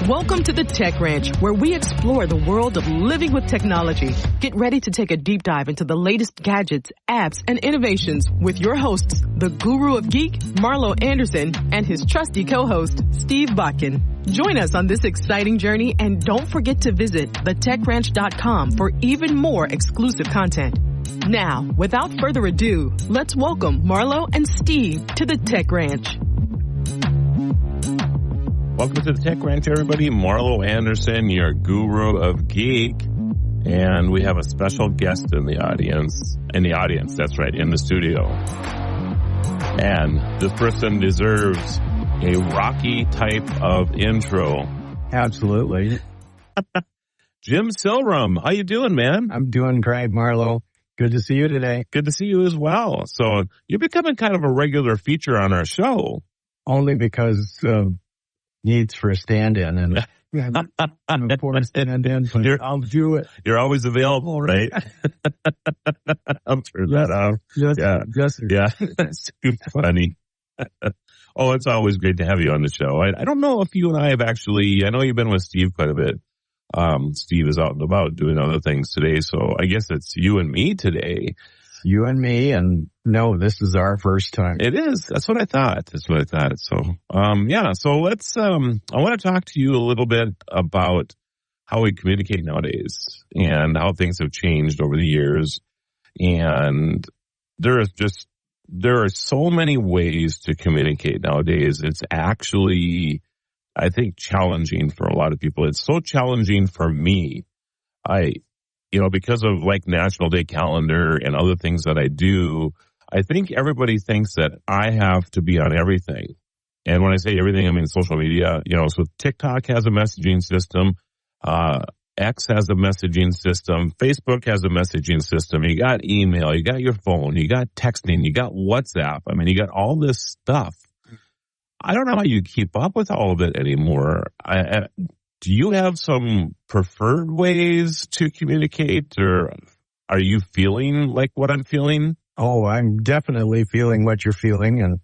Welcome to the Tech Ranch, where we explore the world of living with technology. Get ready to take a deep dive into the latest gadgets, apps, and innovations with your hosts, the Guru of Geek, Marlo Anderson, and his trusty co-host, Steve Bakken. Join us on this exciting journey, and don't forget to visit thetechranch.com for even more exclusive content. Now, without further ado, let's welcome Marlo and Steve to the Tech Ranch. Welcome to the Tech Ranch, everybody. Marlo Anderson, your Guru of Geek. And we have a special guest in the audience. That's right, in the studio. And this person deserves a rocky type of intro. Absolutely. Jim Silrum, how you doing, man? I'm doing great, Marlo. Good to see you today. Good to see you as well. So you're becoming kind of a regular feature on our show. Only because of needs for a stand-in. And I'm a poor stand-in, but I'll do it. You're always available, right? I'll turn that off. Yes, sir. Yeah, that's too funny. Oh, it's always great to have you on the show. I don't know if you and I have actually, I know you've been with Steve quite a bit. Steve is out and about doing other things today, so I guess it's you and me today. You and me, and no, this is our first time. It is. That's what I thought. So, so let's, I want to talk to you a little bit about how we communicate nowadays and how things have changed over the years. And there are so many ways to communicate nowadays. It's actually, I think, challenging for a lot of people. It's so challenging for me. Because of like National Day Calendar and other things that I do, I think everybody thinks that I have to be on everything. And when I say everything, I mean social media, so TikTok has a messaging system. X has a messaging system. Facebook has a messaging system. You got email, you got your phone, you got texting, you got WhatsApp. I mean, you got all this stuff. I don't know how you keep up with all of it anymore. Do you have some preferred ways to communicate, or are you feeling like what I'm feeling? Oh, I'm definitely feeling what you're feeling,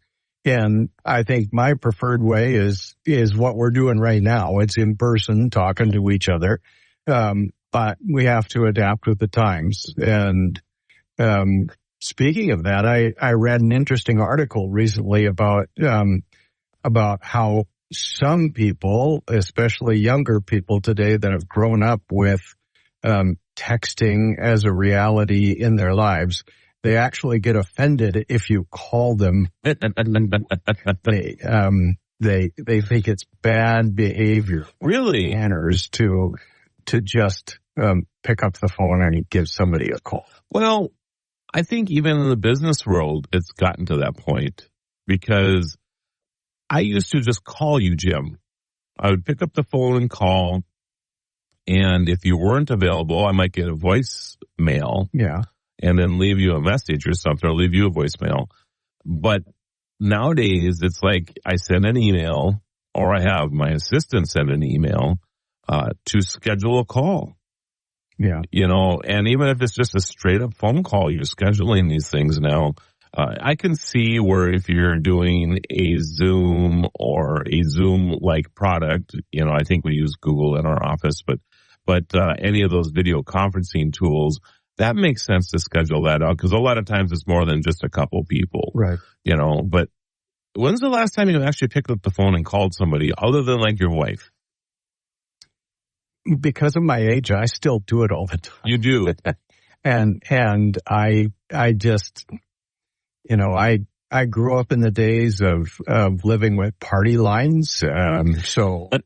and I think my preferred way is what we're doing right now. It's in person, talking to each other, but we have to adapt with the times. And speaking of that, I read an interesting article recently about how some people, especially younger people today that have grown up with texting as a reality in their lives, they actually get offended if you call them. They think it's bad behavior. Really? Manners to just pick up the phone and give somebody a call. Well, I think even in the business world, it's gotten to that point because I used to just call you, Jim. I would pick up the phone and call, and if you weren't available, I might get a voicemail. Yeah. And then leave you a message or something, or leave you a voicemail. But nowadays, it's like I send an email, or I have my assistant send an email to schedule a call. Yeah. And even if it's just a straight up phone call, you're scheduling these things now. I can see where if you're doing a Zoom or a Zoom-like product, I think we use Google in our office, but any of those video conferencing tools, that makes sense to schedule that out because a lot of times it's more than just a couple people. Right. But when's the last time you actually picked up the phone and called somebody other than like your wife? Because of my age, I still do it all the time. You do. and I just... I grew up in the days of living with party lines. So I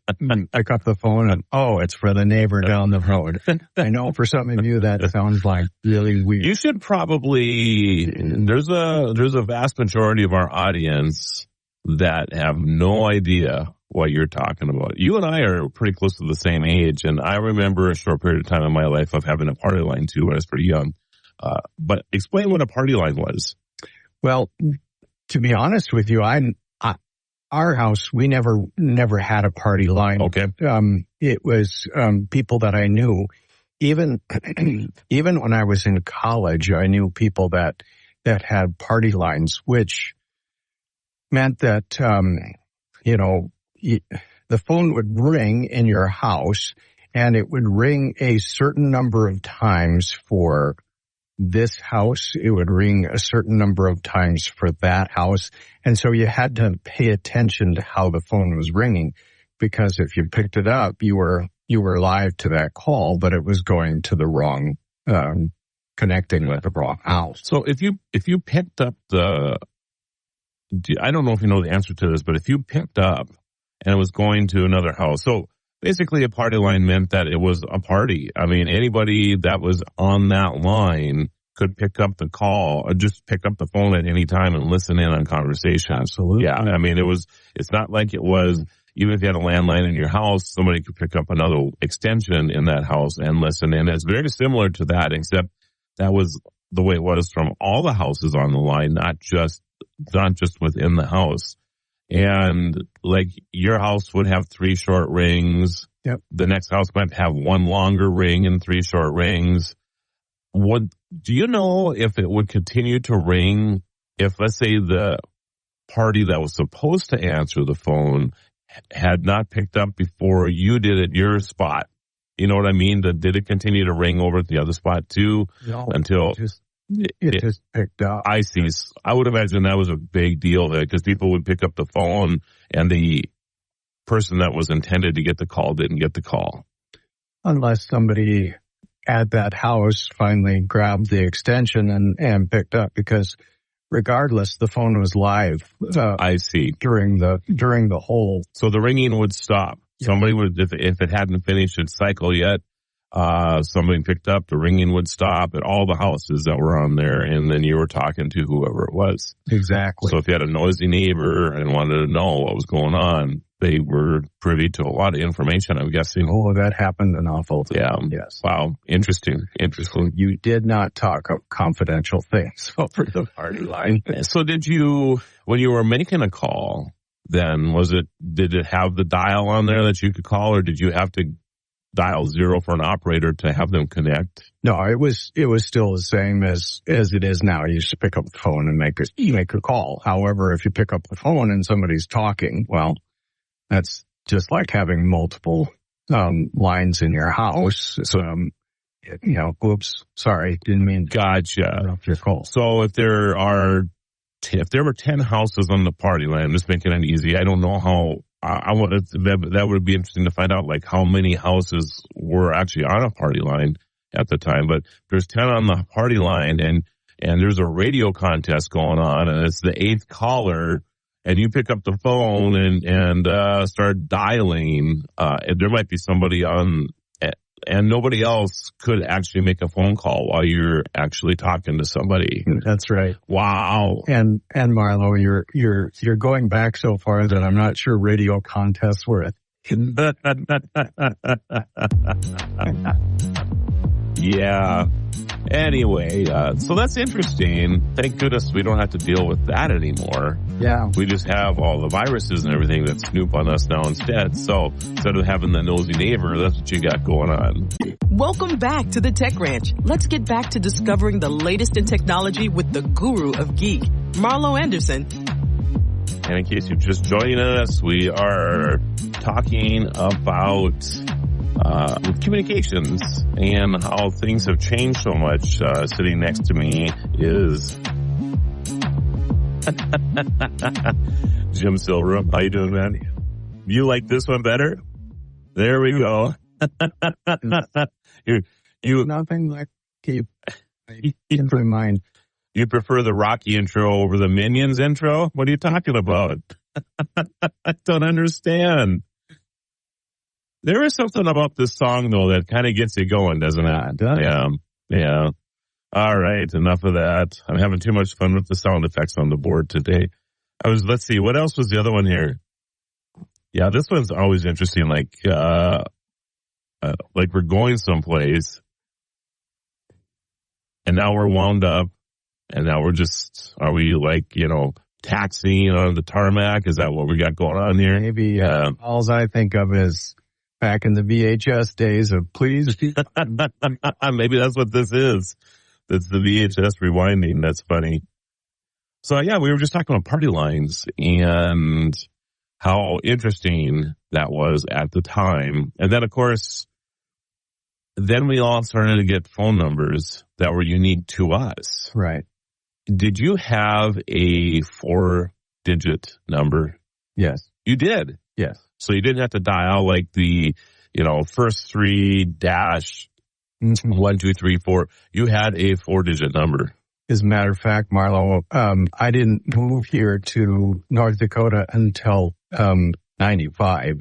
pick up the phone and, it's for the neighbor down the road. I know for some of you that sounds like really weird. You should probably, there's a vast majority of our audience that have no idea what you're talking about. You and I are pretty close to the same age. And I remember a short period of time in my life of having a party line too when I was pretty young. But explain what a party line was. Well, to be honest with you, our house, we never had a party line. Okay. It was people that I knew. Even when I was in college, I knew people that had party lines, which meant that the phone would ring in your house, and it would ring a certain number of times for this house. It would ring a certain number of times for that house. And so you had to pay attention to how the phone was ringing, because if you picked it up, you were live to that call, but it was going to the wrong, connecting with the wrong house. So if you picked up I don't know if you know the answer to this, but if you picked up and it was going to another house, so basically a party line meant that it was a party. I mean, anybody that was on that line could pick up the call or just pick up the phone at any time and listen in on conversation. Absolutely. Yeah. I mean, it's not like it was, even if you had a landline in your house, somebody could pick up another extension in that house and listen in. It's very similar to that, except that was the way it was from all the houses on the line, not just within the house. And like your house would have 3 short rings. Yep. The next house might have 1 longer ring and 3 short rings. Do you know if it would continue to ring if, let's say, the party that was supposed to answer the phone had not picked up before you did at your spot? You know what I mean? Did it continue to ring over at the other spot too? No, until it just picked up. I see. I would imagine that was a big deal there, because people would pick up the phone and the person that was intended to get the call didn't get the call. Unless somebody at that house finally grabbed the extension and picked up, because regardless, the phone was live. I see. During the whole. So the ringing would stop. Yeah. Somebody would, if it hadn't finished its cycle yet, somebody picked up, the ringing would stop at all the houses that were on there, and then you were talking to whoever it was. Exactly. So if you had a noisy neighbor and wanted to know what was going on, they were privy to a lot of information, I'm guessing. Oh, that happened an awful time. Yeah. Yes. Wow. Interesting. So you did not talk of confidential things over the party line. So did you, when you were making a call, then did it have the dial on there that you could call, or did you have to dial 0 for an operator to have them connect? No, it was still the same as it is now. You just pick up the phone and make a call. However, if you pick up the phone and somebody's talking, well, that's just like having multiple lines in your house. So, oops, sorry, didn't mean to interrupt your call. So if there were 10 houses on the party line, I'm just making it easy. I don't know how. That would be interesting to find out, like how many houses were actually on a party line at the time. But there's 10 on the party line, and there's a radio contest going on, and it's the 8th caller, and you pick up the phone and start dialing. There might be somebody on, and nobody else could actually make a phone call while you're actually talking to somebody. That's right. Wow. And Marlo, you're going back so far that I'm not sure radio contests were it. Yeah. Anyway, so that's interesting. Thank goodness we don't have to deal with that anymore. Yeah. We just have all the viruses and everything that snoop on us now instead. So instead of having the nosy neighbor, that's what you got going on. Welcome back to the Tech Ranch. Let's get back to discovering the latest in technology with the guru of geek, Marlo Anderson. And in case you're just joining us, we are talking about communications and how things have changed so much. Sitting next to me is Jim Silver. How you doing, man? You like this one better? There we go. you nothing like keep in my mind. You prefer the Rocky intro over the Minions intro? What are you talking about? I don't understand. There is something about this song, though, that kind of gets you going, doesn't it? Yeah. All right, enough of that. I'm having too much fun with the sound effects on the board today. Let's see, what else was the other one here? Yeah, this one's always interesting, like we're going someplace, and now we're wound up, and now are we like, taxiing on the tarmac? Is that what we got going on here? Maybe all I think of is back in the VHS days of please. Maybe that's what this is. That's the VHS rewinding. That's funny. So yeah, we were just talking about party lines, and how interesting that was at the time. And then, of course, then we all started to get phone numbers that were unique to us. Right. Did you have a 4-digit number? Yes. You did? Yes. So you didn't have to dial like the, first 3 dash 1, 2, 3, 4. You had a 4-digit number. As a matter of fact, Marlo, I didn't move here to North Dakota until 95.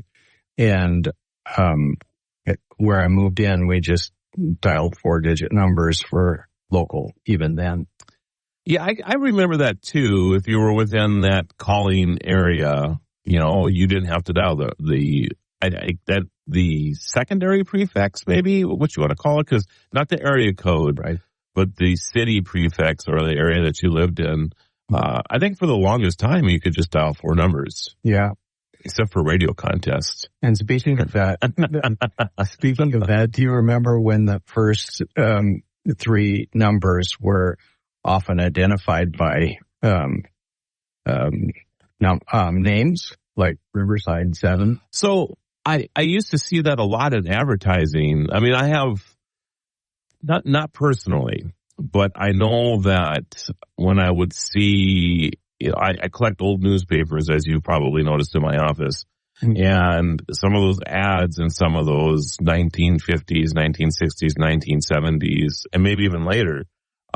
And where I moved in, we just dialed 4-digit numbers for local even then. Yeah, I remember that too. If you were within that calling area, you didn't have to dial the secondary prefix, maybe what you want to call it, because not the area code, right? But the city prefix or the area that you lived in. I think for the longest time you could just dial 4 numbers. Yeah, except for radio contests. And speaking of that, do you remember when the first 3 numbers were often identified by names like Riverside 7? So I used to see that a lot in advertising. I mean, I have not personally, but I know that when I would see, I collect old newspapers, as you probably noticed in my office, and some of those ads in some of those 1950s, 1960s, 1970s, and maybe even later,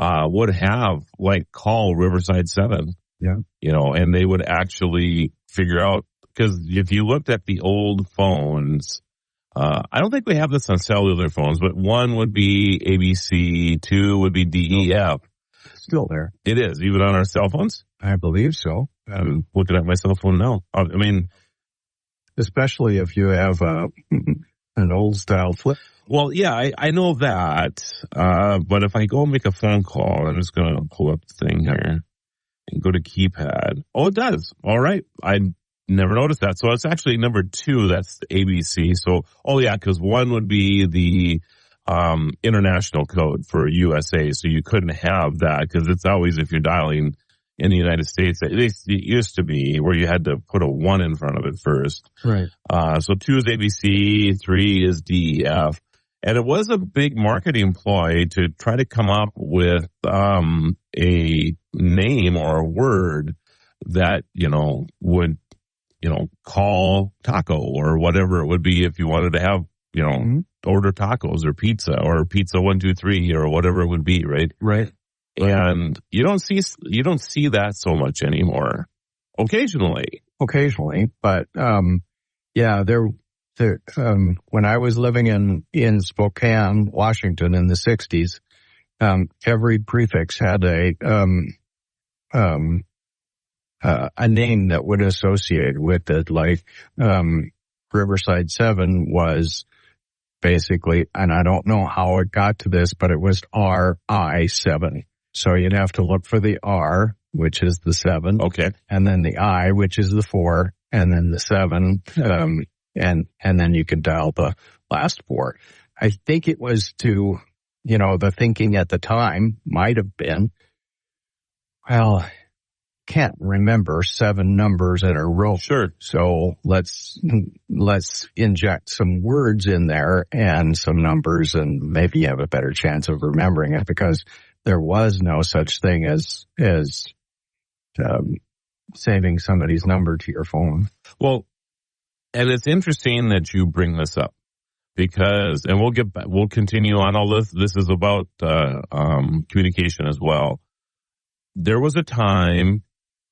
would have call Riverside 7. Yeah. And they would actually figure out, because if you looked at the old phones, I don't think we have this on cellular phones, but 1 would be ABC, 2 would be DEF. Still there. It is, even on our cell phones? I believe so. I'm looking at my cell phone now. I mean, especially if you have an old style flip. Well, yeah, I know that. But if I go and make a phone call, I'm just going to pull up the thing here and go to keypad. Oh, it does. All right. I never noticed that. So it's actually number 2. That's the ABC. So, because 1 would be the international code for USA. So you couldn't have that because it's always, if you're dialing in the United States, at least it used to be where you had to put a 1 in front of it first. Right. So 2 is ABC, 3 is DEF. And it was a big marketing ploy to try to come up with a name or a word that, would, call taco or whatever it would be if you wanted to have, order tacos or pizza 1, 2, 3 or whatever it would be, right? Right. And you don't see that so much anymore. Occasionally, but when I was living in Spokane, Washington in the 60s, every prefix had a name that would associate with it. Like Riverside 7 was basically, and I don't know how it got to this, but it was RI7. So you'd have to look for the R, which is the 7. Okay. And then the I, which is the 4, and then the 7. And then you could dial the last 4. I think it was to, the thinking at the time might have been, can't remember 7 numbers in a row. Sure. So let's inject some words in there and some numbers, and maybe you have a better chance of remembering it, because there was no such thing as saving somebody's number to your phone. Well, and it's interesting that you bring this up, because, and we'll continue on all this. This is about communication as well. There was a time,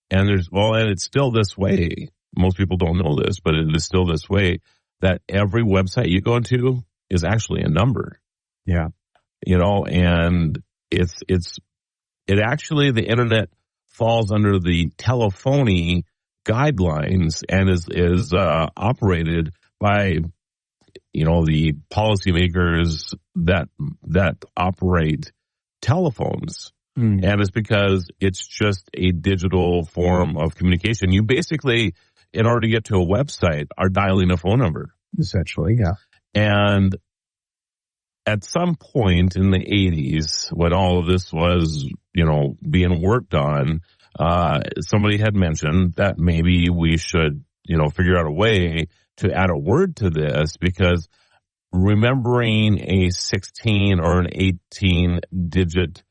and it's still this way. Most people don't know this, but it is still this way, that every website you go into is actually a number. Yeah. And it actually, the internet falls under the telephony guidelines and is operated by, the policymakers that operate telephones. Mm. And it's because it's just a digital form of communication. You basically, in order to get to a website, are dialing a phone number. Essentially, yeah. And at some point in the 80s, when all of this was, being worked on, somebody had mentioned that maybe we should, figure out a way to add a word to this, because remembering a 16 or an 18 digit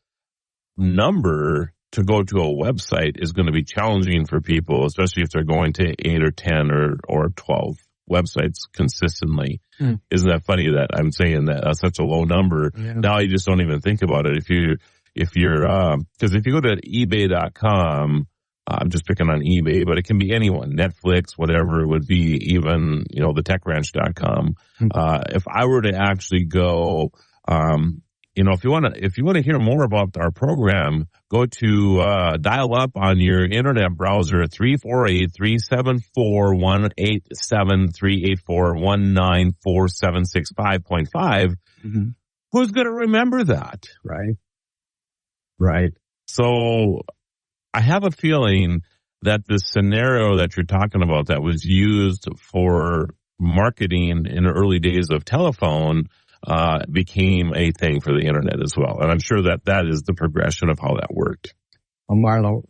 number to go to a website is going to be challenging for people, especially if they're going to 8 or 10 or 12 websites consistently. Isn't that funny that I'm saying that that's such a low number? Yeah. Now you just don't even think about it. If you're, because if you go to ebay.com, I'm just picking on eBay, but it can be anyone, Netflix, whatever it would be, even, the TechRanch.com. If I were to actually go, if you want to hear more about our program, go to, dial up on your internet browser at 348-374-187-384-194-765.5. Who's going to remember that? Right. So I have a feeling that the scenario that you're talking about that was used for marketing in the early days of telephone became a thing for the internet as well. And I'm sure that is the progression of how that worked. Well, Marlo,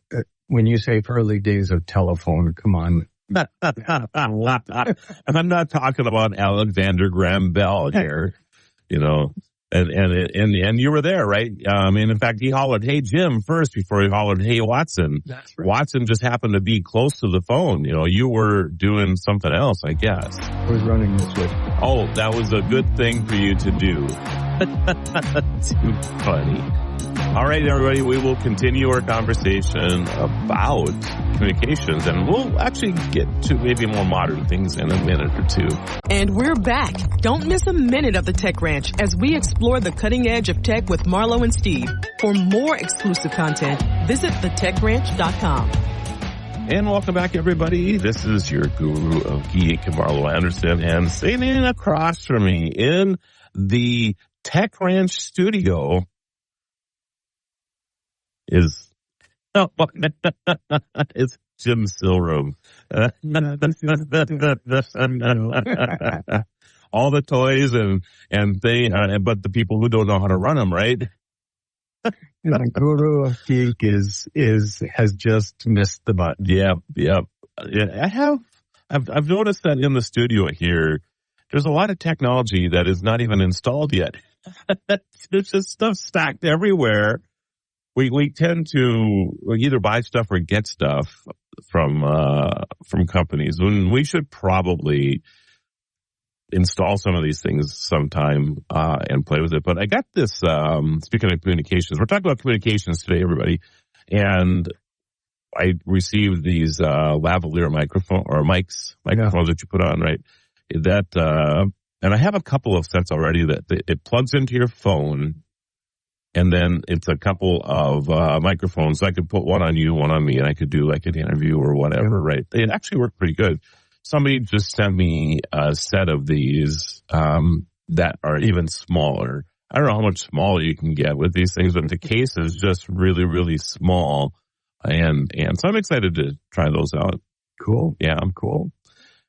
when you say early days of telephone, come on. And I'm not talking about Alexander Graham Bell here, And you were there, right? In fact, he hollered, "Hey, Jim," first before he hollered, "Hey, Watson." That's right. Watson just happened to be close to the phone. You were doing something else, I guess. I was running this way. Oh, that was a good thing for you to do. Too funny. All right, everybody, we will continue our conversation about communications, and we'll actually get to maybe more modern things in a minute or two. And we're back. Don't miss a minute of the Tech Ranch as we explore the cutting edge of tech with Marlo and Steve. For more exclusive content, visit thetechranch.com. And welcome back, everybody. This is your guru of geek, Marlo Anderson, and sitting across from me in the Tech Ranch studio is it's Jim Silrum. All the toys and but the people who don't know how to run them, right? The guru of geek has just missed the button. Yeah. I've noticed that in the studio here, there's a lot of technology that is not even installed yet. There's just stuff stacked everywhere. We tend to either buy stuff or get stuff from companies when we should probably install some of these things sometime, and play with it. But I got this, speaking of communications, we're talking about communications today, everybody. And I received these, lavalier microphones that you put on, right? And I have a couple of sets already that it plugs into your phone. And then it's a couple of microphones. So I could put one on you, one on me, and I could do like an interview or whatever, right? It actually worked pretty good. Somebody just sent me a set of these that are even smaller. I don't know how much smaller you can get with these things, but the case is just really, really small. And so I'm excited to try those out. Cool. Yeah, I'm cool.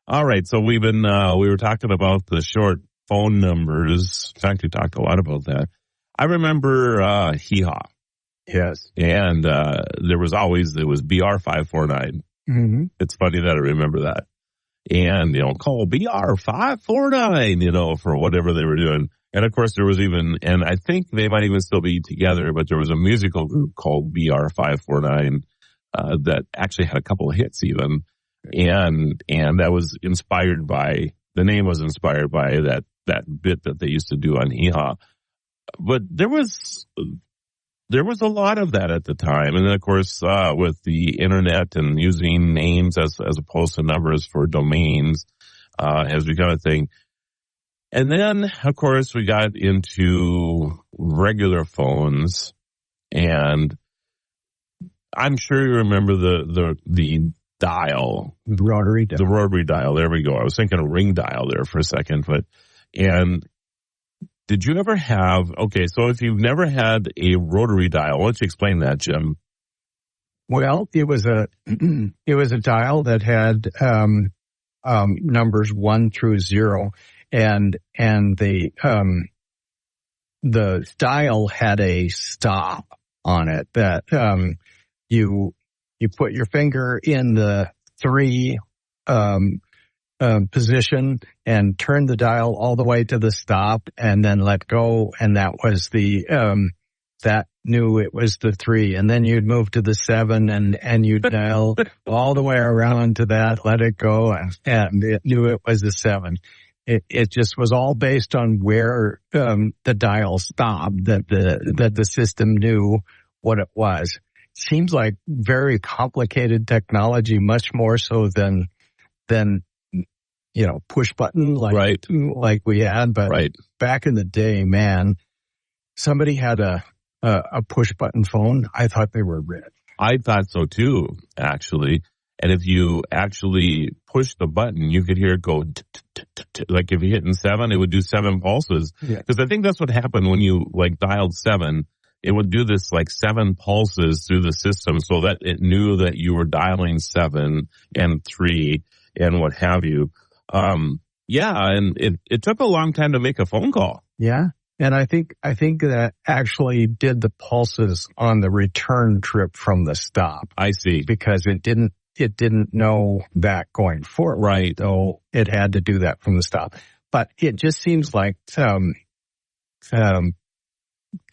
All right. So we were talking about the short phone numbers. In fact, we talked a lot about that. I remember Hee-Haw. Yes. And it was BR549. Mm-hmm. It's funny that I remember that. And, call BR549, for whatever they were doing. And of course there was and I think they might even still be together, but there was a musical group called BR549 that actually had a couple of hits even. And that was inspired by, the name was inspired by that bit that they used to do on Hee-Haw. But there was a lot of that at the time. And then, of course, with the internet and using names as opposed to numbers for domains, has become a thing. And then, of course, we got into regular phones, and I'm sure you remember the dial. The rotary dial. The rotary dial. There we go. I was thinking a ring dial there for a second, did you ever have, so if you've never had a rotary dial, why don't you explain that, Jim? Well, it was a dial that had, numbers 1 through 0, and the dial had a stop on it that, you put your finger in the 3 position and turn the dial all the way to the stop and then let go. And that was that knew it was the 3. And then you'd move to the 7 and you'd dial all the way around to that, let it go. And it knew it was the 7. It just was all based on where, the dial stopped, that the system knew what it was. Seems like very complicated technology, much more so than push button like we had. But back in the day, man, somebody had a push button phone. I thought they were rich. I thought so too, actually. And if you actually push the button, you could hear it go, like if you're hitting 7, it would do 7 pulses. Because I think that's what happened when you dialed 7. It would do this 7 pulses through the system so that it knew that you were dialing 7 and 3 and what have you. And it took a long time to make a phone call. Yeah. And I think that actually did the pulses on the return trip from the stop. I see. Because it didn't know that going forward. Right. So it had to do that from the stop. But it just seems like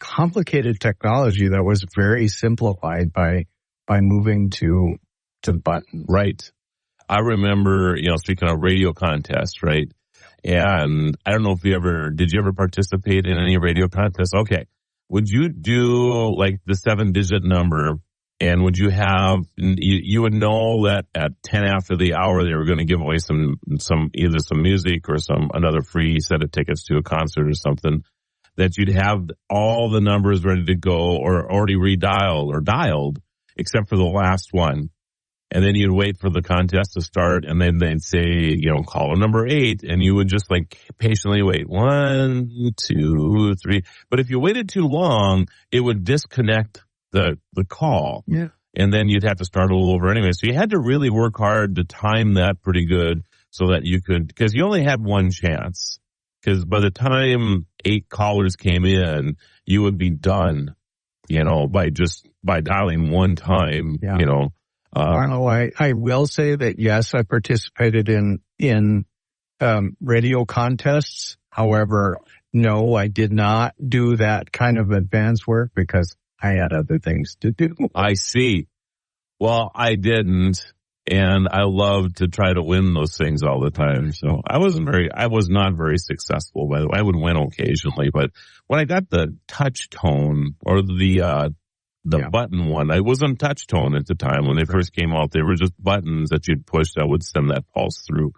complicated technology that was very simplified by moving to buttons. Right. I remember, speaking of radio contests, right? And I don't know if did you ever participate in any radio contests? Okay. Would you do the 7-digit number, and would you have, you would know that at 10 after the hour they were going to give away either some music or another free set of tickets to a concert or something, that you'd have all the numbers ready to go or already redialed or dialed except for the last one. And then you'd wait for the contest to start, and then they'd say, caller number 8, and you would just patiently wait 1, 2, 3. But if you waited too long, it would disconnect the call. Yeah. And then you'd have to start all over anyway. So you had to really work hard to time that pretty good so that you could, because you only had one chance. Because by the time 8 callers came in, you would be done, by dialing one time, I will say that, yes, I participated in radio contests. However, no, I did not do that kind of advanced work because I had other things to do. I see. Well, I didn't, and I love to try to win those things all the time. So I was not very successful, by the way. I would win occasionally, but when I got the touch tone or the button one, I wasn't touch tone at the time. When they first came out, they were just buttons that you'd push that would send that pulse through.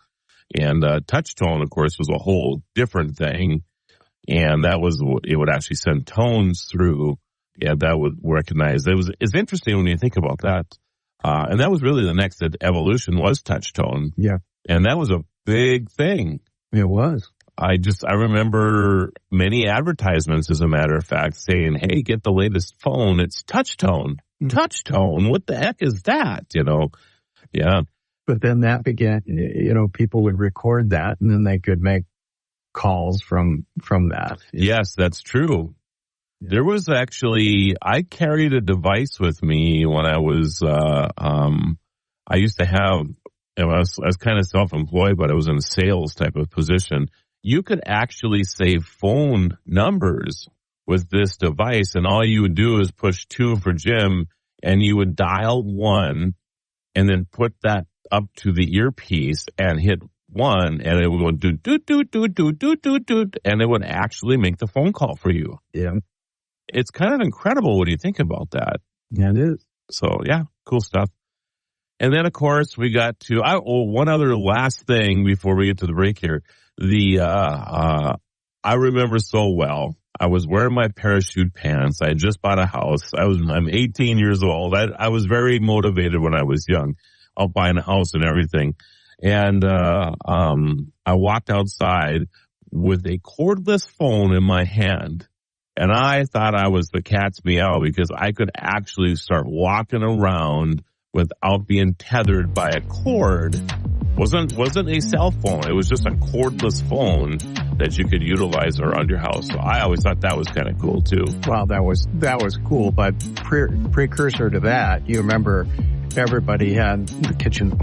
And touch tone, of course, was a whole different thing. And it would actually send tones through. Yeah, that would recognize. It's interesting when you think about that. And that was really the next evolution was touch tone. Yeah. And that was a big thing. It was. I remember many advertisements, as a matter of fact, saying, hey, get the latest phone. It's touch tone. Touch tone. What the heck is that? Yeah. But then that began, people would record that and then they could make calls from that. Yes, that's true. Yeah. There was actually, I carried a device with me when I was, I used to have, I was kind of self-employed, but I was in a sales type of position. You could actually save phone numbers with this device, and all you would do is push 2 for Jim, and you would dial 1, and then put that up to the earpiece and hit 1, and it would go do do do do do do do do, and it would actually make the phone call for you. Yeah, it's kind of incredible when you think about that. Yeah, it is. So yeah, cool stuff. And then of course we got to one other last thing before we get to the break here. I remember so well. I was wearing my parachute pants. I had just bought a house. I'm 18 years old. I was very motivated when I was young, out buying a house and everything. And I walked outside with a cordless phone in my hand, and I thought I was the cat's meow because I could actually start walking around without being tethered by a cord. Wasn't a cell phone. It was just a cordless phone that you could utilize around your house. So I always thought that was kind of cool too. Well, that was cool, but precursor to that, you remember everybody had the kitchen.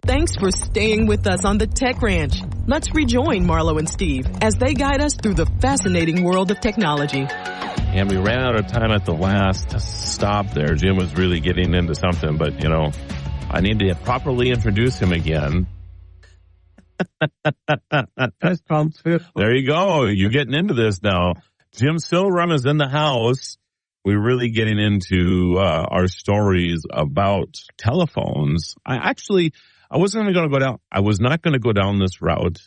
Thanks for staying with us on the Tech Ranch. Let's rejoin Marlo and Steve as they guide us through the fascinating world of technology. And we ran out of time at the last stop there. Jim was really getting into something, but, you know, I need to properly introduce him again. There you go. You're getting into this now. Jim Silrum is in the house. We're really getting into our stories about telephones. I was not going to go down this route.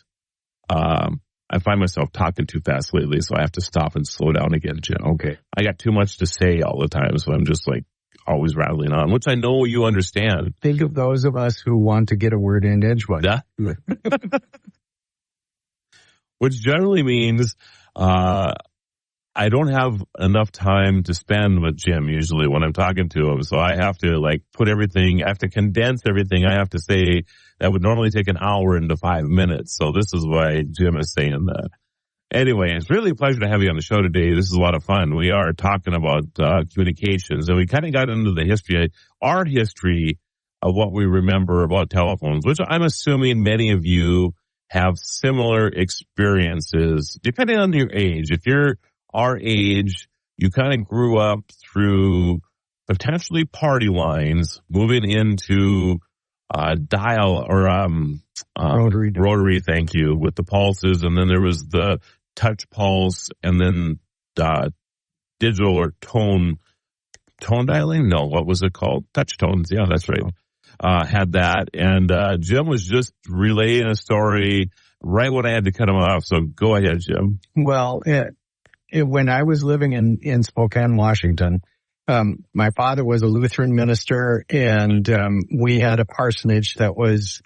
I find myself talking too fast lately, so I have to stop and slow down again, Jim. Okay. I got too much to say all the time, so I'm just like always rattling on, which I know you understand. Think of those of us who want to get a word in edgewise. Yeah. Which generally means I don't have enough time to spend with Jim usually when I'm talking to him. So I have to I have to condense everything I have to say that would normally take an hour into 5 minutes. So this is why Jim is saying that. Anyway, it's really a pleasure to have you on the show today. This is a lot of fun. We are talking about communications, and we kind of got into our history of what we remember about telephones, which I'm assuming many of you have similar experiences, depending on your age. If you're our age, you kind of grew up through potentially party lines, moving into dial or rotary, thank you, with the pulses, and then there was the touch pulse, and then digital or tone dialing. No, what was it called? Touch tones. Yeah, that's right. Had that, and Jim was just relaying a story right when I had to cut him off. So go ahead, Jim. Well, when I was living in Spokane, Washington, my father was a Lutheran minister, and we had a parsonage that was,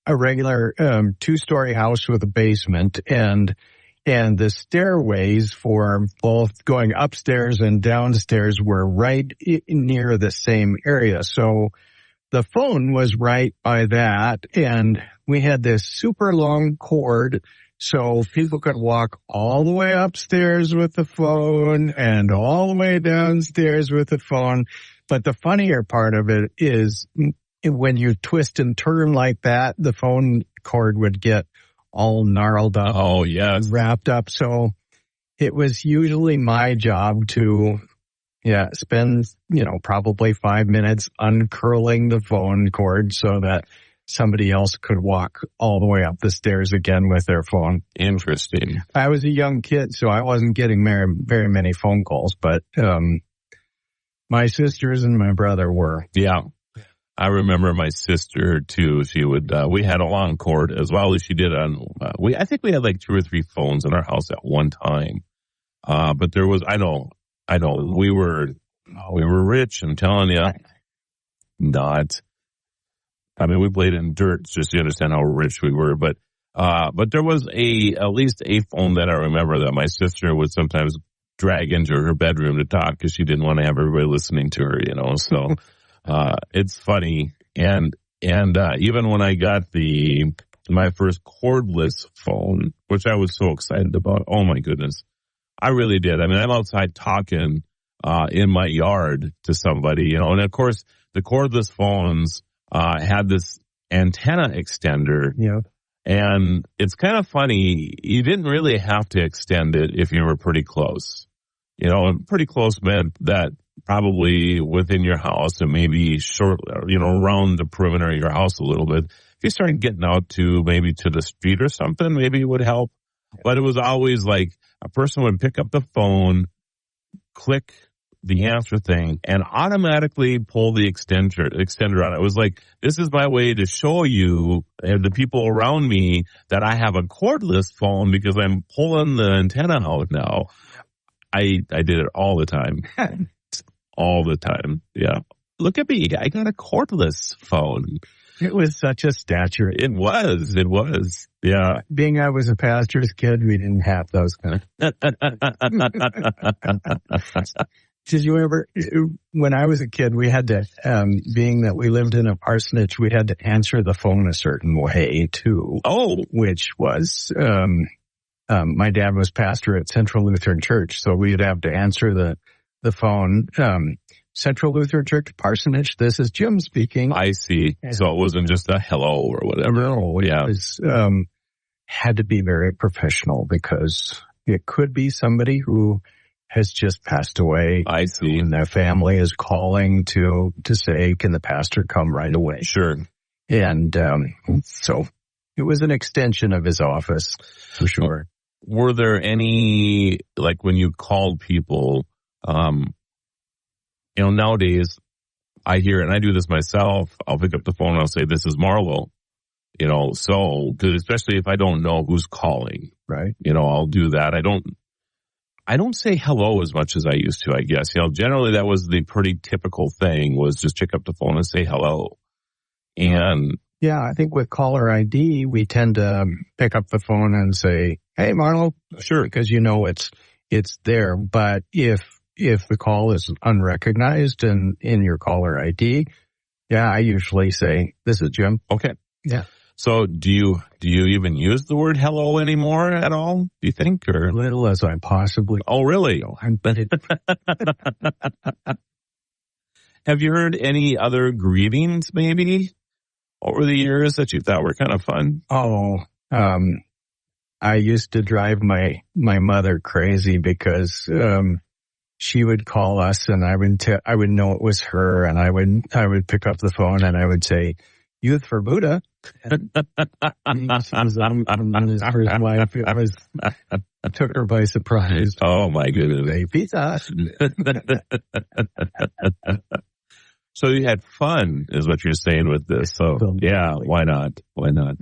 a regular 2-story house with a basement, and the stairways for both going upstairs and downstairs were right near the same area. So the phone was right by that, and we had this super long cord, so people could walk all the way upstairs with the phone and all the way downstairs with the phone. But the funnier part of it is when you twist and turn like that, the phone cord would get all gnarled up. Oh, yes. Wrapped up. So it was usually my job to, spend, probably 5 minutes uncurling the phone cord so that somebody else could walk all the way up the stairs again with their phone. Interesting. I was a young kid, so I wasn't getting very many phone calls, but my sisters and my brother were. Yeah. I remember my sister too. She would, we had a long cord as well as she did on, I think we had like 2 or 3 phones in our house at one time. But there was, I know, we were rich, I'm telling you. Not. I mean, we played in dirt just to understand how rich we were, but there was at least a phone that I remember that my sister would sometimes drag into her bedroom to talk because she didn't want to have everybody listening to her, so. It's funny. And even when I got my first cordless phone, which I was so excited about, oh my goodness, I really did. I mean, I'm outside talking, in my yard to somebody, and of course the cordless phones, had this antenna extender. Yeah. And it's kind of funny. You didn't really have to extend it if you were pretty close, and pretty close meant that probably within your house and maybe short, around the perimeter of your house a little bit. If you started getting out to maybe to the street or something, maybe it would help. But it was always like a person would pick up the phone, click the answer thing, and automatically pull the extender on it. It was like, this is my way to show you and the people around me that I have a cordless phone because I'm pulling the antenna out now. I did it all the time. All the time. Yeah. Look at me. I got a cordless phone. It was such a stature. It was. Yeah. Being I was a pastor's kid, we didn't have those kind of. Did you ever, when I was a kid, we had to, being that we lived in a parsonage, we had to answer the phone a certain way too. Oh. Which was, my dad was pastor at Central Lutheran Church, so we'd have to answer the phone. Central Lutheran Church Parsonage. This is Jim speaking. I see. So it wasn't just a hello or whatever. No, it was, had to be very professional because it could be somebody who has just passed away. I see. And their family is calling to say, can the pastor come right away? Sure. And so it was an extension of his office, for sure. Were there any, like when you called people, nowadays I hear, and I do this myself, I'll pick up the phone and I'll say, this is Marlo. So, cause especially if I don't know who's calling. Right. I'll do that. I don't say hello as much as I used to, I guess. Generally that was the pretty typical thing, was just pick up the phone and say hello. And yeah, I think with caller ID, we tend to pick up the phone and say, hey, Marlo. Sure. Because it's there. But if the call is unrecognized in your caller ID, yeah, I usually say, this is Jim. Okay. Yeah. So do you even use the word hello anymore at all, do you think? Or little as I possibly. Oh, really? Have you heard any other greetings maybe over the years that you thought were kind of fun? Oh, I used to drive my mother crazy because she would call us and I would know it was her, and I would pick up the phone and I would say, Youth for Buddha. I'm his first wife. I took her by surprise. Oh my goodness. Say, pizza. So you had fun is what you're saying with this. So yeah, why not? Why not?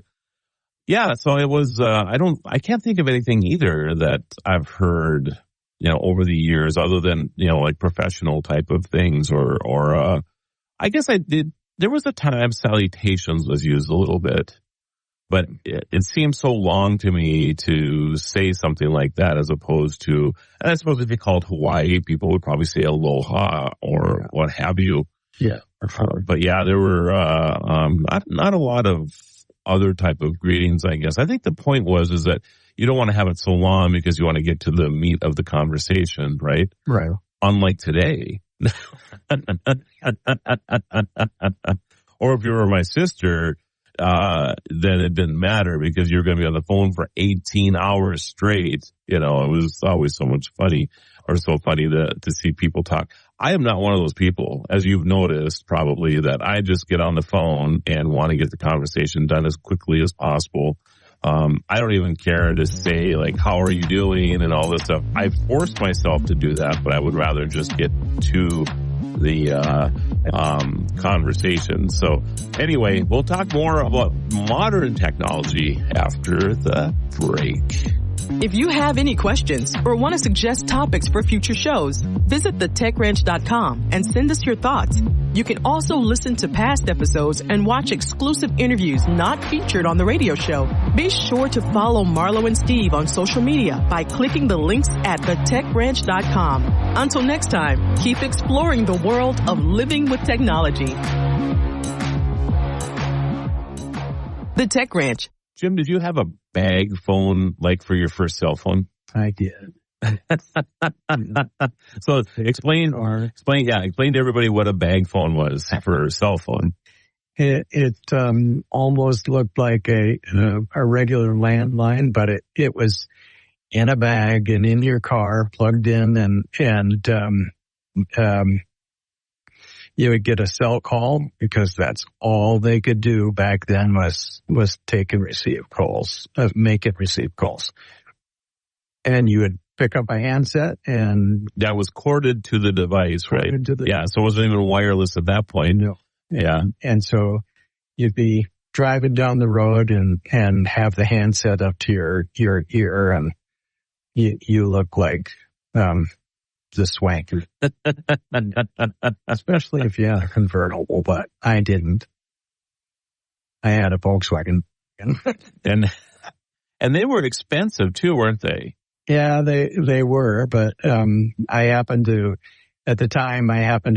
Yeah. So it was, I can't think of anything either that I've heard, over the years other than, like professional type of things or I guess I did. There was a time salutations was used a little bit, but it seemed so long to me to say something like that as opposed to, and I suppose if you called Hawaii, people would probably say aloha or what have you. Yeah. But yeah, there were, not a lot of other type of greetings, I guess. I think the point is that you don't want to have it so long because you want to get to the meat of the conversation, right? Right. Unlike today. Or if you were my sister, then it didn't matter because you're going to be on the phone for 18 hours straight. It was always so funny to see people talk. I am not one of those people, as you've noticed probably, that I just get on the phone and want to get the conversation done as quickly as possible. I don't even care to say, like, how are you doing and all this stuff. I forced myself to do that, but I would rather just get to the conversation. So anyway, we'll talk more about modern technology after the break. If you have any questions or want to suggest topics for future shows, visit thetechranch.com and send us your thoughts. You can also listen to past episodes and watch exclusive interviews not featured on the radio show. Be sure to follow Marlo and Steve on social media by clicking the links at thetechranch.com. Until next time, keep exploring the world of living with technology. The Tech Ranch. Jim, did you have a bag phone like for your first cell phone? I did. So explain to everybody what a bag phone was for a cell phone. It almost looked like a regular landline, but it was in a bag and in your car, plugged in, and you would get a cell call because that's all they could do back then was take and receive calls, make and receive calls. And you would pick up a handset and that was corded to the device, right? Yeah. So it wasn't even wireless at that point. No. Yeah. And so you'd be driving down the road and have the handset up to your ear, and you look like, the swank, especially if you had a convertible, but I didn't. I had a Volkswagen. and they were expensive too, weren't they? Yeah, they were, but I happened to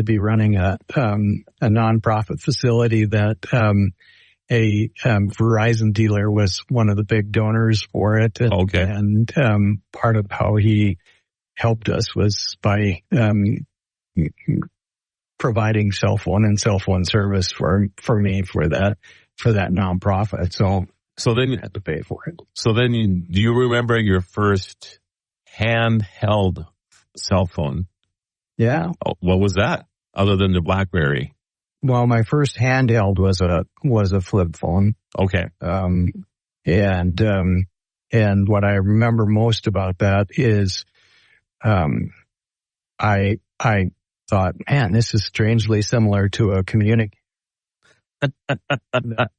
be running a nonprofit facility that a Verizon dealer was one of the big donors for it. Okay. And part of how he helped us was by providing cell phone and cell phone service for me for that nonprofit. So then you had to pay for it. So then do you remember your first handheld cell phone? Yeah. Oh, what was that other than the BlackBerry? Well, my first handheld was a flip phone. Okay. And what I remember most about that is, I thought, man, this is strangely similar to a communicator.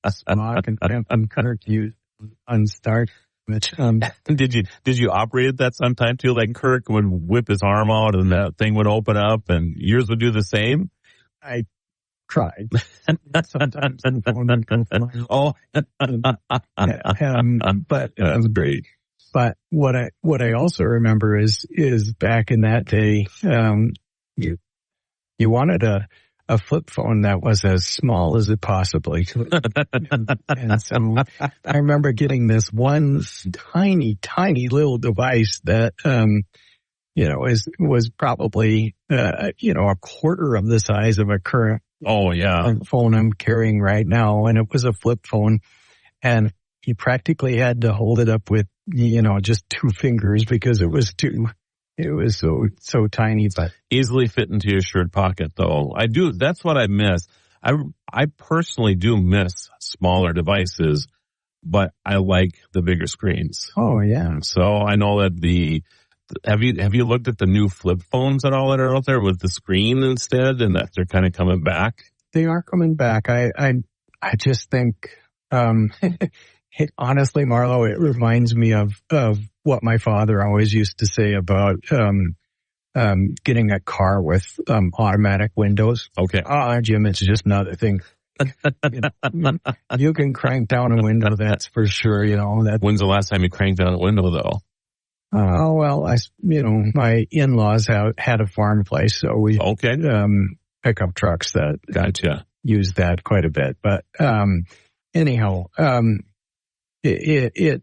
Bismarck and Kirk used on start. Which, did you operate that sometime too? Like Kirk would whip his arm out and that thing would open up, and yours would do the same. I tried. Sometimes. Oh, but that's great. But what I also remember is back in that day, you wanted a flip phone that was as small as it possibly could. And so I remember getting this one tiny little device that, was probably, a quarter of the size of a current phone I'm carrying right now. And it was a flip phone, and you practically had to hold it up with, just two fingers because it was so tiny, but easily fit into your shirt pocket though. That's what I miss. I personally do miss smaller devices, but I like the bigger screens. Oh yeah. So I know that have you looked at the new flip phones at all that are out there with the screen instead, and that they're kind of coming back? They are coming back. I just think, honestly, Marlo, it reminds me of what my father always used to say about getting a car with automatic windows. Okay. Jim, it's just another thing. You can crank down a window, that's for sure. When's the last time you cranked down a window, though? My in-laws had a farm place, so we pickup trucks that gotcha use that quite a bit. But anyhow, it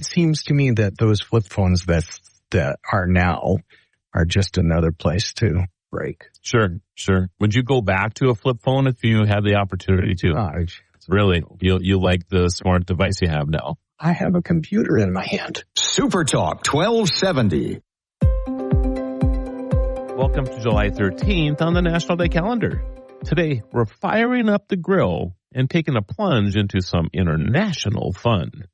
seems to me that those flip phones that are now are just another place to break. Sure. Would you go back to a flip phone if you had the opportunity to? Really? You like the smart device you have now? I have a computer in my hand. Supertalk 1270. Welcome to July 13th on the National Day calendar. Today, we're firing up the grill and taking a plunge into some international fun.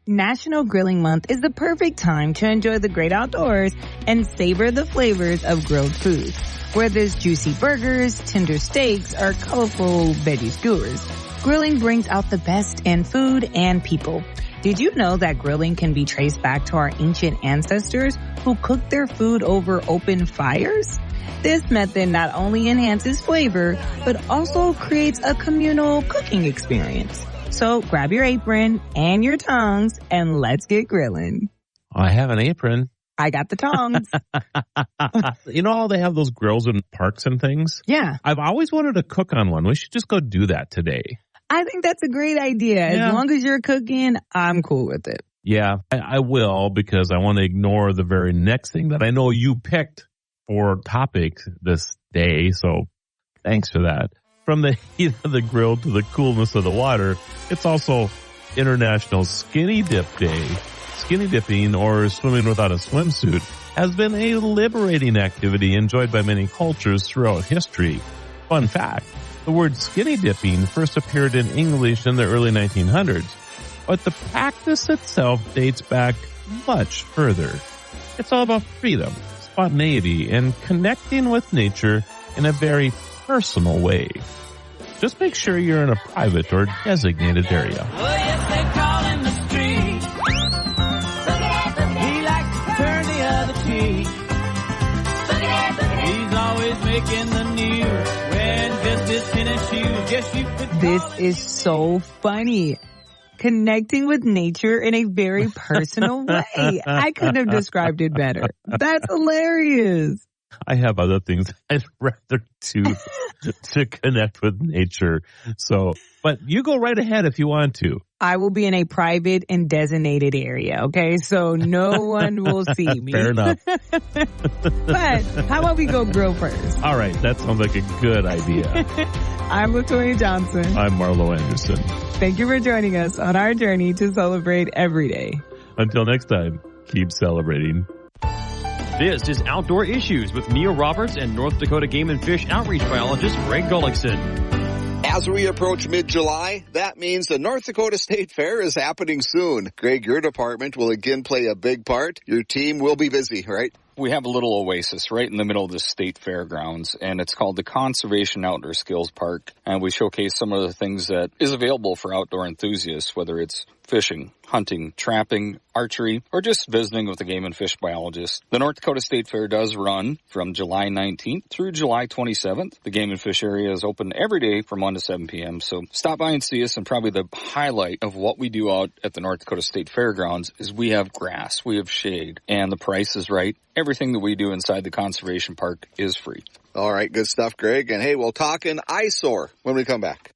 National Grilling Month is the perfect time to enjoy the great outdoors and savor the flavors of grilled food. Whether it's juicy burgers, tender steaks, or colorful veggie skewers, grilling brings out the best in food and people. Did you know that grilling can be traced back to our ancient ancestors who cooked their food over open fires? This method not only enhances flavor, but also creates a communal cooking experience. So grab your apron and your tongs and let's get grilling. I have an apron. I got the tongs. You know how they have those grills in parks and things? Yeah. I've always wanted to cook on one. We should just go do that today. I think that's a great idea. Yeah. As long as you're cooking, I'm cool with it. Yeah, I will, because I want to ignore the very next thing that I know you picked for topic this day. So thanks for that. From the heat of the grill to the coolness of the water, it's also International Skinny Dip Day. Skinny dipping, or swimming without a swimsuit, has been a liberating activity enjoyed by many cultures throughout history. Fun fact, the word skinny dipping first appeared in English in the early 1900s, but the practice itself dates back much further. It's all about freedom, spontaneity, and connecting with nature in a very personal way. Just make sure you're in a private or designated area. Oh, yes, they call him the street. He likes to turn the other cheek. He's always making the news, wearing just his tennis shoes. Yes, you could. This is so funny. Connecting with nature in a very personal way. I couldn't have described it better. That's hilarious. I have other things I'd rather do to connect with nature. So, but you go right ahead if you want to. I will be in a private and designated area, okay? So no one will see me. Fair enough. But how about we go grill first? All right, that sounds like a good idea. I'm Latoya Johnson. I'm Marlo Anderson. Thank you for joining us on our journey to celebrate every day. Until next time, keep celebrating. This is Outdoor Issues with Neil Roberts and North Dakota Game and Fish Outreach Biologist Greg Gullickson. As we approach mid-July, that means the North Dakota State Fair is happening soon. Greg, your department will again play a big part. Your team will be busy, right? We have a little oasis right in the middle of the state fairgrounds, and it's called the Conservation Outdoor Skills Park. And we showcase some of the things that is available for outdoor enthusiasts, whether it's fishing, hunting, trapping, archery, or just visiting with a game and fish biologist. The North Dakota State Fair does run from July 19th through July 27th. The game and fish area is open every day from 1 to 7 p.m. So stop by and see us. And probably the highlight of what we do out at the North Dakota State Fairgrounds is we have grass, we have shade, and the price is right. Everything that we do inside the conservation park is free. All right, good stuff, Greg. And hey, we'll talk in eyesore when we come back.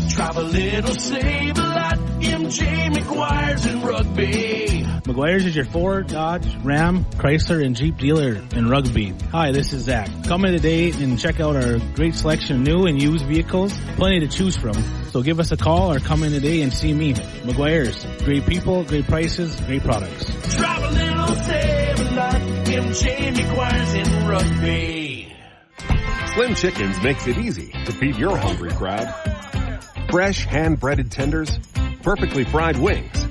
Drive a little, save a lot. MJ McGuire's in Rugby. McGuire's is your Ford, Dodge, Ram, Chrysler, and Jeep dealer in Rugby. Hi, this is Zach. Come in today and check out our great selection of new and used vehicles. Plenty to choose from. So give us a call or come in today and see me. McGuire's. Great people, great prices, great products. Drive a little, save a lot. MJ McGuire's in Rugby. Slim Chickens makes it easy to feed your hungry crowd. Fresh, hand-breaded tenders, perfectly fried wings,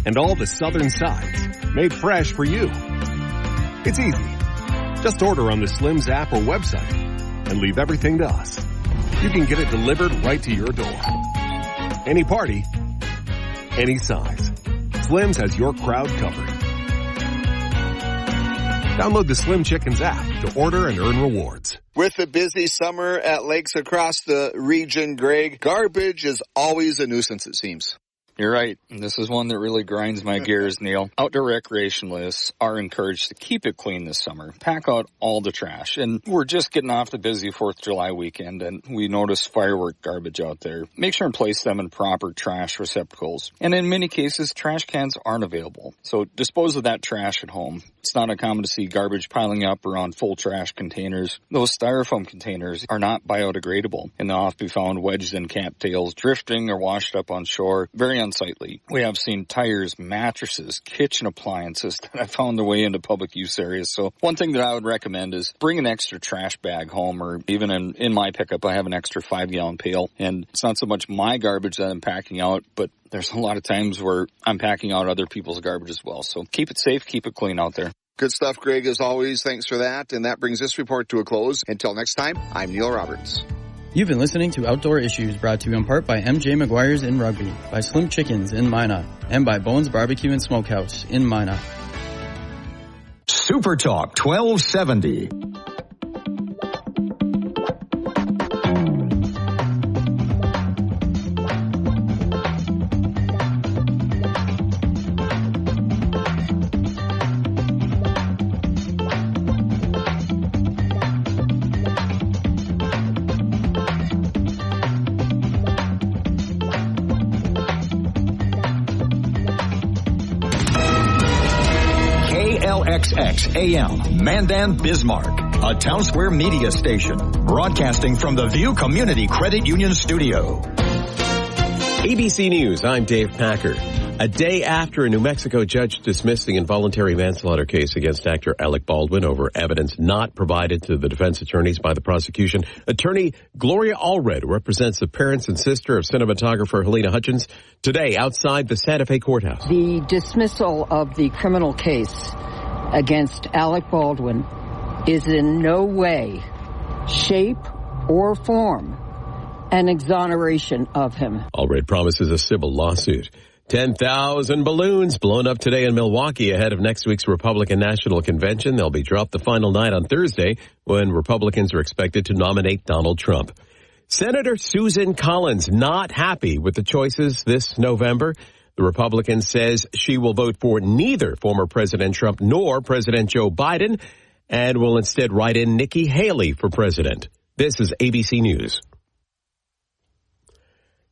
and all the southern sides made fresh for you. It's easy. Just order on the Slim's app or website and leave everything to us. You can get it delivered right to your door. Any party, any size. Slim's has your crowd covered. Download the Slim Chickens app to order and earn rewards. With the busy summer at lakes across the region, Greg, garbage is always a nuisance, it seems. You're right. This is one that really grinds my gears, Neil. Outdoor recreationalists are encouraged to keep it clean this summer. Pack out all the trash. And we're just getting off the busy 4th of July weekend, and we notice firework garbage out there. Make sure and place them in proper trash receptacles. And in many cases, trash cans aren't available. So dispose of that trash at home. It's not uncommon to see garbage piling up around full trash containers. Those styrofoam containers are not biodegradable, and they'll often be found wedged in cattails, drifting or washed up on shore. Very unsightly. We have seen tires, mattresses, kitchen appliances that have found their way into public use areas. So one thing that I would recommend is bring an extra trash bag home, or even in my pickup, I have an extra 5-gallon pail. And it's not so much my garbage that I'm packing out, but there's a lot of times where I'm packing out other people's garbage as well. So keep it safe, keep it clean out there. Good stuff, Greg, as always. Thanks for that. And that brings this report to a close. Until next time, I'm Neil Roberts. You've been listening to Outdoor Issues, brought to you in part by MJ McGuire's in Rugby, by Slim Chickens in Minot, and by Bones Barbecue and Smokehouse in Minot. Supertalk 1270. KLXX AM, Mandan, Bismarck, a Town Square media station, broadcasting from the View Community Credit Union Studio. ABC News, I'm Dave Packer. A day after a New Mexico judge dismissed the involuntary manslaughter case against actor Alec Baldwin over evidence not provided to the defense attorneys by the prosecution, attorney Gloria Allred represents the parents and sister of cinematographer Helena Hutchins today outside the Santa Fe courthouse. The dismissal of the criminal case against Alec Baldwin is in no way, shape, or form an exoneration of him. Allred promises a civil lawsuit. 10,000 balloons blown up today in Milwaukee ahead of next week's Republican National Convention. They'll be dropped the final night on Thursday when Republicans are expected to nominate Donald Trump. Senator Susan Collins not happy with the choices this November. The Republican says she will vote for neither former President Trump nor President Joe Biden and will instead write in Nikki Haley for president. This is ABC News.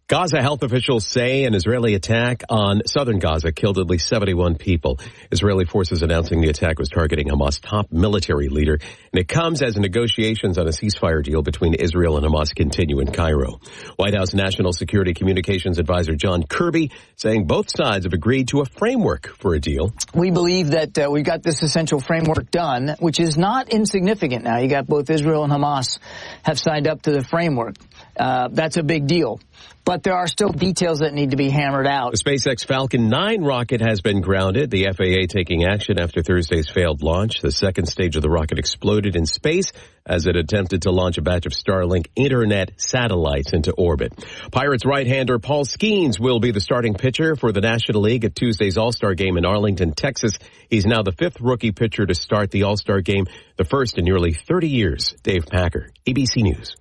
Gaza health officials say an Israeli attack on southern Gaza killed at least 71 people. Israeli forces announcing the attack was targeting Hamas' top military leader, and it comes as negotiations on a ceasefire deal between Israel and Hamas continue in Cairo. White House National Security Communications Advisor John Kirby saying both sides have agreed to a framework for a deal. We believe that we got this essential framework done, which is not insignificant now. You got both Israel and Hamas have signed up to the framework. That's a big deal. But there are still details that need to be hammered out. The SpaceX Falcon 9 rocket has been grounded. The FAA taking action after Thursday's failed launch. The second stage of the rocket exploded in space as it attempted to launch a batch of Starlink internet satellites into orbit. Pirates right-hander Paul Skeens will be the starting pitcher for the National League at Tuesday's All-Star Game in Arlington, Texas. He's now the fifth rookie pitcher to start the All-Star Game, the first in nearly 30 years. Dave Packer, ABC News.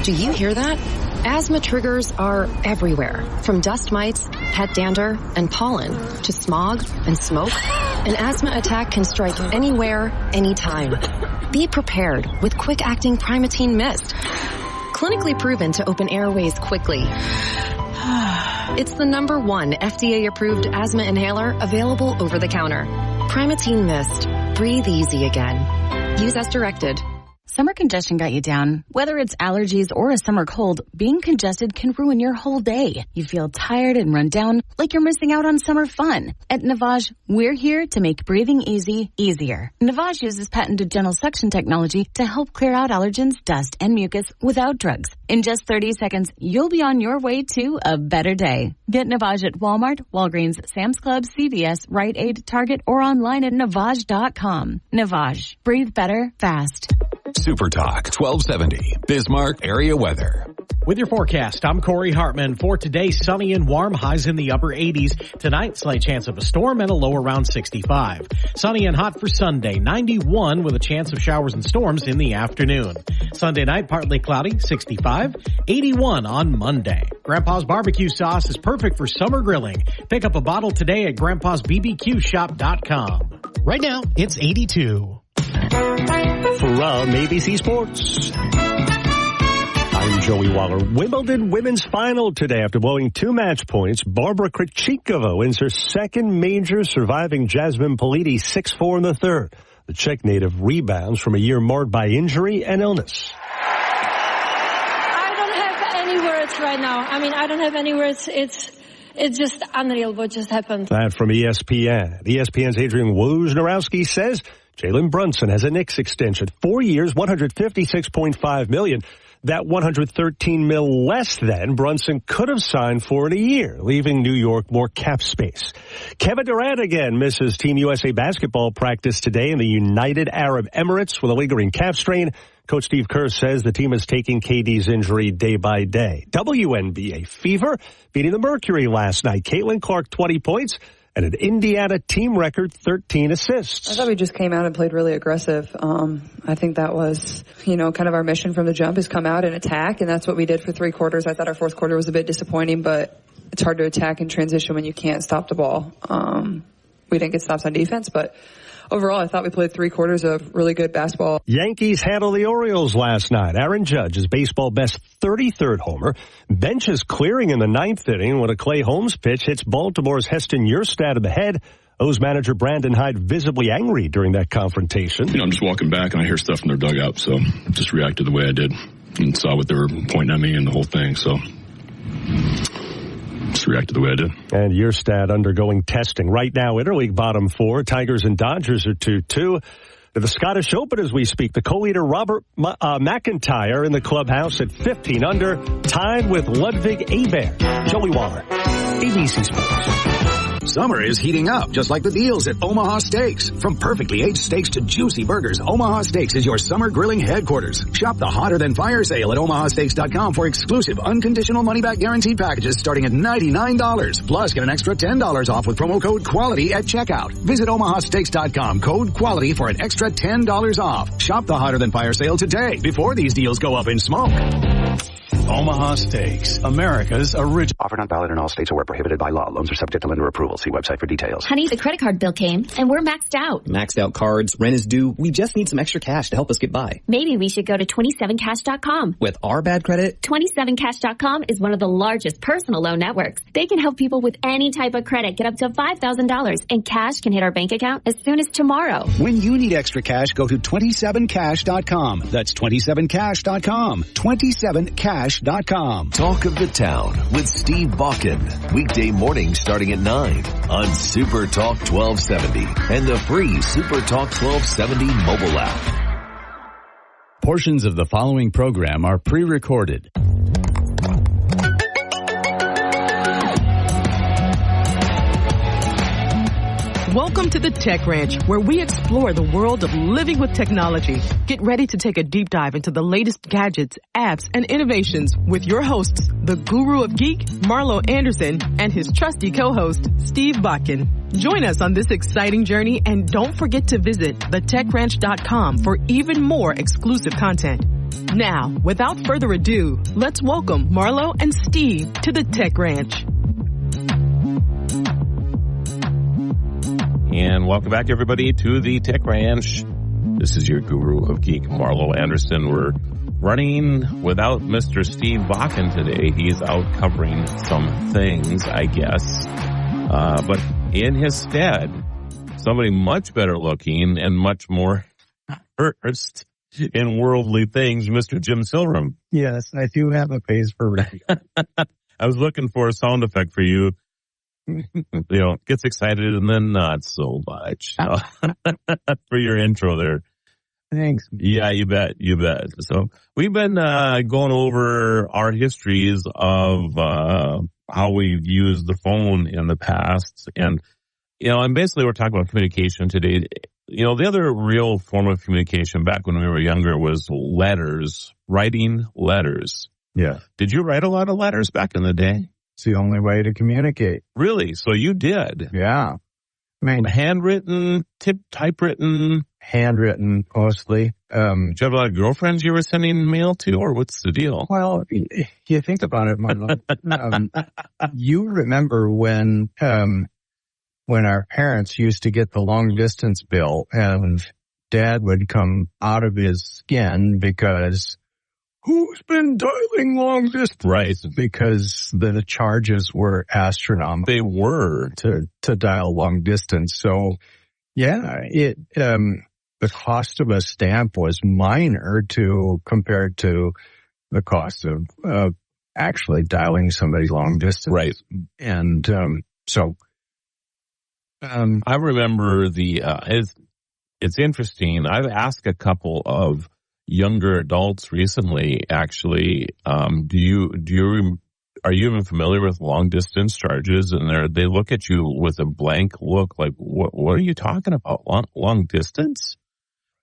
Do you hear that? Asthma triggers are everywhere, from dust mites, pet dander, and pollen, to smog and smoke. An asthma attack can strike anywhere, anytime. Be prepared with quick-acting Primatene Mist. Clinically proven to open airways quickly. It's the #1 FDA-approved asthma inhaler available over the counter. Primatene Mist. Breathe easy again. Use as directed. Summer congestion got you down. Whether it's allergies or a summer cold, being congested can ruin your whole day. You feel tired and run down like you're missing out on summer fun. At Navage, we're here to make breathing easy, easier. Navage uses patented gentle suction technology to help clear out allergens, dust, and mucus without drugs. In just 30 seconds, you'll be on your way to a better day. Get Navage at Walmart, Walgreens, Sam's Club, CVS, Rite Aid, Target, or online at Navage.com. Navage. Breathe better, fast. Supertalk 1270, Bismarck area weather. With your forecast, I'm Corey Hartman. For today, sunny and warm, highs in the upper 80s. Tonight, slight chance of a storm and a low around 65. Sunny and hot for Sunday, 91 with a chance of showers and storms in the afternoon. Sunday night, partly cloudy, 65. 81 on Monday. Grandpa's barbecue sauce is perfect for summer grilling. Pick up a bottle today at grandpa'sbbqshop.com. Right now, it's 82. From ABC Sports, I'm Joey Waller. Wimbledon women's final today. After blowing 2 match points, Barbara Krejcikova wins her second major, surviving Jasmine Politi 6-4 in the third. The Czech native rebounds from a year marred by injury and illness. I don't have any words right now. I don't have any words. It's just unreal what just happened. That from ESPN. ESPN's Adrian Wojnarowski says Jalen Brunson has a Knicks extension, 4 years, $156.5 million. That $113 million less than Brunson could have signed for in a year, leaving New York more cap space. Kevin Durant again misses Team USA basketball practice today in the United Arab Emirates with a lingering calf strain. Coach Steve Kerr says the team is taking KD's injury day by day. WNBA Fever beating the Mercury last night. Caitlin Clark, 20 points. And an Indiana team record 13 assists. I thought we just came out and played really aggressive. I think that was, kind of our mission from the jump is come out and attack, and that's what we did for 3 quarters. I thought our fourth quarter was a bit disappointing, but it's hard to attack and transition when you can't stop the ball. We didn't get stops on defense, but overall, I thought we played 3 quarters of really good basketball. Yankees handle the Orioles last night. Aaron Judge, his baseball best 33rd homer. Bench is clearing in the 9th inning when a Clay Holmes pitch hits Baltimore's Heston Yurstad in the head. O's manager Brandon Hyde visibly angry during that confrontation. I'm just walking back and I hear stuff in their dugout, so just reacted the way I did and saw what they were pointing at me and the whole thing, so just reacted the way I did. And Yurstad undergoing testing. Right now, Interleague bottom 4. Tigers and Dodgers are 2-2. To the Scottish Open as we speak. The co-leader Robert McIntyre in the clubhouse at 15 under, tied with Ludwig Aberg. Joey Waller, ABC Sports. Summer is heating up, just like the deals at Omaha Steaks. From perfectly aged steaks to juicy burgers, Omaha Steaks is your summer grilling headquarters. Shop the Hotter Than Fire sale at omahasteaks.com for exclusive, unconditional money-back guaranteed packages starting at $99. Plus, get an extra $10 off with promo code QUALITY at checkout. Visit omahasteaks.com, code QUALITY for an extra $10 off. Shop the Hotter Than Fire sale today before these deals go up in smoke. Omaha Steaks, America's original. Offer not valid in all states or where prohibited by law. Loans are subject to lender approval. See website for details. Honey, the credit card bill came, and we're maxed out. Maxed out cards, rent is due. We just need some extra cash to help us get by. Maybe we should go to 27cash.com. With our bad credit? 27cash.com is one of the largest personal loan networks. They can help people with any type of credit get up to $5,000, and cash can hit our bank account as soon as tomorrow. When you need extra cash, go to 27cash.com. That's 27cash.com. 27cash.com. Talk of the Town with Steve Bakken. Weekday mornings starting at 9 on Super Talk 1270 and the free Super Talk 1270 mobile app. Portions of the following program are pre-recorded. Welcome to the Tech Ranch, where we explore the world of living with technology. Get ready to take a deep dive into the latest gadgets, apps, and innovations with your hosts, the Guru of Geek, Marlo Anderson, and his trusty co-host, Steve Bakken. Join us on this exciting journey, and don't forget to visit thetechranch.com for even more exclusive content. Now, without further ado, let's welcome Marlo and Steve to the Tech Ranch. And welcome back, everybody, to the Tech Ranch. This is your Guru of Geek, Marlo Anderson. We're running without Mr. Steve Bakken today. He's out covering some things, I guess. But in his stead, somebody much better looking and much more versed in worldly things, Mr. Jim Silverham. Yes, I do have a face for radio. I was looking for a sound effect for you. Gets excited and then not so much. For your intro there. Thanks. Yeah, you bet. So we've been going over our histories of how we've used the phone in the past. And basically we're talking about communication today. The other real form of communication back when we were younger was letters, writing letters. Yeah. Did you write a lot of letters back in the day? It's the only way to communicate. Really? So you did? Yeah. I mean, handwritten, typewritten? Handwritten, mostly. Did you have a lot of girlfriends you were sending mail to, or what's the deal? Well, you think about it, Marlo. You remember when our parents used to get the long distance bill and Dad would come out of his skin because who's been dialing long distance? Right. Because the charges were astronomical. They were. To dial long distance. So, yeah, the cost of a stamp was minor compared to the cost of actually dialing somebody long distance. Right. And I remember it's interesting. I've asked a couple of younger adults recently, actually, are you even familiar with long distance charges? And they look at you with a blank look, like, what are you talking about? Long distance?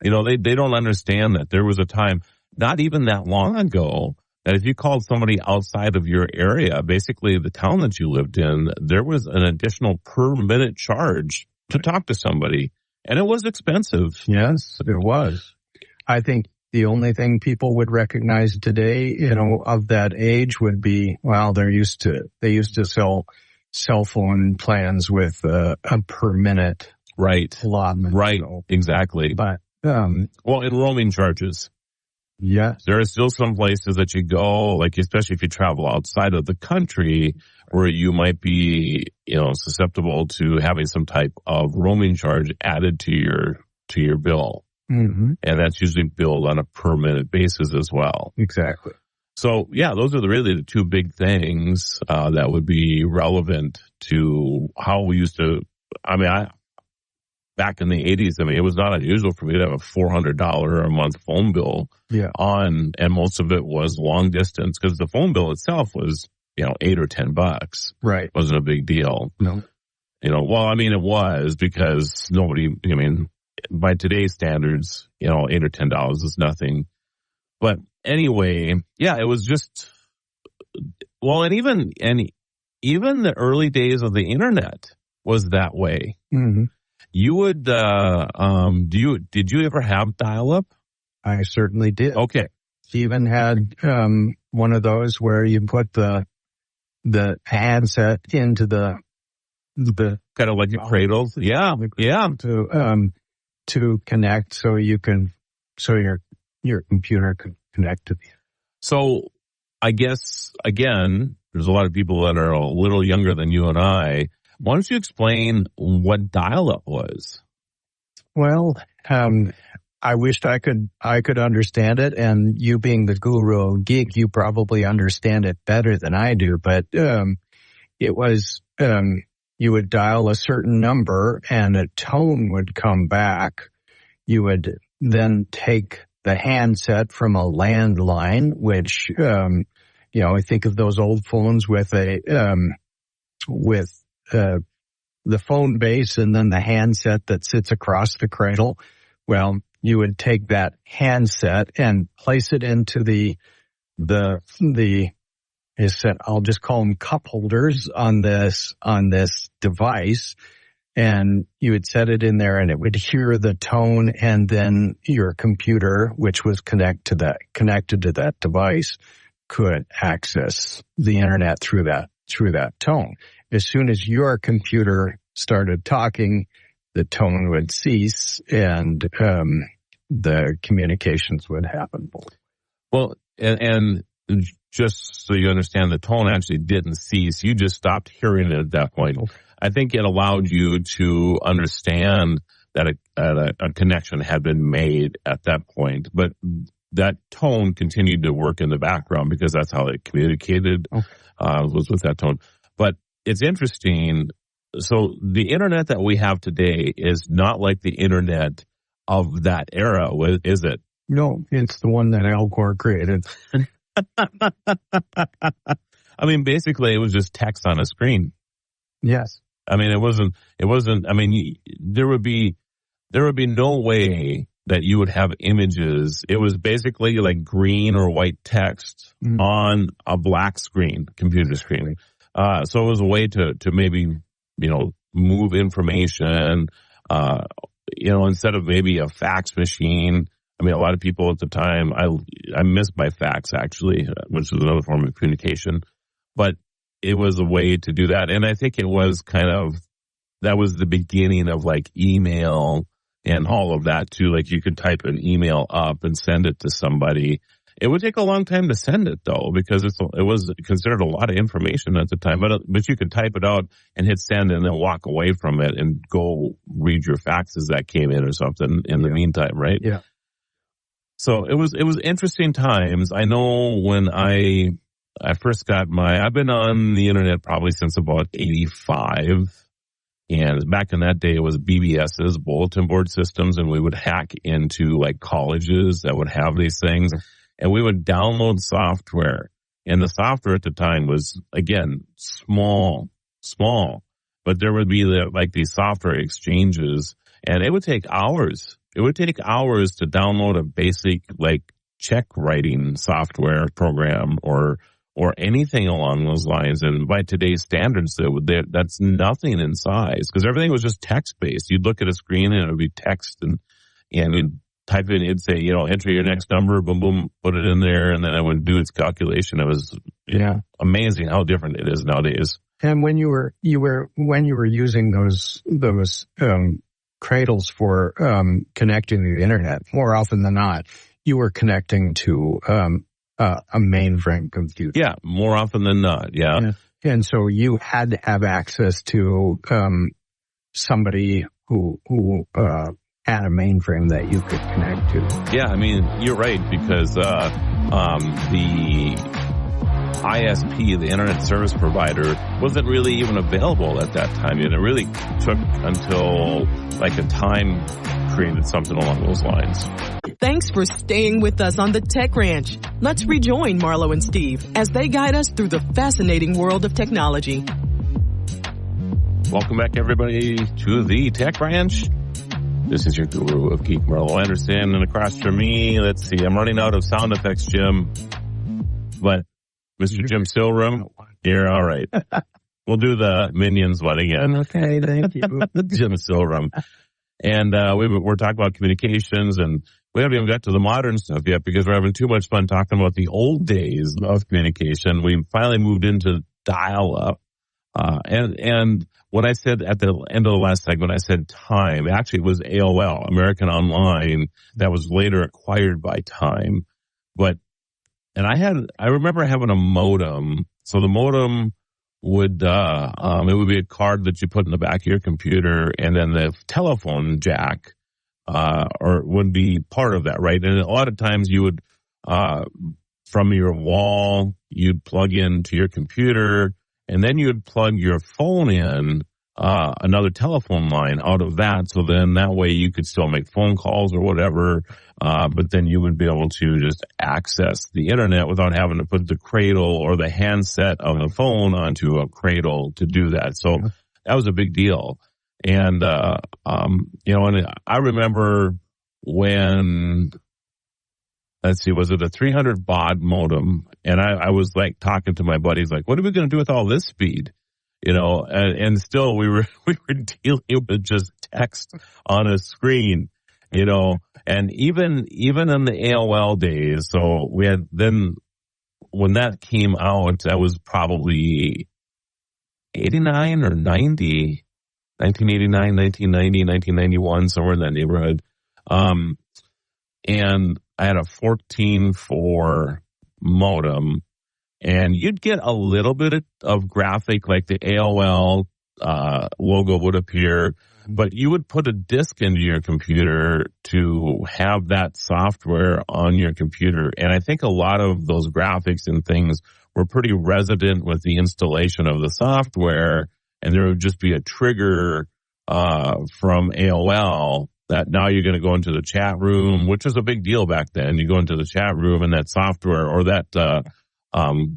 They don't understand that there was a time, not even that long ago, that if you called somebody outside of your area, basically the town that you lived in, there was an additional per minute charge to talk to somebody. And it was expensive. Yes, it was. I think the only thing people would recognize today, of that age would be, well, they used to sell cell phone plans with a per minute allotment. Right, exactly. But, in roaming charges. Yes. There are still some places that you go, like especially if you travel outside of the country, where you might be, susceptible to having some type of roaming charge added to your bill. Mm-hmm. And that's usually billed on a per minute basis as well. Exactly. So, yeah, those are really the two big things that would be relevant to how we used to. Back in the 80s, it was not unusual for me to have a $400 a month phone bill on, and most of it was long distance because the phone bill itself was, $8 or $10. Right. It wasn't a big deal. No. It was because nobody, by today's standards, $8 or $10 is nothing. But anyway, yeah, it was just, and even the early days of the internet was that way. Mm-hmm. You would, did you ever have dial-up? I certainly did. Okay. Even had, one of those where you put the handset into the kind of like your cradles. Yeah. To connect so your computer can connect to the. So I guess, again, there's a lot of people that are a little younger than you and I. Why don't you explain what dial-up was? Well, I wished I could understand it, and you being the guru geek, you probably understand it better than I do, but it was you would dial a certain number and a tone would come back. You would then take the handset from a landline, which I think of those old phones with the phone base and then the handset that sits across the cradle. Well, you would take that handset and place it into the I'll just call them cup holders on this device, and you would set it in there and it would hear the tone, and then your computer, which was connected to that device, could access the internet through that tone. As soon as your computer started talking, the tone would cease and the communications would happen. Well, and just so you understand, the tone actually didn't cease. You just stopped hearing it at that point. Okay. I think it allowed you to understand that a connection had been made at that point, but that tone continued to work in the background because that's how it communicated, was with that tone. But it's interesting. So the internet that we have today is not like the internet of that era, is it? No, it's the one that Al Gore created. I mean, basically, it was just text on a screen. Yes. I mean, it wasn't, I mean, there would be no way that you would have images. It was basically like green or white text on a black screen, computer screen. So it was a way to maybe, move information, instead of maybe a fax machine. I mean, a lot of people at the time, I missed my fax actually, which was another form of communication, but it was a way to do that. And I think it was that was the beginning of like email and all of that too. Like you could type an email up and send it to somebody. It would take a long time to send it though, because it was considered a lot of information at the time, but you could type it out and hit send and then walk away from it and go read your faxes that came in or something in the meantime, right? Yeah. So it was interesting times. I know when I first got I've been on the internet probably since about 85. And back in that day, it was BBSs, bulletin board systems, and we would hack into like colleges that would have these things. And we would download software. And the software at the time was, again, small. But there would be these software exchanges, and it would take hours. It would take hours to download a basic like check writing software program or anything along those lines. And by today's standards, that's nothing in size because everything was just text based. You'd look at a screen and it would be text and you'd type in, it'd say, enter your next number, boom, boom, put it in there. And then it would do its calculation. It was amazing how different it is nowadays. And when you were using those cradles for connecting to the internet, more often than not, you were connecting to a mainframe computer. Yeah, more often than not. Yeah. And so you had to have access to somebody who had a mainframe that you could connect to. Yeah, I mean, you're right, because the ISP, the Internet Service Provider, wasn't really even available at that time. And it really took until like a time created something along those lines. Thanks for staying with us on the Tech Ranch. Let's rejoin Marlo and Steve as they guide us through the fascinating world of technology. Welcome back, everybody, to the Tech Ranch. This is your guru of geek, Marlo Anderson, and across from me, let's see, I'm running out of sound effects, Jim. But Mr. Jim Silrum, you're all right. We'll do the Minions one again. Okay, thank you. Jim Silrum. And we're talking about communications and we haven't even got to the modern stuff yet because we're having too much fun talking about the old days of communication. We finally moved into dial-up. And what I said at the end of the last segment, I said Time. Actually, it was AOL, American Online, that was later acquired by Time. I remember having a modem. So the modem would, it would be a card that you put in the back of your computer, and then the telephone jack, or would be part of that, right? And a lot of times you would, from your wall, you'd plug into your computer, and then you'd plug your phone in, another telephone line out of that. So then that way you could still make phone calls or whatever. But then you would be able to just access the internet without having to put the cradle or the handset of the phone onto a cradle to do that. So that was a big deal. And, and I remember when, let's see, was it a 300 baud modem? And I was like talking to my buddies, like, what are we going to do with all this speed? And still we were dealing with just text on a screen, and even in the AOL days. So we had then when that came out, that was probably 89 or 90, 1989, 1990, 1991, somewhere in that neighborhood. And I had a 14.4 modem. And you'd get a little bit of graphic, like the AOL logo would appear, but you would put a disk into your computer to have that software on your computer. And I think a lot of those graphics and things were pretty resident with the installation of the software, and there would just be a trigger from AOL that now you're going to go into the chat room, which was a big deal back then. You go into the chat room and that software or that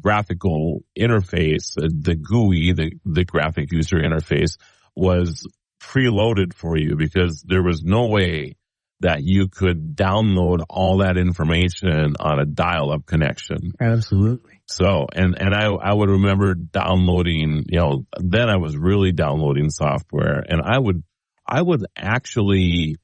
graphical interface, the GUI, the graphic user interface, was preloaded for you because there was no way that you could download all that information on a dial-up connection. Absolutely. So, and I would remember downloading, then I was really downloading software, and I would actually,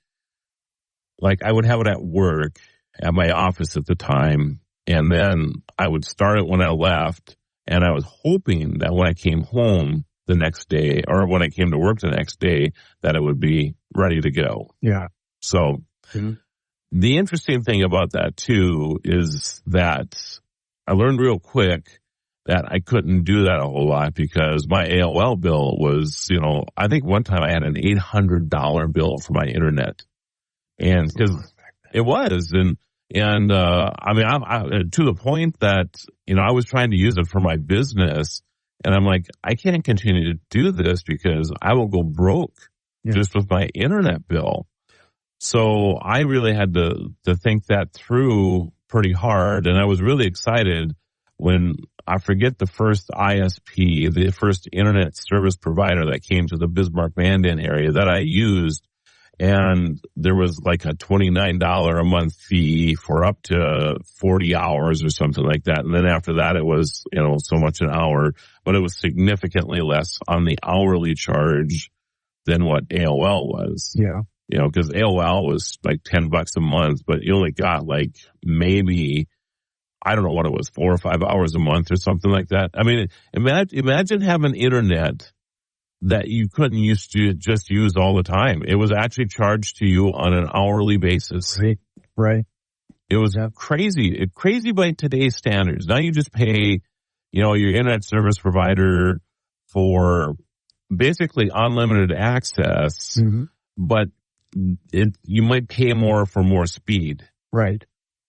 like, I would have it at work at my office at the time. And then I would start it when I left, and I was hoping that when I came home the next day, or when I came to work the next day, that it would be ready to go. Yeah. So the interesting thing about that, too, is that I learned real quick that I couldn't do that a whole lot because my AOL bill was, I think one time I had an $800 bill for my internet. And because it was, And I to the point that, I was trying to use it for my business, and I'm like, I can't continue to do this because I will go broke just with my internet bill. So I really had to think that through pretty hard, and I was really excited when I forget the first ISP, the first internet service provider that came to the Bismarck Mandan area that I used. And there was like a $29 a month fee for up to 40 hours or something like that. And then after that, it was, so much an hour, but it was significantly less on the hourly charge than what AOL was. Yeah. Because AOL was like $10 a month, but you only got like maybe, I don't know what it was, 4 or 5 hours a month or something like that. I mean, imagine having internet that you couldn't used to just use all the time. It was actually charged to you on an hourly basis. Right. It was crazy by today's standards. Now you just pay, your internet service provider for basically unlimited access, but you might pay more for more speed. Right.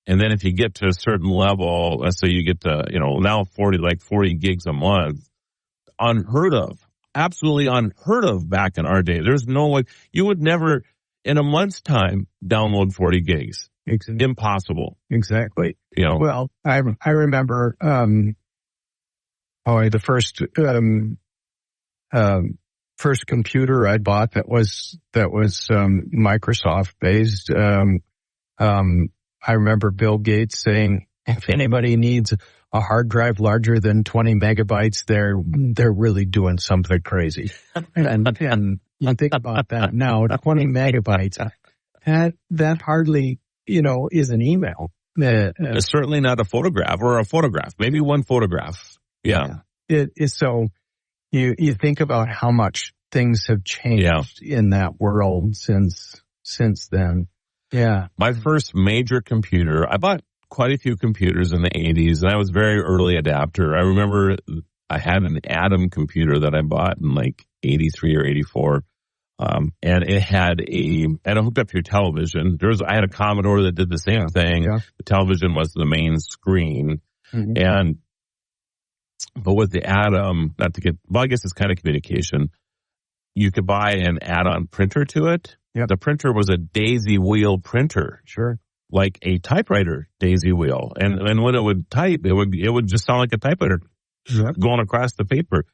And then if you get to a certain level, let's say you get to, now 40 gigs a month, unheard of. Absolutely unheard of back in our day. There's no way you would never in a month's time download 40 gigs. Impossible. Exactly. Well, I remember, the first computer I bought that was Microsoft based. I remember Bill Gates saying, if anybody needs a hard drive larger than 20 megabytes, they're really doing something crazy. And you think about that now, 20 megabytes, that hardly is an email. It's certainly not a photograph or a photograph. Maybe one photograph. Yeah. It is. So you think about how much things have changed in that world since then. Yeah. My first major computer, I bought quite a few computers in the 80s, and I was very early adapter. I remember I had an Atom computer that I bought in like 83 or 84. And it had hooked up to your television. I had a Commodore that did the same thing. Yeah. The television was the main screen. Mm-hmm. But with the Atom, I guess it's kind of communication. You could buy an add-on printer to it. Yep. The printer was a daisy wheel printer. Sure. Like a typewriter daisy wheel. And when it would type, it would just sound like a typewriter going across the paper.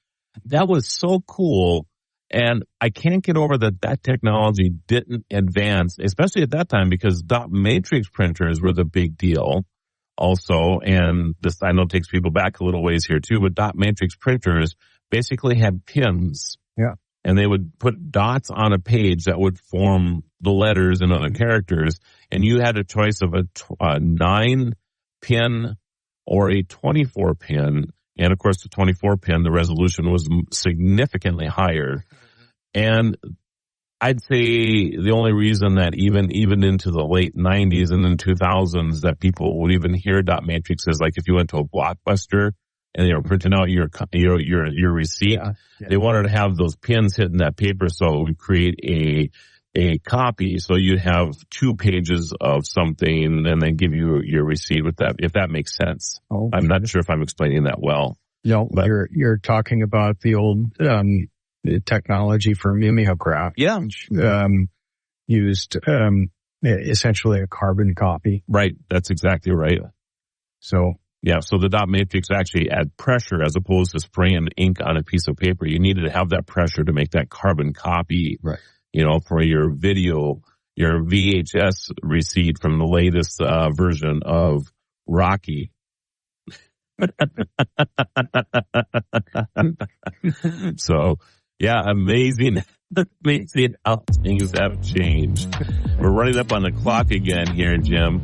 That was so cool. And I can't get over that technology didn't advance, especially at that time, because dot matrix printers were the big deal also. And this, I know, takes people back a little ways here too, but dot matrix printers basically had pins. Yeah. And they would put dots on a page that would form the letters and other characters. And you had a choice of a 9-pin or a 24-pin. And, of course, the 24-pin, the resolution was significantly higher. And I'd say the only reason that even into the late 90s and then 2000s that people would even hear dot matrix is like if you went to a Blockbuster and they were printing out your receipt, they wanted to have those pins hitting that paper so it would create a copy. So you'd have 2 pages of something and then give you your receipt with that, if that makes sense. Oh, I'm not sure if I'm explaining that well. No, but you're talking about the old technology for mimeograph. Yeah. Which, used essentially a carbon copy. Right. That's exactly right. So the dot matrix actually add pressure as opposed to spraying ink on a piece of paper. You needed to have that pressure to make that carbon copy, right? For your video, your VHS receipt from the latest version of Rocky. So, amazing how things have changed. We're running up on the clock again here, Jim.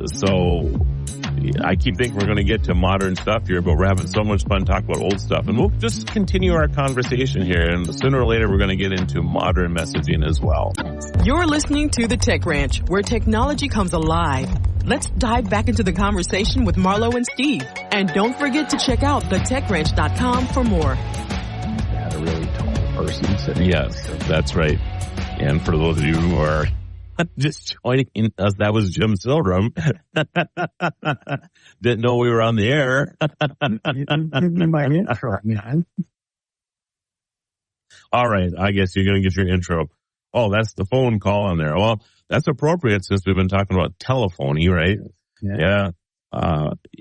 So I keep thinking we're going to get to modern stuff here, but we're having so much fun talking about old stuff. And we'll just continue our conversation here. And sooner or later, we're going to get into modern messaging as well. You're listening to The Tech Ranch, where technology comes alive. Let's dive back into the conversation with Marlo and Steve. And don't forget to check out thetechranch.com for more. Yeah, a really tall person sitting. Yes, that's right. And for those of you who are just joining us, that was Jim Sildrum. Didn't know we were on the air. All right, I guess you're going to get your intro. Oh, that's the phone call on there. Well, that's appropriate since we've been talking about telephony, right? Yeah.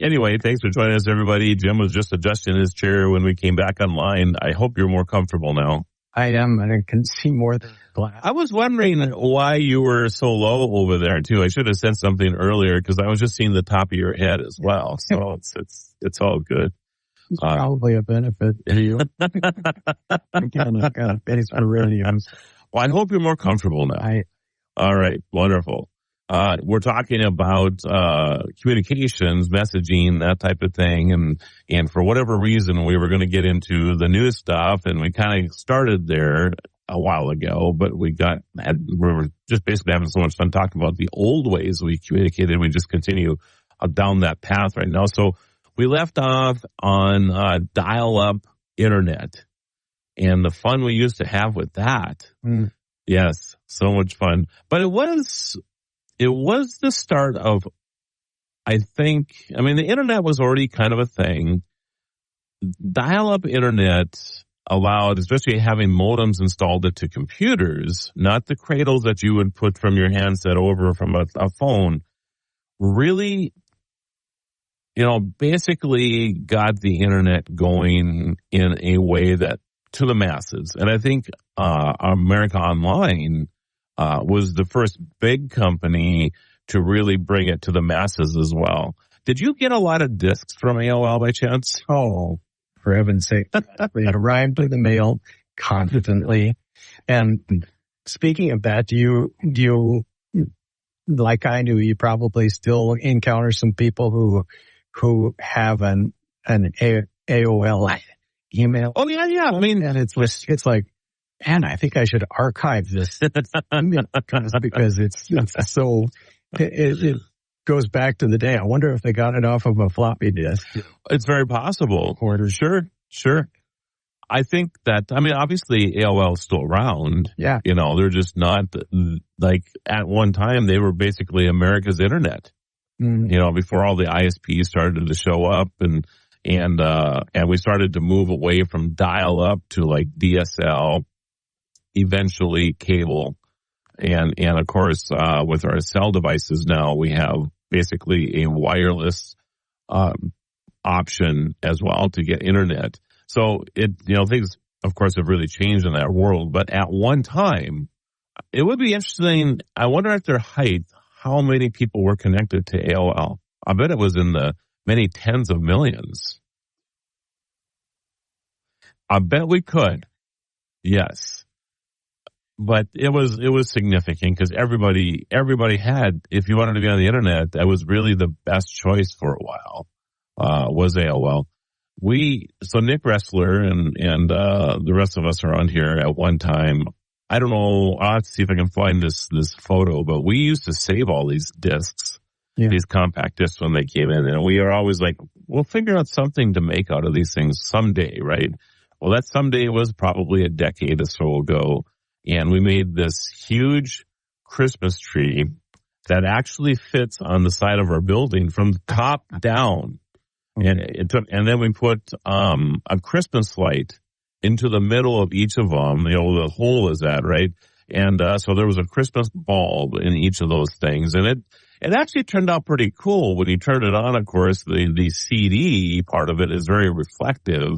Anyway, thanks for joining us, everybody. Jim was just adjusting his chair when we came back online. I hope you're more comfortable now. I am, and I can see more than glass. I was wondering why you were so low over there too. I should have said something earlier because I was just seeing the top of your head as well. So it's all good. It's probably a benefit to you. Well, I hope you're more comfortable now. All right, wonderful. We're talking about communications, messaging, that type of thing, and for whatever reason, we were going to get into the new stuff, and we kind of started there a while ago, but we were just basically having so much fun talking about the old ways we communicated. We just continue down that path right now. So we left off on dial-up internet and the fun we used to have with that. Mm. Yes, so much fun. But it was the start of, the internet was already kind of a thing. Dial-up internet allowed, especially having modems installed to computers, not the cradles that you would put from your handset over from a phone, really, basically got the internet going in a way that to the masses. And I think America Online was the first big company to really bring it to the masses as well. Did you get a lot of discs from AOL by chance? Oh, for heaven's sake. They arrived in the mail constantly. And speaking of that, do you like I do, you probably still encounter some people who have an AOL email. Oh yeah. I mean, and it's like, man, I think I should archive this because it's so. It goes back to the day. I wonder if they got it off of a floppy disk. It's very possible. Sure. I think that, I mean, obviously AOL is still around. Yeah. You know, they're just not, like, at one time they were basically America's internet. Mm. You know, before all the ISPs started to show up and we started to move away from dial up to like DSL, eventually cable. And of course, with our cell devices now, we have basically a wireless, option as well to get internet. So things, of course, have really changed in that world. But at one time, it would be interesting. I wonder at their height, how many people were connected to AOL. I bet it was in the many tens of millions. I bet we could. Yes. But it was significant because everybody had, if you wanted to be on the internet, that was really the best choice for a while, was AOL. So Nick Ressler and the rest of us are on here at one time. I don't know. I'll have to see if I can find this photo, but we used to save all these discs, these compact discs when they came in. And we are always like, we'll figure out something to make out of these things someday, right? Well, that someday was probably a decade or so ago. And we made this huge Christmas tree that actually fits on the side of our building from the top down. And then we put, a Christmas light into the middle of each of them. The hole is that, right? And, so there was a Christmas bulb in each of those things. And it actually turned out pretty cool. When you turn it on, of course, the CD part of it is very reflective.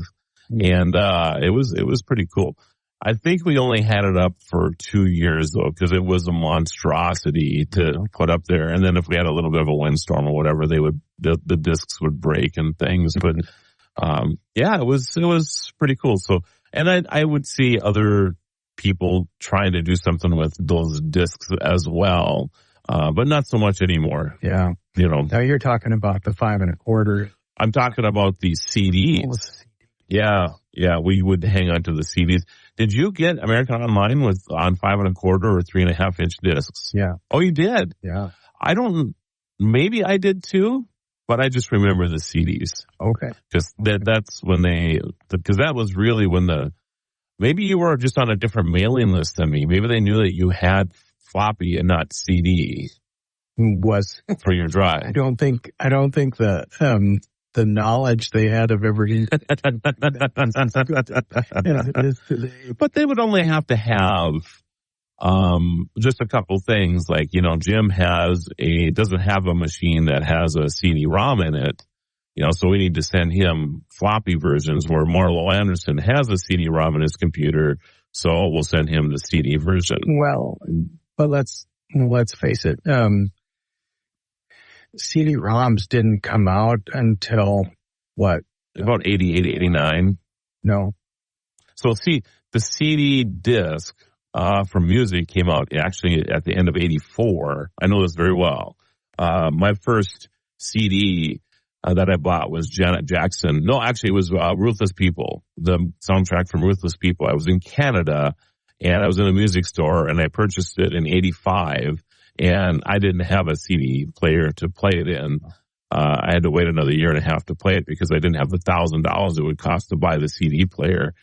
And, it was pretty cool. I think we only had it up for 2 years though, because it was a monstrosity to put up there. And then if we had a little bit of a windstorm or whatever, the discs would break and things. But, it was pretty cool. So, and I would see other people trying to do something with those discs as well. But not so much anymore. Yeah. Now you're talking about the 5 1/4. I'm talking about the CDs. Yeah, we would hang on to the CDs. Did you get American Online on 5 1/4 or 3.5 inch discs? Yeah. Oh, you did? Yeah. Maybe I did too, but I just remember the CDs. Okay. Because that's when because that was really when maybe you were just on a different mailing list than me. Maybe they knew that you had floppy and not CD. Was for your drive. I don't think the knowledge they had of everything. But they would only have to have just a couple things like, Jim doesn't have a machine that has a CD-ROM in it, so we need to send him floppy versions where Marlo Anderson has a CD-ROM in his computer, so we'll send him the CD version. Well, but let's face it. CD-ROMs didn't come out until what? About 88, 89. No. So see, the CD disc for music came out actually at the end of 84. I know this very well. My first CD that I bought was Janet Jackson. No, actually it was Ruthless People, the soundtrack from Ruthless People. I was in Canada and I was in a music store and I purchased it in 85. And I didn't have a CD player to play it in. I had to wait another year and a half to play it because I didn't have the $1,000 it would cost to buy the CD player.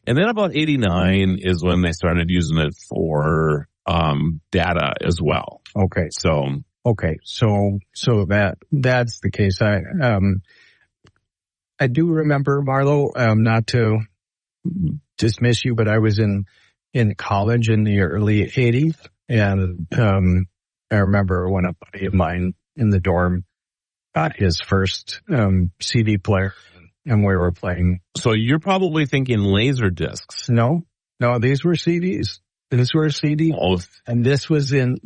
And then about 89 is when they started using it for data as well. Okay. So that's the case. I do remember, Marlo, not to dismiss you, but I was in college in the early 80s and I remember when a buddy of mine in the dorm got his first CD player and we were playing. So you're probably thinking laser discs. No, these were CDs. These were CDs. Oh. And this was in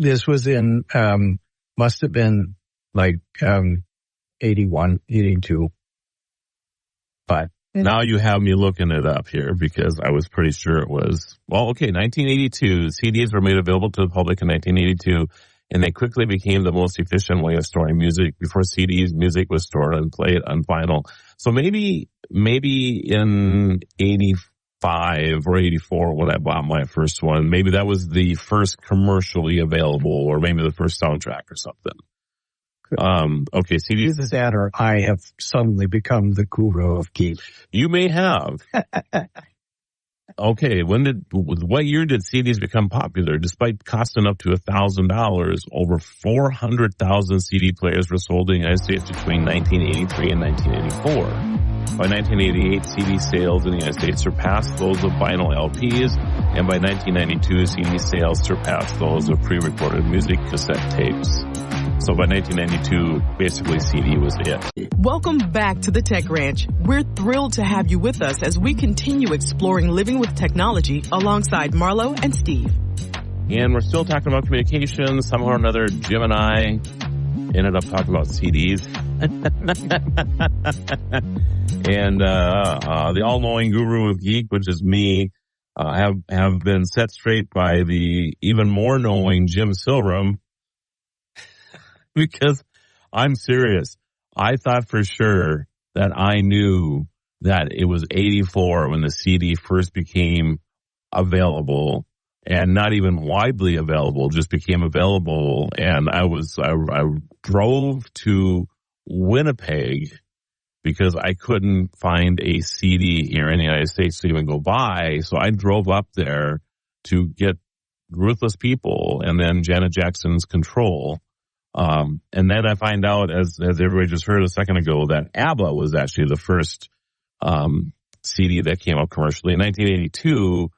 must have been like 81, 82. But now you have me looking it up here because I was pretty sure it was, 1982. CDs were made available to the public in 1982. and they quickly became the most efficient way of storing music. Before CDs, music was stored and played on vinyl. So maybe in 85 or 84 when I bought my first one, maybe that was the first commercially available, or maybe the first soundtrack or something. Okay, CDs. Either that or I have suddenly become the guru of geek. You may have. Okay, what year did CDs become popular? Despite costing up to $1,000, over 400,000 CD players were sold in the United States between 1983 and 1984. By 1988, CD sales in the United States surpassed those of vinyl LPs, and by 1992, CD sales surpassed those of pre-recorded music cassette tapes. So by 1992, basically CD was it. Welcome back to the Tech Ranch. We're thrilled to have you with us as we continue exploring living with technology alongside Marlo and Steve. And we're still talking about communication. Somehow or another, Jim and I ended up talking about CDs. And the all-knowing guru of geek, which is me, have been set straight by the even more knowing Jim Silverum. Because I'm serious. I thought for sure that I knew that it was 84 when the CD first became available, and not even widely available, just became available. And I drove to Winnipeg because I couldn't find a CD here in the United States to even go buy. So I drove up there to get Ruthless People and then Janet Jackson's Control. And then I find out, as everybody just heard a second ago, that ABBA was actually the first CD that came out commercially in 1982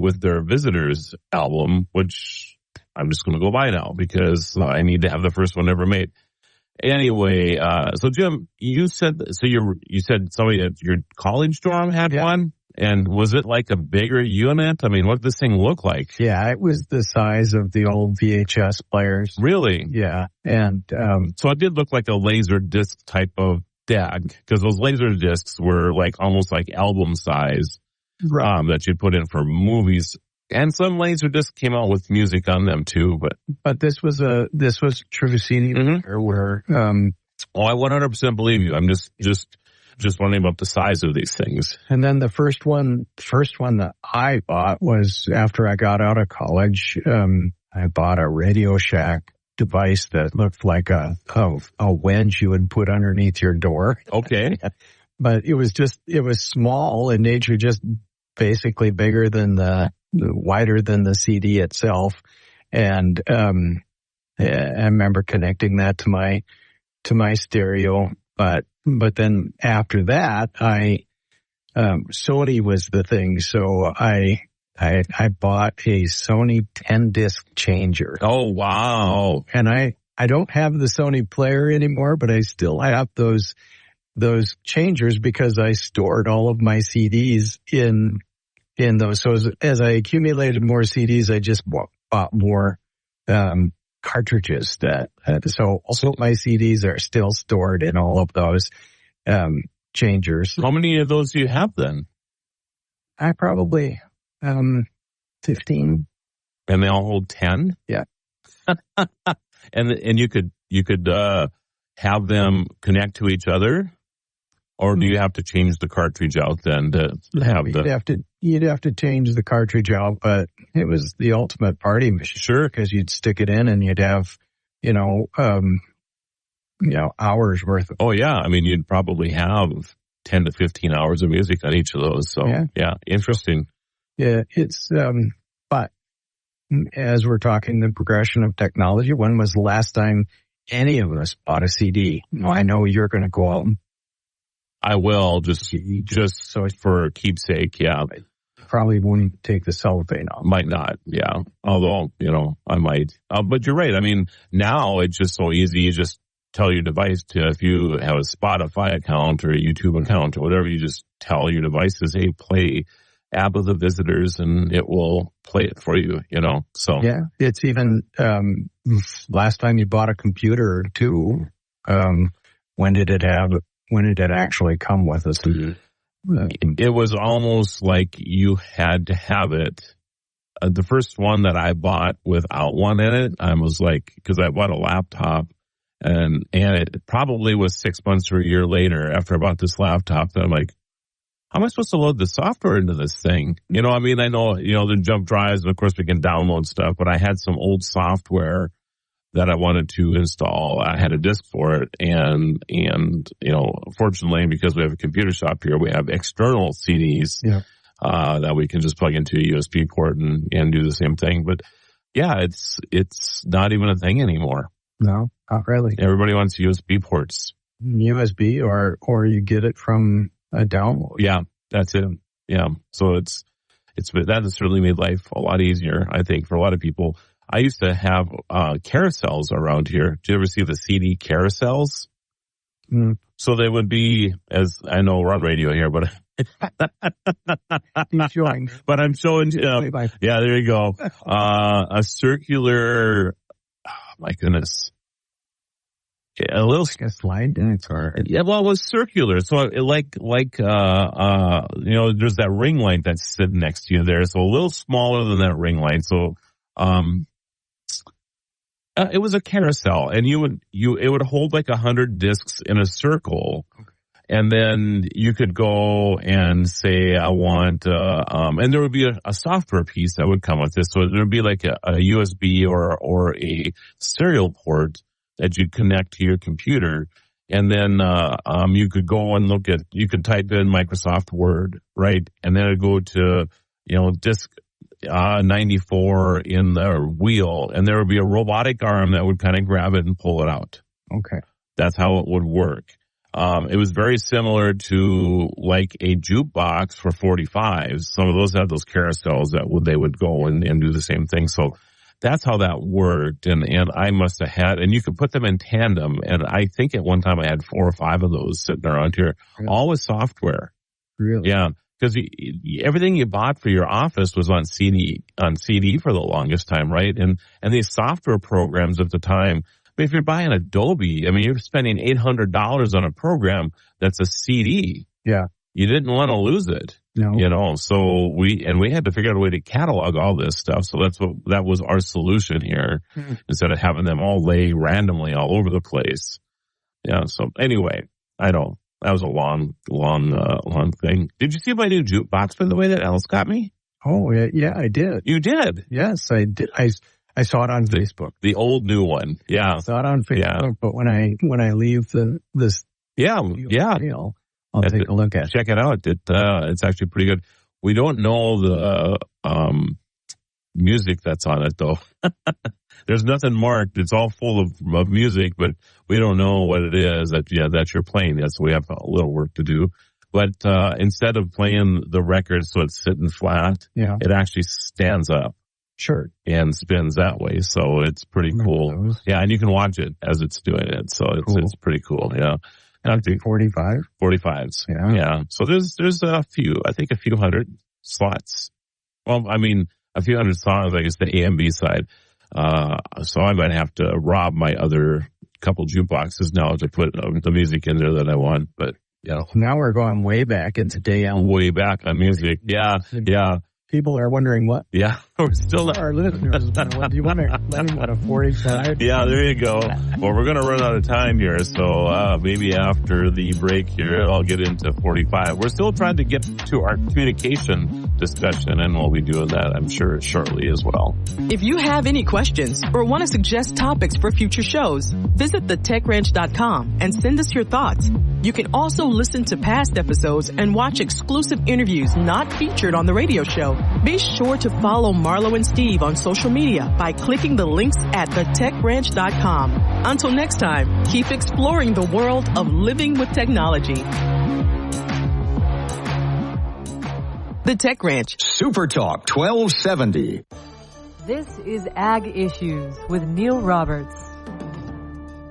with their Visitors album, which I'm just going to go buy now because I need to have the first one ever made. Anyway, so Jim, you said somebody at your college dorm had one, and was it like a bigger unit? I mean, what did this thing look like? Yeah, it was the size of the old VHS players. Really? Yeah, and so it did look like a laser disc type of DAG, because those laser discs were like almost like album size, that you'd put in for movies. And some laser discs came out with music on them too, but this was true CD where I 100% believe you. I'm just wondering about the size of these things. And then the first one that I bought was after I got out of college. I bought a Radio Shack device that looked like a wedge you would put underneath your door. Okay. But it was small in nature, just basically bigger than wider than the CD itself. And I remember connecting that to my stereo. But then after that, Sony was the thing. So I bought a Sony 10-disc changer. Oh, wow. And I don't have the Sony player anymore, but I still have those changers because I stored all of my CDs in those. So as I accumulated more CDs, I just bought more cartridges so also my CDs are still stored in all of those changers. How many of those do you have then? I probably 15. And they all hold 10? Yeah. and you could have them connect to each other, or do you have to change the cartridge out then to have You'd have to change the cartridge out, but it was the ultimate party machine. Sure, because you'd stick it in and you'd have, hours worth of. Oh yeah, I mean you'd probably have 10 to 15 hours of music on each of those. So yeah interesting. Yeah, it's but as we're talking the progression of technology, when was the last time any of us bought a CD? I know you're going to go out. I will just so for keepsake. Yeah. Probably wouldn't take the cellophane off. Might not, yeah. Although, I might. But you're right. I mean, now it's just so easy. You just tell your device if you have a Spotify account or a YouTube account or whatever, you just tell your devices, hey, play ABBA The Visitors, and it will play it for you, So yeah, it's even last time you bought a computer too. When did it actually come with us? It was almost like you had to have it the first one that I bought without one in it, I was like, because I bought a laptop, and it probably was 6 months or a year later after I bought this laptop that I'm like, how am I supposed to load the software into this thing? You know, I mean, I know, the jump drives, and of course we can download stuff, but I had some old software that I wanted to install. I had a disk for it, and fortunately, because we have a computer shop here, we have external CDs that we can just plug into a USB port and do the same thing. But yeah, it's not even a thing anymore. No, not really. Everybody wants USB ports. USB or you get it from a download. Yeah, that's it. Yeah. So that has certainly made life a lot easier, I think, for a lot of people. I used to have carousels around here. Did you ever see the CD carousels? Mm. So they would be, as I know we're on radio here, but but I'm showing, yeah, there you go. A circular, oh my goodness. A little like a slide deck, or yeah, well, it was circular. So there's that ring light that's sitting next to you there. So a little smaller than that ring light. So, it was a carousel, and it would hold like 100 discs in a circle. Okay. And then you could go and say, I want, and there would be a software piece that would come with this. So there would be like a USB or a serial port that you connect to your computer. And then, you could go and you could type in Microsoft Word, right? And then it'd go to, disk, 94 in the wheel, and there would be a robotic arm that would kind of grab it and pull it out. Okay. That's how it would work. It was very similar to like a jukebox for 45s. Some of those had those carousels that they would go and do the same thing. So that's how that worked. And I must have had, and you could put them in tandem. And I think at one time I had 4 or 5 of those sitting around here, all with software. Really? Yeah. Because everything you bought for your office was on CD for the longest time, right? And these software programs at the time, if you're buying Adobe, I mean, you're spending $800 on a program that's a CD. Yeah. You didn't want to lose it. No. So we had to figure out a way to catalog all this stuff. So that was our solution here, instead of having them all lay randomly all over the place. Yeah. So anyway, that was a long thing. Did you see my new jukebox, by the way, that Alice got me? Oh, yeah, I did. You did? Yes, I did. I saw it on Facebook. The old new one. Yeah. I saw it on Facebook, but when I leave this deal, I'll take a look at it. Check it out. It's actually pretty good. We don't know the music that's on it, though. There's nothing marked. It's all full of music, but we don't know what it is that you're playing. So we have a little work to do. But instead of playing the record so it's sitting flat, it actually stands up. Sure. And spins that way. So it's pretty cool. Yeah, and you can watch it as it's doing it. So it's pretty cool. Yeah. And I think 45s. Yeah. So there's a few hundred slots. Well, I mean, a few hundred songs, I guess, the A and B side. So I might have to rob my other couple jukeboxes now to put the music in there that I want. But now we're going way back into way back on music. Yeah. People are wondering what. Yeah, we're still our listeners. Do you want to let me go to 45? Yeah, there you go. Well, we're going to run out of time here, so maybe after the break here, I'll get into 45. We're still trying to get to our communication discussion, and we'll be doing that, I'm sure, shortly as well. If you have any questions or want to suggest topics for future shows, visit thetechranch.com and send us your thoughts. You can also listen to past episodes and watch exclusive interviews not featured on the radio show. Be sure to follow Marlo and Steve on social media by clicking the links at thetechranch.com. Until next time, keep exploring the world of living with technology. The Tech Ranch. Supertalk 1270. This is Ag Issues with Neil Roberts.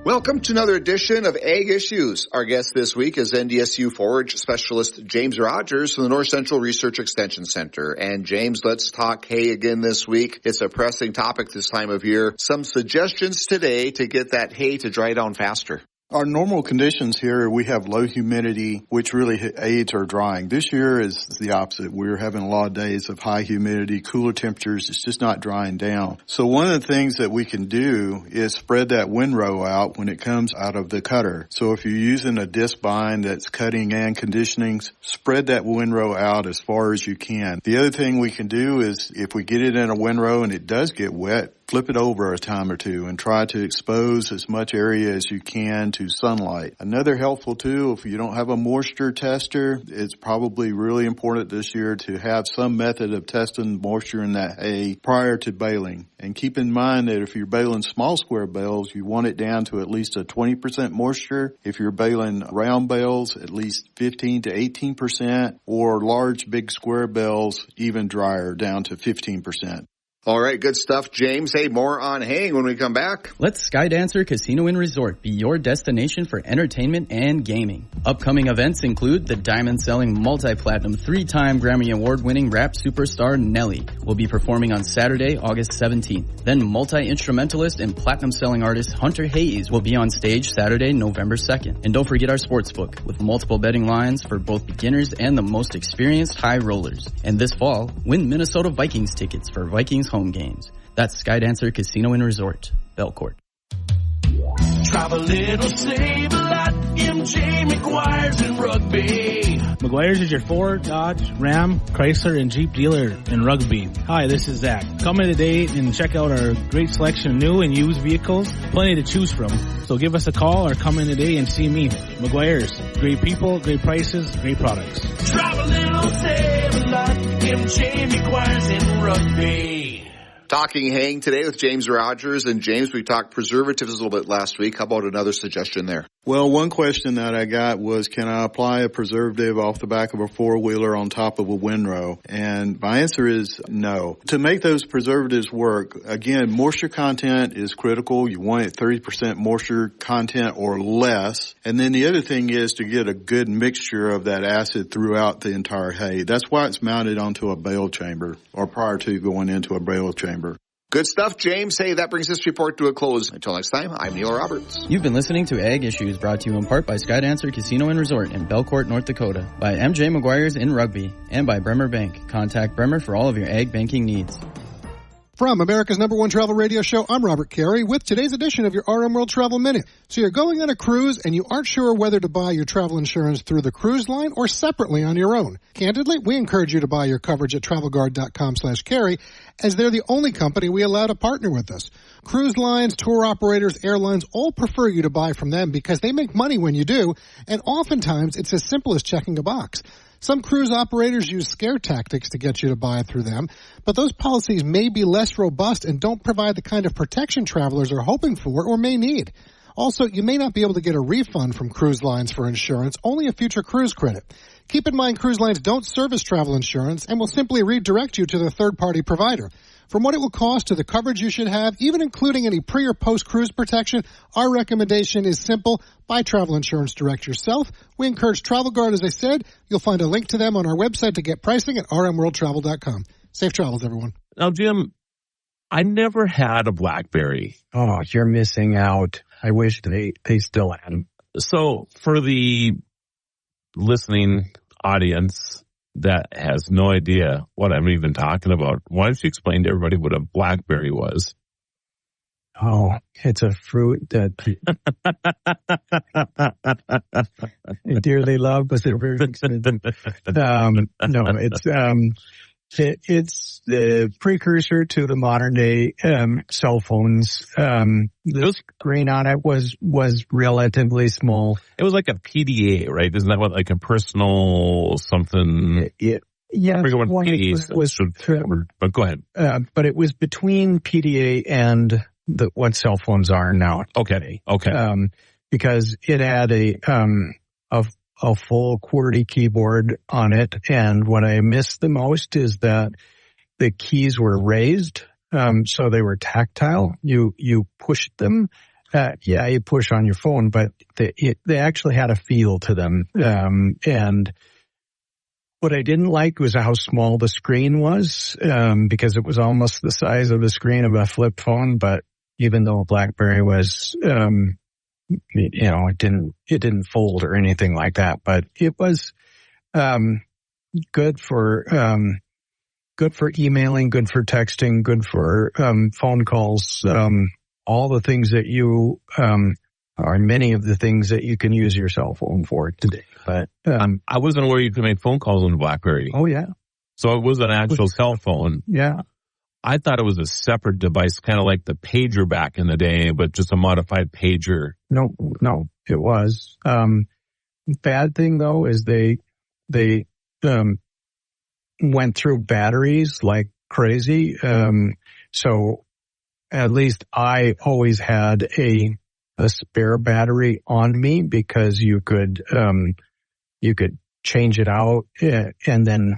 Welcome to another edition of Ag Issues. Our guest this week is NDSU forage specialist James Rogers from the North Central Research Extension Center. And James, let's talk hay again this week. It's a pressing topic this time of year. Some suggestions today to get that hay to dry down faster. Our normal conditions here, we have low humidity, which really aids our drying. This year is the opposite. We're having a lot of days of high humidity, cooler temperatures. It's just not drying down. So one of the things that we can do is spread that windrow out when it comes out of the cutter. So if you're using a disc bind that's cutting and conditioning, spread that windrow out as far as you can. The other thing we can do is if we get it in a windrow and it does get wet, flip it over a time or two and try to expose as much area as you can to sunlight. Another helpful tool, if you don't have a moisture tester, it's probably really important this year to have some method of testing moisture in that hay prior to baling. And keep in mind that if you're baling small square bales, you want it down to at least a 20% moisture. If you're baling round bales, at least 15 to 18%, or large big square bales, even drier, down to 15%. All right, good stuff, James. Hey, more on haying when we come back. Let Skydancer Casino and Resort be your destination for entertainment and gaming. Upcoming events include the diamond-selling multi-platinum 3-time Grammy Award-winning rap superstar Nelly will be performing on Saturday, August 17th. Then multi-instrumentalist and platinum-selling artist Hunter Hayes will be on stage Saturday, November 2nd. And don't forget our sportsbook with multiple betting lines for both beginners and the most experienced high rollers. And this fall, win Minnesota Vikings tickets for Vikings home games. That's Skydancer Casino and Resort, Belcourt. Drive a little, save a lot. MJ McGuire's in Rugby. McGuire's is your Ford, Dodge, Ram, Chrysler, and Jeep dealer in Rugby. Hi, this is Zach. Come in today and check out our great selection of new and used vehicles. Plenty to choose from. So give us a call or come in today and see me. McGuire's. Great people, great prices, great products. Drive a little, save a lot. MJ McGuire's in Rugby. Talking haying today with James Rogers. And James, we talked preservatives a little bit last week. How about another suggestion there? Well, one question that I got was, can I apply a preservative off the back of a four-wheeler on top of a windrow? And my answer is no. To make those preservatives work, again, moisture content is critical. You want it 30% moisture content or less. And then the other thing is to get a good mixture of that acid throughout the entire hay. That's why it's mounted onto a bale chamber or prior to going into a bale chamber. Good stuff, James. Hey, that brings this report to a close. Until next time, I'm Neil Roberts. You've been listening to Ag Issues, brought to you in part by Skydancer Casino and Resort in Belcourt, North Dakota, by MJ McGuire's in Rugby, and by Bremer Bank. Contact Bremer for all of your ag banking needs. From America's #1 travel radio show, I'm Robert Carey with today's edition of your RM World Travel Minute. So you're going on a cruise and you aren't sure whether to buy your travel insurance through the cruise line or separately on your own. Candidly, we encourage you to buy your coverage at TravelGuard.com/carry, as they're the only company we allow to partner with us. Cruise lines, tour operators, airlines all prefer you to buy from them because they make money when you do, and oftentimes it's as simple as checking a box. Some cruise operators use scare tactics to get you to buy through them, but those policies may be less robust and don't provide the kind of protection travelers are hoping for or may need. Also, you may not be able to get a refund from cruise lines for insurance, only a future cruise credit. Keep in mind cruise lines don't service travel insurance and will simply redirect you to their third-party provider. From what it will cost to the coverage you should have, even including any pre- or post-cruise protection, our recommendation is simple. Buy travel insurance direct yourself. We encourage TravelGuard, as I said. You'll find a link to them on our website to get pricing at rmworldtravel.com. Safe travels, everyone. Now, Jim, I never had a BlackBerry. Oh, you're missing out. I wish they still had them. So for the listening audience that has no idea what I'm even talking about, why don't you explain to everybody what a BlackBerry was? Oh, it's a fruit that I dearly love, but they're very expensive. It's the precursor to the modern day cell phones. The screen on it was relatively small. It was like a PDA, right? Isn't that what, like a personal something? Yeah, but go ahead. But it was between PDA and what cell phones are now. Okay. Because it had a full QWERTY keyboard on it, and what I missed the most is that the keys were raised, so they were tactile. You pushed them. You push on your phone, but they actually had a feel to them. And what I didn't like was how small the screen was, because it was almost the size of the screen of a flip phone. But even though BlackBerry was it didn't fold or anything like that, but it was, good for emailing, good for texting, good for, phone calls, all the things that you, or many of the things that you can use your cell phone for today. But I wasn't aware you could make phone calls on the BlackBerry. Oh yeah. So it was an actual cell phone. Yeah. I thought it was a separate device, kind of like the pager back in the day, but just a modified pager. No, it was. Bad thing though is they went through batteries like crazy. So at least I always had a spare battery on me because you could change it out and then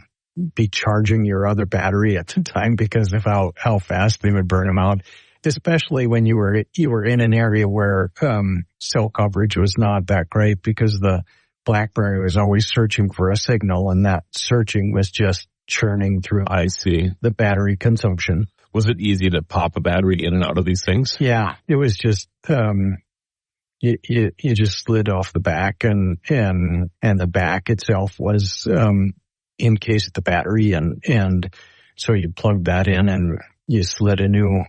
be charging your other battery at the time because of how fast they would burn them out, especially when you were in an area where cell coverage was not that great because the BlackBerry was always searching for a signal, and that searching was just churning through. I see. The battery consumption. Was it easy to pop a battery in and out of these things? Yeah, it was just you just slid off the back, and the back itself was encased the battery, and so you plugged that in and you slid a new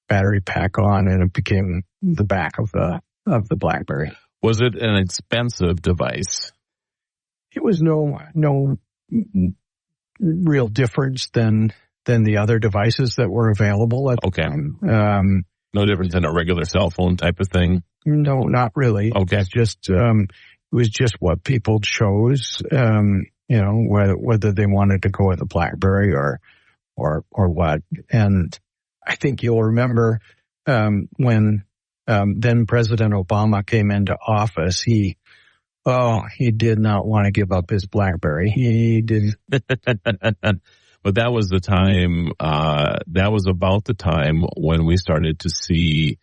battery pack on, and it became the back of the BlackBerry. Was it an expensive device? It was no real difference than the other devices that were available at the time. No difference than a regular cell phone type of thing? No, not really. Okay. It was just what people chose, whether they wanted to go with a BlackBerry or what. And I think you'll remember when then President Obama came into office, he did not want to give up his BlackBerry. He did. But that was the time, that was about the time when we started to see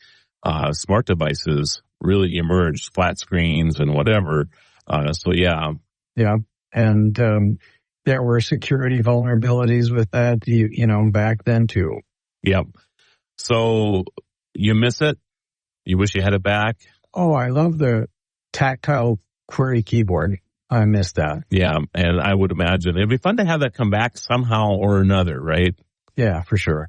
smart devices really emerge, flat screens and whatever. So yeah. Yeah. And there were security vulnerabilities with that, back then too. Yep. So you miss it? You wish you had it back? Oh, I love the tactile QWERTY keyboard. I miss that. Yeah, and I would imagine it'd be fun to have that come back somehow or another, right? Yeah, for sure.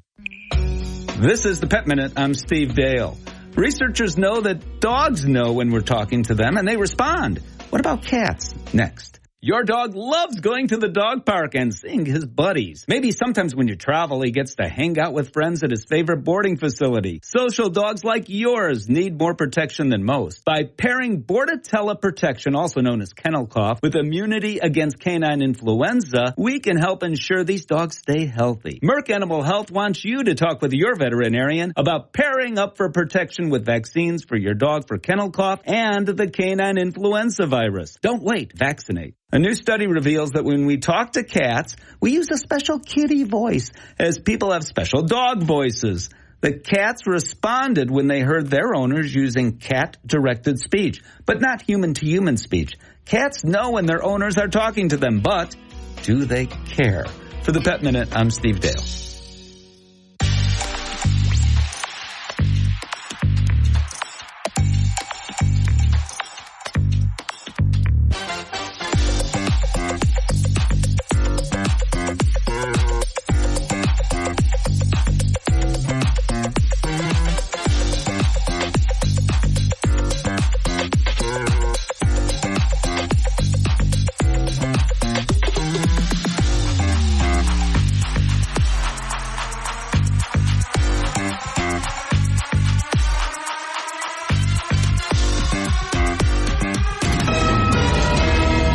This is the Pet Minute. I'm Steve Dale. Researchers know that dogs know when we're talking to them, and they respond. What about cats? Next. Your dog loves going to the dog park and seeing his buddies. Maybe sometimes when you travel, he gets to hang out with friends at his favorite boarding facility. Social dogs like yours need more protection than most. By pairing Bordetella Protection, also known as kennel cough, with immunity against canine influenza, we can help ensure these dogs stay healthy. Merck Animal Health wants you to talk with your veterinarian about pairing up for protection with vaccines for your dog for kennel cough and the canine influenza virus. Don't wait. Vaccinate. A new study reveals that when we talk to cats, we use a special kitty voice, as people have special dog voices. The cats responded when they heard their owners using cat-directed speech, but not human-to-human speech. Cats know when their owners are talking to them, but do they care? For the Pet Minute, I'm Steve Dale.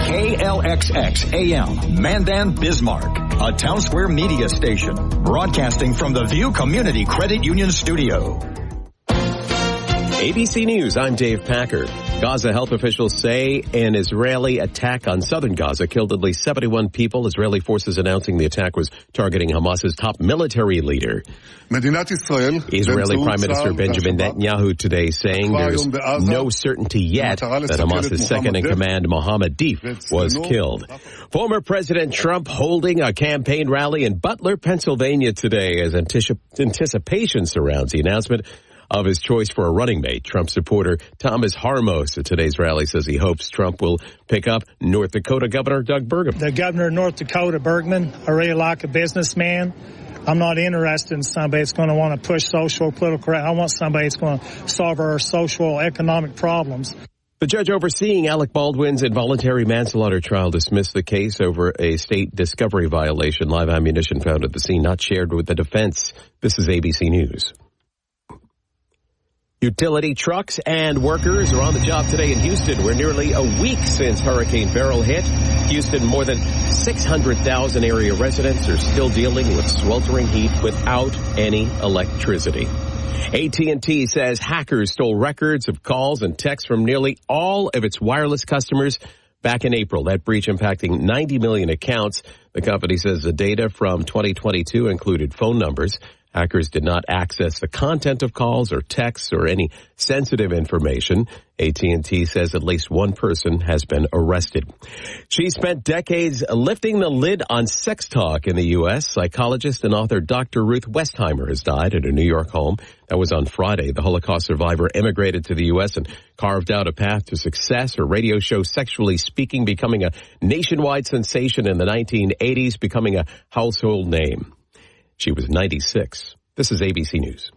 KLXX AM, Mandan, Bismarck, a town square media station, broadcasting from the View Community Credit Union Studio. ABC News, I'm Dave Packard. Gaza health officials say an Israeli attack on southern Gaza killed at least 71 people. Israeli forces announcing the attack was targeting Hamas's top military leader. Israeli Prime Minister Benjamin Netanyahu today saying there's no certainty yet that Hamas's second-in-command Mohammed Deif was killed. Former President Trump holding a campaign rally in Butler, Pennsylvania today as anticipation surrounds the announcement of his choice for a running mate. Trump supporter Thomas Harmos at today's rally says he hopes Trump will pick up North Dakota Governor Doug Burgum. The governor of North Dakota, Bergman, I really like a businessman. I'm not interested in somebody that's going to want to push social, political. I want somebody that's going to solve our social, economic problems. The judge overseeing Alec Baldwin's involuntary manslaughter trial dismissed the case over a state discovery violation. Live ammunition found at the scene not shared with the defense. This is ABC News. Utility trucks and workers are on the job today in Houston. We're nearly a week since Hurricane Beryl hit. Houston, more than 600,000 area residents are still dealing with sweltering heat without any electricity. AT&T says hackers stole records of calls and texts from nearly all of its wireless customers back in April. That breach impacting 90 million accounts. The company says the data from 2022 included phone numbers. Hackers did not access the content of calls or texts or any sensitive information. AT&T says at least one person has been arrested. She spent decades lifting the lid on sex talk in the U.S. Psychologist and author Dr. Ruth Westheimer has died at a New York home. That was on Friday. The Holocaust survivor immigrated to the U.S. and carved out a path to success. Her radio show, Sexually Speaking, becoming a nationwide sensation in the 1980s, becoming a household name. She was 96. This is ABC News.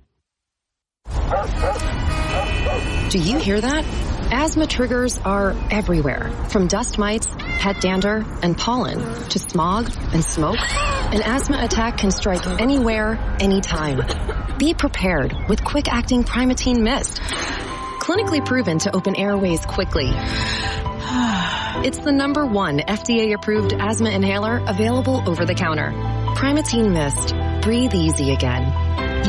Do you hear that? Asthma triggers are everywhere, from dust mites, pet dander, and pollen, to smog and smoke. An asthma attack can strike anywhere, anytime. Be prepared with quick-acting Primatene Mist. Clinically proven to open airways quickly. It's the #1 FDA-approved asthma inhaler available over the counter. Primatene Mist. Breathe easy again.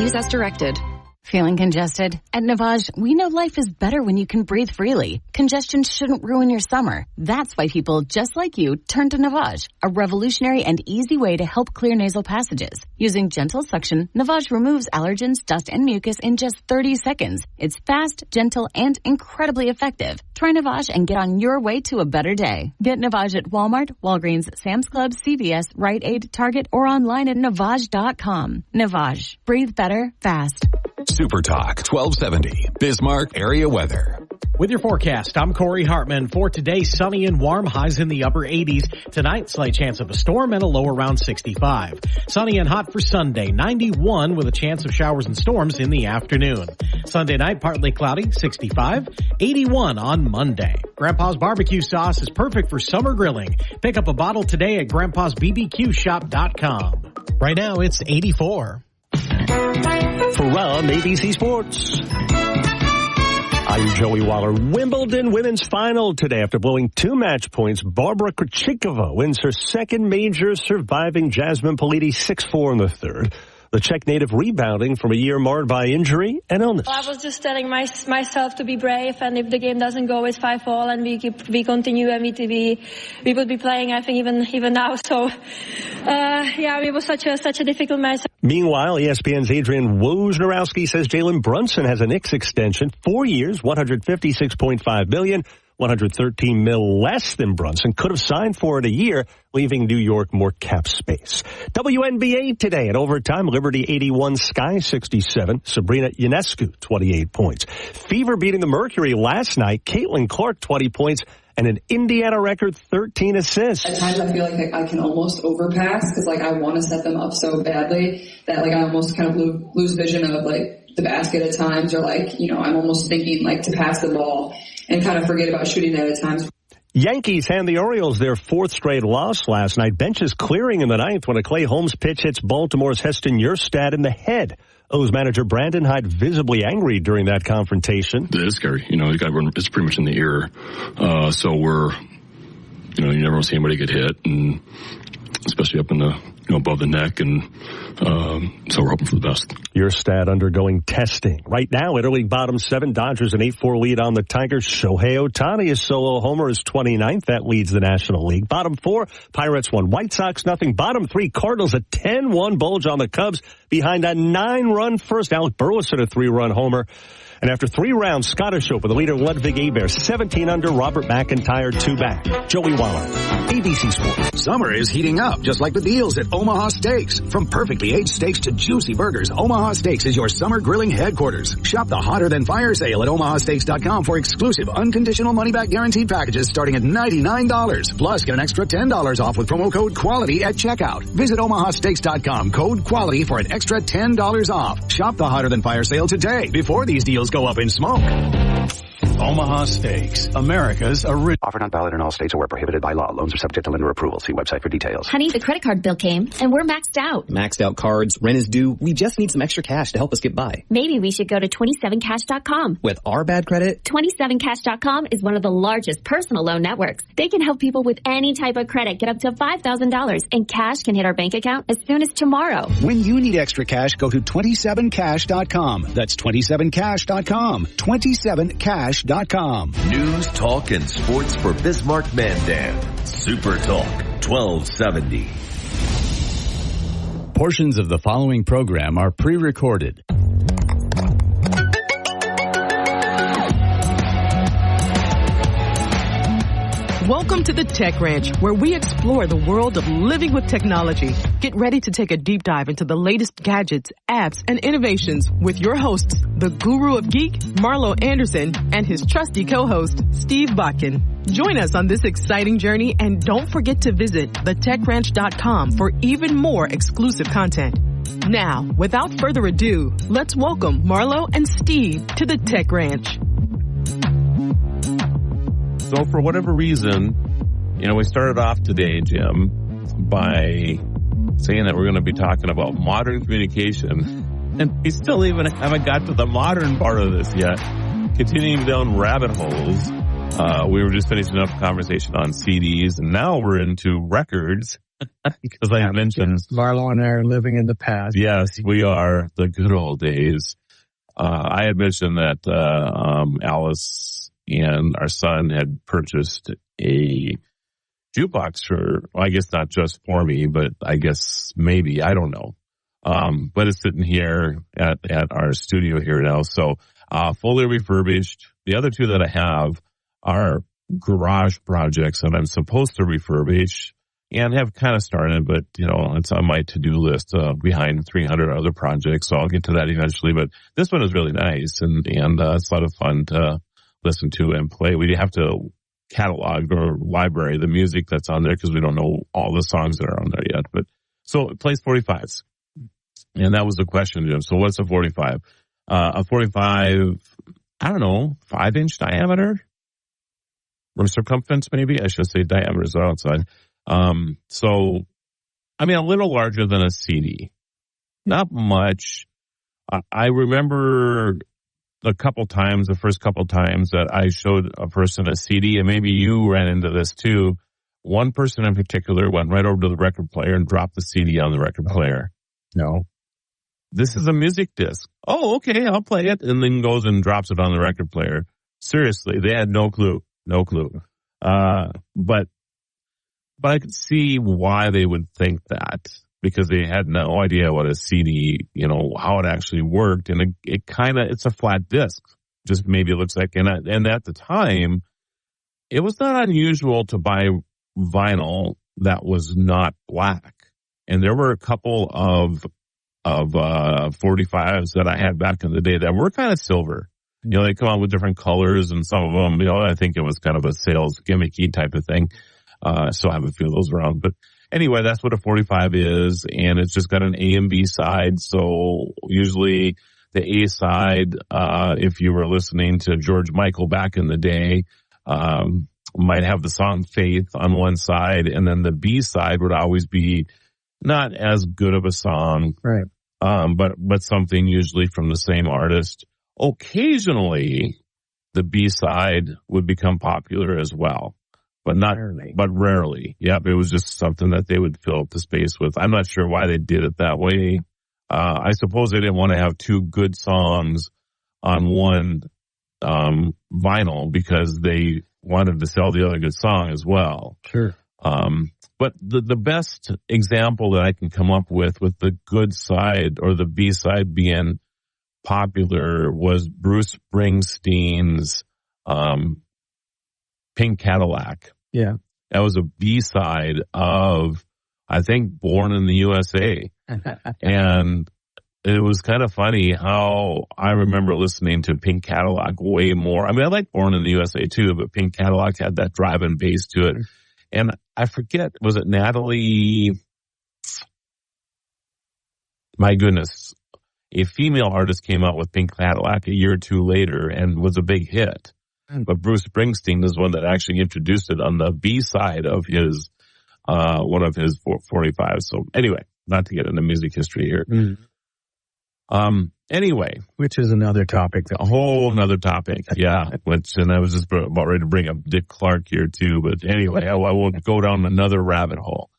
Use as directed. Feeling congested? At Navage, we know life is better when you can breathe freely. Congestion shouldn't ruin your summer. That's why people just like you turn to Navage, a revolutionary and easy way to help clear nasal passages. Using gentle suction, Navage removes allergens, dust, and mucus in just 30 seconds. It's fast, gentle, and incredibly effective. Try Navage and get on your way to a better day. Get Navage at Walmart, Walgreens, Sam's Club, CVS, Rite Aid, Target, or online at Navage.com. Navage. Breathe better, fast. Supertalk 1270, Bismarck area weather. With your forecast, I'm Corey Hartman. For today, sunny and warm, highs in the upper 80s. Tonight, slight chance of a storm and a low around 65. Sunny and hot for Sunday, 91 with a chance of showers and storms in the afternoon. Sunday night, partly cloudy, 65. 81 on Monday. Grandpa's barbecue sauce is perfect for summer grilling. Pick up a bottle today at grandpa'sbbqshop.com. Right now, it's 84. From ABC Sports, I'm Joey Waller. Wimbledon women's final today. After blowing 2 match points, Barbara Krejcikova wins her second major, surviving Jasmine Politi 6-4 in the third. The Czech native rebounding from a year marred by injury and illness. I was just telling myself to be brave, and if the game doesn't go with 5-all and we continue and we would be playing, I think, even now. So, it was such a difficult match. Meanwhile, ESPN's Adrian Wojnarowski says Jalen Brunson has a Knicks extension, 4 years, $156.5 million. $113 million less than Brunson could have signed for it a year, leaving New York more cap space. WNBA today at overtime, Liberty 81, Sky 67, Sabrina Ionescu 28 points. Fever beating the Mercury last night, Caitlin Clark 20 points, and an Indiana record 13 assists. At times I feel like I can almost overpass because I want to set them up so badly that I almost kind of lose vision of the basket at times, or I'm almost thinking to pass the ball and kind of forget about shooting that at times. Yankees hand the Orioles their 4th straight loss last night. Benches clearing in the 9th when a Clay Holmes pitch hits Baltimore's Heston Yurstad in the head. O's manager Brandon Hyde visibly angry during that confrontation. It is scary. It's pretty much in the ear. So we're, you never want to see anybody get hit, and especially up in the, above the neck, and so we're hoping for the best. Yurstad undergoing testing. Right now, Interleague bottom 7, Dodgers an 8-4 lead on the Tigers. Shohei Ohtani, his solo homer, is 29th. That leads the National League. Bottom 4, Pirates 1, White Sox nothing. Bottom 3, Cardinals a 10-1 bulge on the Cubs behind a 9-run first. Alec Burleson a 3-run homer. And after 3 rounds, Scottish Open, the leader Ludwig Aberg, 17 under, Robert McIntyre 2 back. Joey Waller, ABC Sports. Summer is heating up, just like the deals at Omaha Steaks. From perfectly perfectly aged steaks to juicy burgers, Omaha Steaks is your summer grilling headquarters. Shop the Hotter Than Fire sale at omahasteaks.com for exclusive unconditional money-back guaranteed packages starting at $99. Plus, get an extra $10 off with promo code QUALITY at checkout. Visit omahasteaks.com, code QUALITY for an extra $10 off. Shop the Hotter Than Fire sale today before these deals go up in smoke. Omaha Steaks, America's original. Offer not valid in all states or where prohibited by law. Loans are subject to lender approval. See website for details. Honey, the credit card bill came, and we're maxed out. Maxed out cards, rent is due. We just need some extra cash to help us get by. Maybe we should go to 27cash.com. With our bad credit? 27cash.com is one of the largest personal loan networks. They can help people with any type of credit get up to $5,000, and cash can hit our bank account as soon as tomorrow. When you need extra cash, go to 27cash.com. That's 27cash.com. 27cash.com. News, talk, and sports for Bismarck, Mandan. Super Talk, 1270. Portions of the following program are pre-recorded. Welcome to the Tech Ranch, where we explore the world of living with technology. Get ready to take a deep dive into the latest gadgets, apps, and innovations with your hosts, the Guru of Geek, Marlo Anderson, and his trusty co-host, Steve Bakken. Join us on this exciting journey, and don't forget to visit thetechranch.com for even more exclusive content. Now, without further ado, let's welcome Marlo and Steve to the Tech Ranch. So for whatever reason, we started off today, Jim, by saying that we're going to be talking about modern communication. And we still even haven't got to the modern part of this yet. Continuing down rabbit holes. We were just finishing up a conversation on CDs, and now we're into records. Because I mentioned... Marlo and I are living in the past. Yes, we are. The good old days. I had mentioned that Alice and our son had purchased a jukebox I guess not just for me, but I guess maybe, I don't know. But it's sitting here at our studio here now. So, fully refurbished. The other two that I have are garage projects that I'm supposed to refurbish and have kind of started, but it's on my to-do list, behind 300 other projects. So I'll get to that eventually, but this one is really nice and it's a lot of fun to listen to and play. We have to catalog or library the music that's on there because we don't know all the songs that are on there yet. But so it plays 45s. And that was the question, Jim. So what's a 45? A 45, I don't know, 5-inch diameter? Or circumference, maybe? I should say diameter is outside. So, a little larger than a CD. Not much. I remember the first couple times that I showed a person a CD, and maybe you ran into this too. One person in particular went right over to the record player and dropped the CD on the record player. No. This is a music disc. Oh, okay, I'll play it. And then goes and drops it on the record player. Seriously, they had no clue. No clue. But I could see why they would think that. Because they had no idea what a CD, how it actually worked. And it's a flat disc. Just maybe it looks like, and at the time, it was not unusual to buy vinyl that was not black. And there were a couple of 45s that I had back in the day that were kind of silver. They come out with different colors, and some of them, I think it was kind of a sales gimmicky type of thing. So I have a few of those around, but anyway, that's what a 45 is, and it's just got an A and B side. So usually the A side, if you were listening to George Michael back in the day, might have the song Faith on one side, and then the B side would always be not as good of a song, right? But something usually from the same artist. Occasionally, the B side would become popular as well. But rarely. Yep, it was just something that they would fill up the space with. I'm not sure why they did it that way. I suppose they didn't want to have two good songs on one vinyl because they wanted to sell the other good song as well. Sure. But the best example that I can come up with the good side or the B side being popular was Bruce Springsteen's Pink Cadillac. Yeah. That was a B-side of I think born in the USA. And it was kind of funny how I remember listening to Pink Cadillac way more. I mean, I like Born in the USA too, but Pink Cadillac had that drive and bass to it. And I forget, was it Natalie? My goodness. A female artist came out with Pink Cadillac a year or two later and was a big hit. But Bruce Springsteen is one that actually introduced it on the B side of his, one of his 45. So anyway, not to get into music history here. Anyway. Which is another topic. A whole another topic. Yeah. And I was just about ready to bring up Dick Clark here too. But anyway, I won't go down another rabbit hole.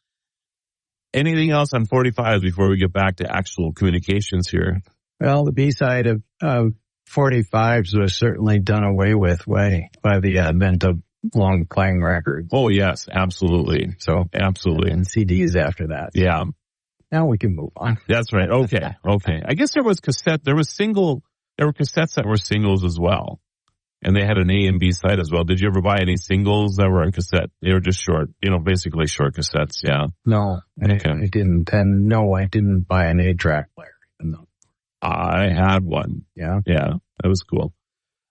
Anything else on 45s before we get back to actual communications here? Well, the B-side of 45s was certainly done away with by the advent of long playing records. Oh, yes, absolutely. So, absolutely. And CDs after that. Yeah. Now we can move on. That's right. Okay. Okay. I guess there were cassettes that were singles as well. And they had an A and B side as well. Did you ever buy any singles that were on cassette? They were just short, basically short cassettes. Yeah. No, okay. I didn't. And no, I didn't buy an 8-track player. No. I had one. Yeah. Yeah. That was cool.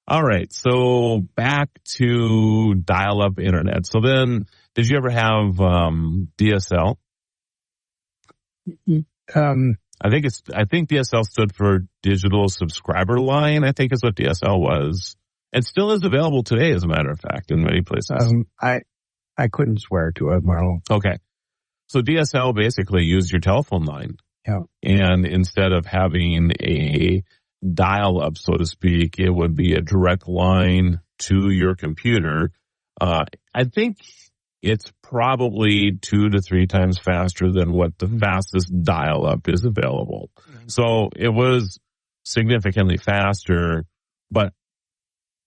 All right. So back to dial-up internet. So then, did you ever have DSL? I think DSL stood for Digital Subscriber Line. I think is what DSL was. It still is available today, as a matter of fact, in many places. I couldn't swear to it, Marlo. Okay. So DSL basically used your telephone line. Yeah. And instead of having a dial-up, so to speak, it would be a direct line to your computer. I think it's probably 2 to 3 times faster than what the fastest dial-up is available. So it was significantly faster, but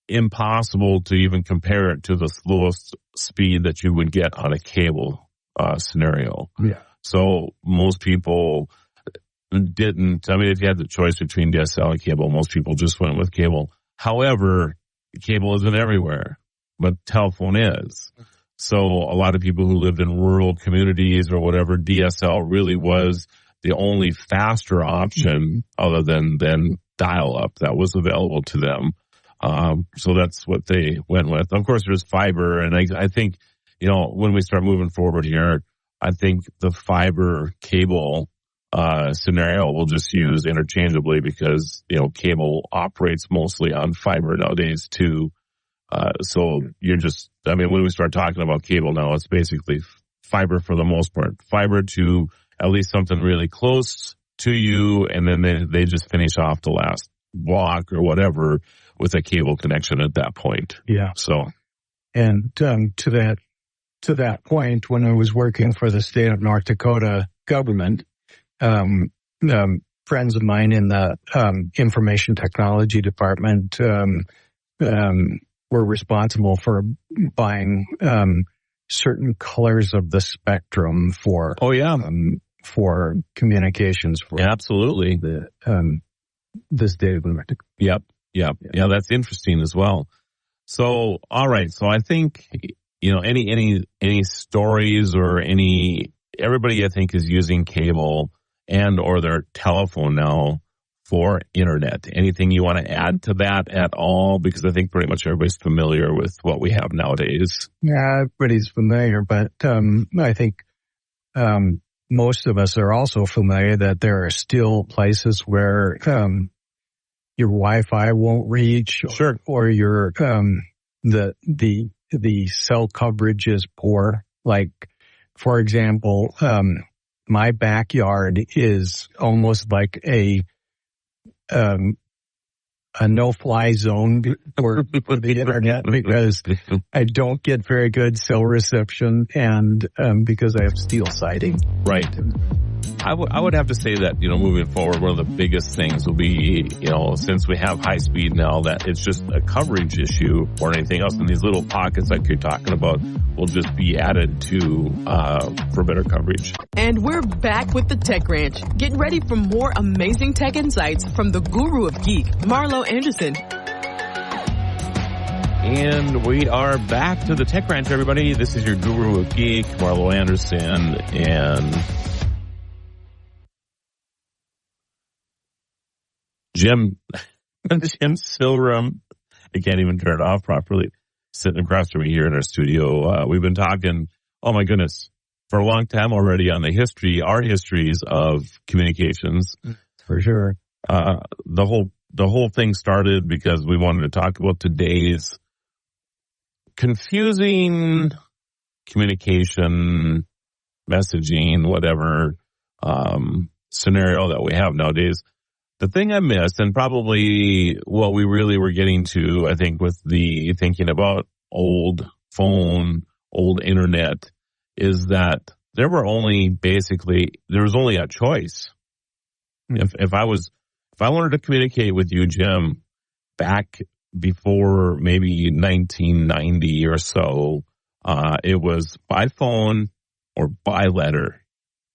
impossible to even compare it to the slowest speed that you would get on a cable scenario. Yeah. So most people didn't. I mean, if you had the choice between DSL and cable, most people just went with cable. However, cable isn't everywhere, but telephone is. So a lot of people who lived in rural communities or whatever, DSL really was the only faster option other than dial-up that was available to them. So that's what they went with. Of course, there's fiber, and I think, when we start moving forward here, I think the fiber cable scenario we'll just use interchangeably because, cable operates mostly on fiber nowadays too. So when we start talking about cable now, it's basically fiber for the most part. Fiber to at least something really close to you, and then they just finish off the last block or whatever with a cable connection at that point. Yeah. So, and to that point, when I was working for the state of North Dakota government, friends of mine in the information technology department were responsible for buying certain colors of the spectrum for for communications. For absolutely the state of North Dakota. Yep. Yeah, that's interesting as well. So, all right. So I think, any stories or everybody I think is using cable and or their telephone now for internet. Anything you want to add to that at all? Because I think pretty much everybody's familiar with what we have nowadays. Yeah, everybody's familiar, but I think most of us are also familiar that there are still places where your Wi-Fi won't reach, or your the cell coverage is poor. Like, for example, my backyard is almost like a no-fly zone for the internet because I don't get very good cell reception and because I have steel siding. Right. I would have to say that, moving forward, one of the biggest things will be, since we have high speed now, that it's just a coverage issue or anything else. And these little pockets like you're talking about will just be added to for better coverage. And we're back with the Tech Ranch. Get ready for more amazing tech insights from the guru of geek, Marlo Anderson. And we are back to the Tech Ranch, everybody. This is your guru of geek, Marlo Anderson, and Jim Silrum. I can't even turn it off properly. Sitting across from me here in our studio. We've been talking, oh my goodness, for a long time already on our histories of communications. For sure. The whole thing started because we wanted to talk about today's confusing communication, messaging, whatever, scenario that we have nowadays. The thing I missed, and probably what we really were getting to, I think, with the thinking about old phone, old internet, is that there was only a choice. If I wanted to communicate with you, Jim, back before maybe 1990 or so, it was by phone or by letter.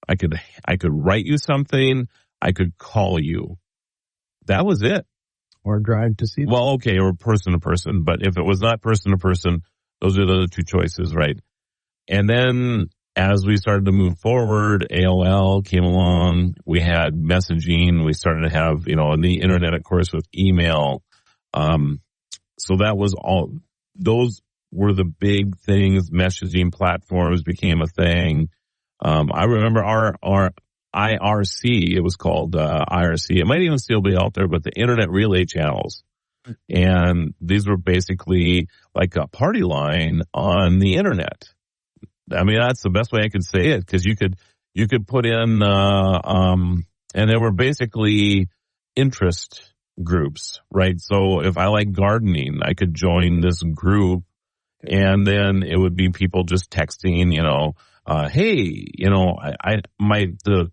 I could write you something. I could call you. That was it. Or drive to see them. Well, okay, or person to person. But if it was not person to person, those are the other two choices, right? And then as we started to move forward, AOL came along. We had messaging. We started to have, the internet, of course, with email. So that was all. Those were the big things. Messaging platforms became a thing. I remember our IRC, it was called IRC. It might even still be out there, but the Internet Relay Channels. And these were basically like a party line on the Internet. I mean, that's the best way I could say it, because you could put in, and there were basically interest groups, right? So if I like gardening, I could join this group, and then it would be people just texting, hey, the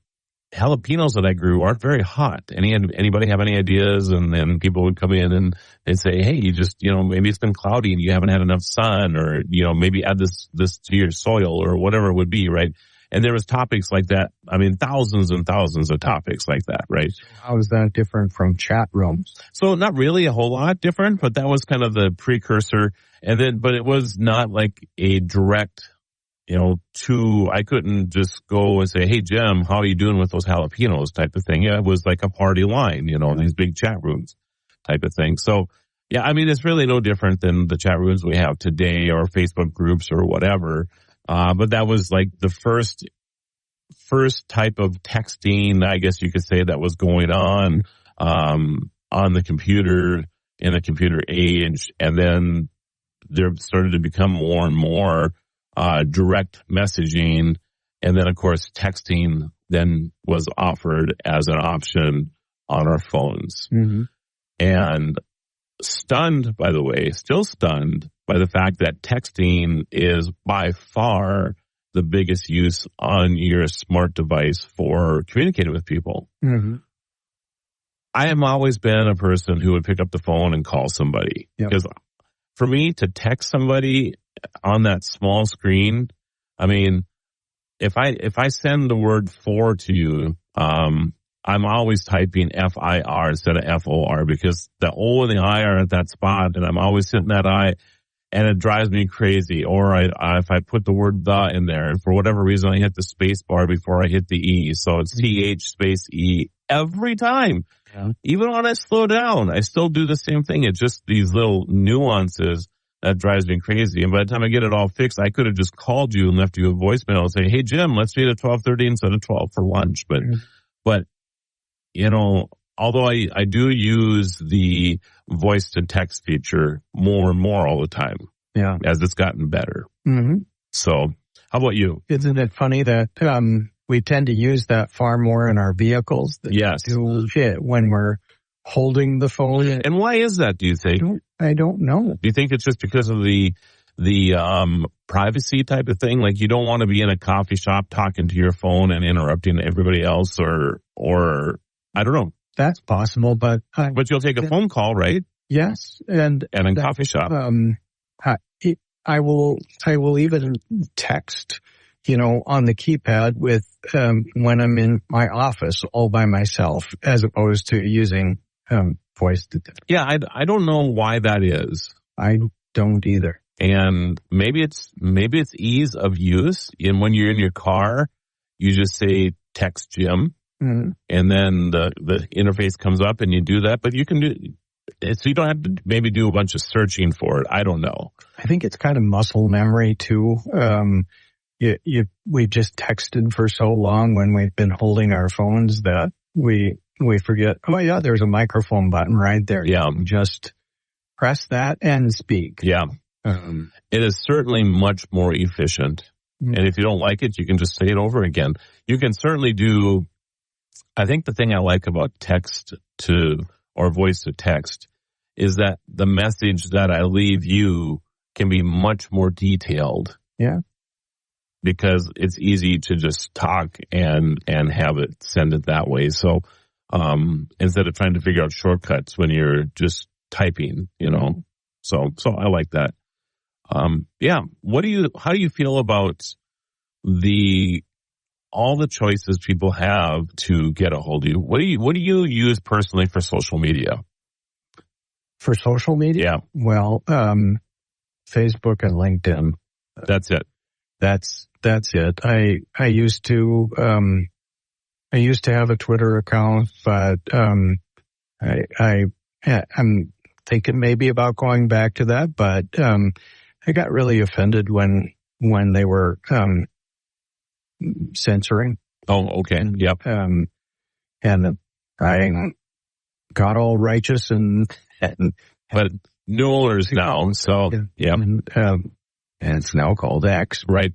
jalapenos that I grew aren't very hot. Anybody have any ideas? And then people would come in and they'd say, hey, you just, maybe it's been cloudy and you haven't had enough sun, or, maybe add this to your soil, or whatever it would be, right? And there was topics like that. I mean, thousands and thousands of topics like that, right? How is that different from chat rooms? So not really a whole lot different, but that was kind of the precursor. But it was not like a direct, I couldn't just go and say, hey, Jim, how are you doing with those jalapenos type of thing. Yeah, it was like a party line, these big chat rooms type of thing. So, yeah, I mean, it's really no different than the chat rooms we have today or Facebook groups or whatever. But that was like the first type of texting, I guess you could say, that was going on the computer, in the computer age. And then there started to become more and more direct messaging. And then, of course, texting then was offered as an option on our phones. Mm-hmm. And still stunned by the fact that texting is by far the biggest use on your smart device for communicating with people. Mm-hmm. I have always been a person who would pick up the phone and call somebody. Yep. Because for me to text somebody on that small screen, I mean, if I send the word for to you, I'm always typing FIR instead of FOR, because the O and the I are at that spot, and I'm always hitting that I, and it drives me crazy. Or if I put the word the in there, and for whatever reason I hit the space bar before I hit the E, so it's TH space E every time. Yeah. Even when I slow down, I still do the same thing. It's just these little nuances that drives me crazy. And by the time I get it all fixed, I could have just called you and left you a voicemail and say, hey, Jim, let's meet at 12:30 instead of 12 for lunch. But although I do use the voice to text feature more and more all the time. Yeah. As it's gotten better. Mm-hmm. So how about you? Isn't it funny that we tend to use that far more in our vehicles than yes. when we're holding the phone? And why is that, do you think? I don't know. Do you think it's just because of the privacy type of thing? Like, you don't want to be in a coffee shop talking to your phone and interrupting everybody else, or I don't know. That's possible, but you'll take a phone call, right? Yes, and a coffee shop. I will even text, on the keypad with when I'm in my office all by myself, as opposed to using voice to text. Yeah, I don't know why that is. I don't either. And maybe it's ease of use. And when you're in your car, you just say text Jim, and then the interface comes up and you do that. But you can do so you don't have to maybe do a bunch of searching for it. I don't know. I think it's kind of muscle memory too. We've just texted for so long when we've been holding our phones that we forget. Oh yeah, there's a microphone button right there. Yeah, just press that and speak. Yeah, it is certainly much more efficient. And if you don't like it, you can just say it over again. You can certainly do. I think the thing I like about text to or voice to text is that the message that I leave you can be much more detailed. Yeah. Because it's easy to just talk and have it send it that way. So, instead of trying to figure out shortcuts when you're just typing, so I like that. Yeah. How do you feel about all the choices people have to get a hold of you? What do you use personally for social media? For social media? Yeah. Well, Facebook and LinkedIn. That's it. That's it. I used to have a Twitter account, but I'm thinking maybe about going back to that, but I got really offended when they were censoring. Oh, okay. Yep. And I got all righteous but new owners now, so yeah. And it's now called X. Right.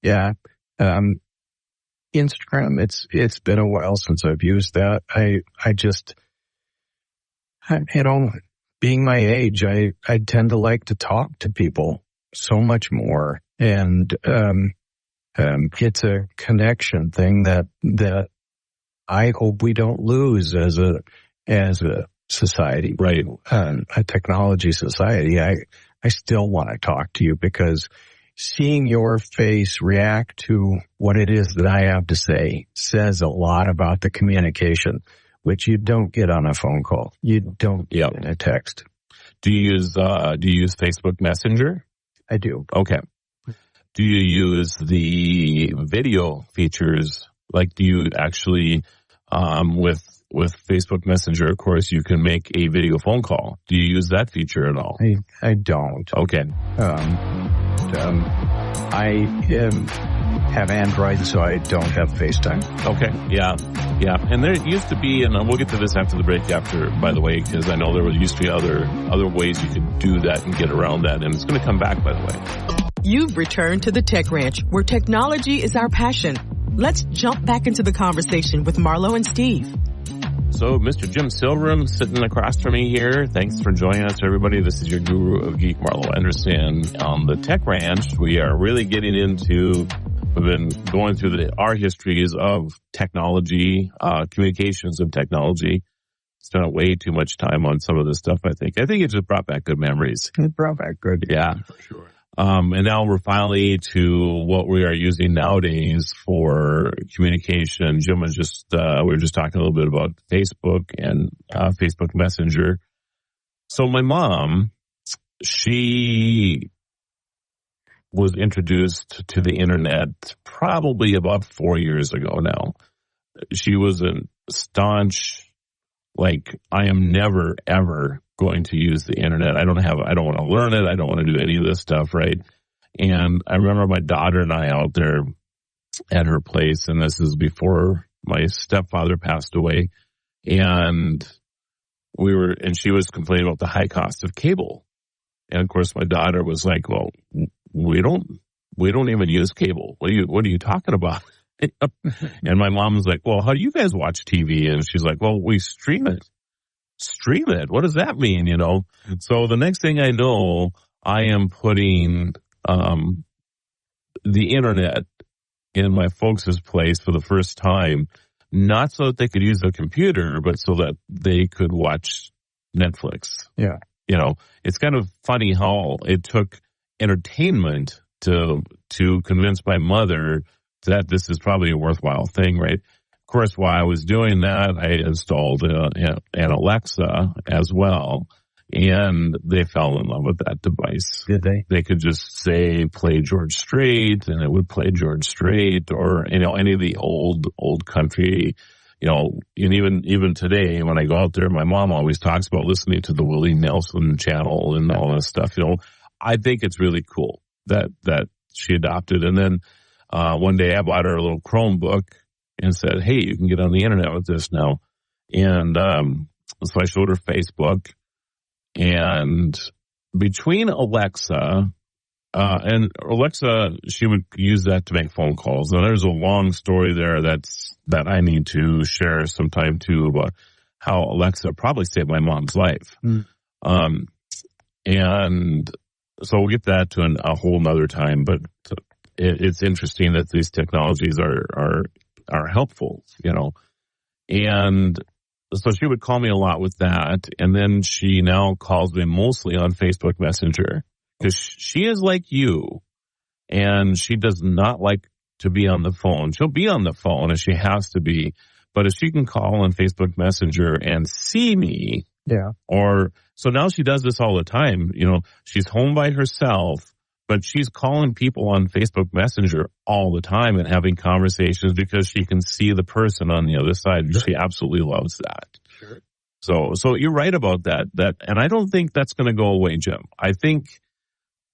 Yeah. Instagram, it's been a while since I've used that. I being my age, I tend to like to talk to people so much more. And, it's a connection thing that I hope we don't lose as a society. Right. A technology society. I still want to talk to you because seeing your face react to what it is that I have to say says a lot about the communication, which you don't get on a phone call. You don't get in a text. Do you use Facebook Messenger? I do. Okay. Do you use the video features? Like, do you actually, with Facebook Messenger, of course, you can make a video phone call. Do you use that feature at all? I don't. Okay. I have Android, so I don't have FaceTime. Okay. Yeah. And there used to be, and we'll get to this after the break by the way, because I know there used to be other ways you could do that and get around that, and it's going to come back, by the way. You've returned to the Tech Ranch, where technology is our passion. Let's jump back into the conversation with Marlo and Steve. So, Mr. Jim Silverum sitting across from me here. Thanks for joining us, everybody. This is your guru of geek, Marlo Anderson. On the Tech Ranch, we are really getting into, we've been going through our histories of technology, communications of technology. Spent way too much time on some of this stuff, I think. I think it just brought back good memories. It brought back good. Yeah. For sure. And now we're finally to what we are using nowadays for communication. Jim was we were just talking a little bit about Facebook and Facebook Messenger. So my mom, she was introduced to the internet probably about 4 years ago now. She was a staunch, like, I am never, ever going to use the internet. I don't want to learn it. I don't want to do any of this stuff, right? And I remember my daughter and I out there at her place, and this is before my stepfather passed away, and she was complaining about the high cost of cable. And of course my daughter was like, well, we don't even use cable. What are you talking about? And my mom was like, well, how do you guys watch TV? And she's like, well, we stream it. Stream it? What does that mean, So the next thing I know, I am putting the internet in my folks' place for the first time, not so that they could use a computer, but so that they could watch Netflix. Yeah. It's kind of funny how it took entertainment to convince my mother that this is probably a worthwhile thing, right? Of course, while I was doing that, I installed an Alexa as well. And they fell in love with that device. Did they? They could just say, play George Strait, and it would play George Strait, or, any of the old country, and even today when I go out there, my mom always talks about listening to the Willie Nelson channel and all that stuff. I think it's really cool that she adopted. And then, one day I bought her a little Chromebook and said, hey, you can get on the internet with this now. And, so I showed her Facebook. And between Alexa, and Alexa, she would use that to make phone calls. Now there's a long story there that I need to share sometime too about how Alexa probably saved my mom's life. And so we'll get that to a whole nother time, but it's interesting that these technologies are helpful, and so she would call me a lot with that, and then she now calls me mostly on Facebook Messenger because she is like you, and she does not like to be on the phone. She'll be on the phone if she has to be, but if she can call on Facebook Messenger and see me, so now she does this all the time. She's home by herself, but she's calling people on Facebook Messenger all the time and having conversations because she can see the person on the other side. Sure. She absolutely loves that. Sure. So you're right about that. And I don't think that's going to go away, Jim. I think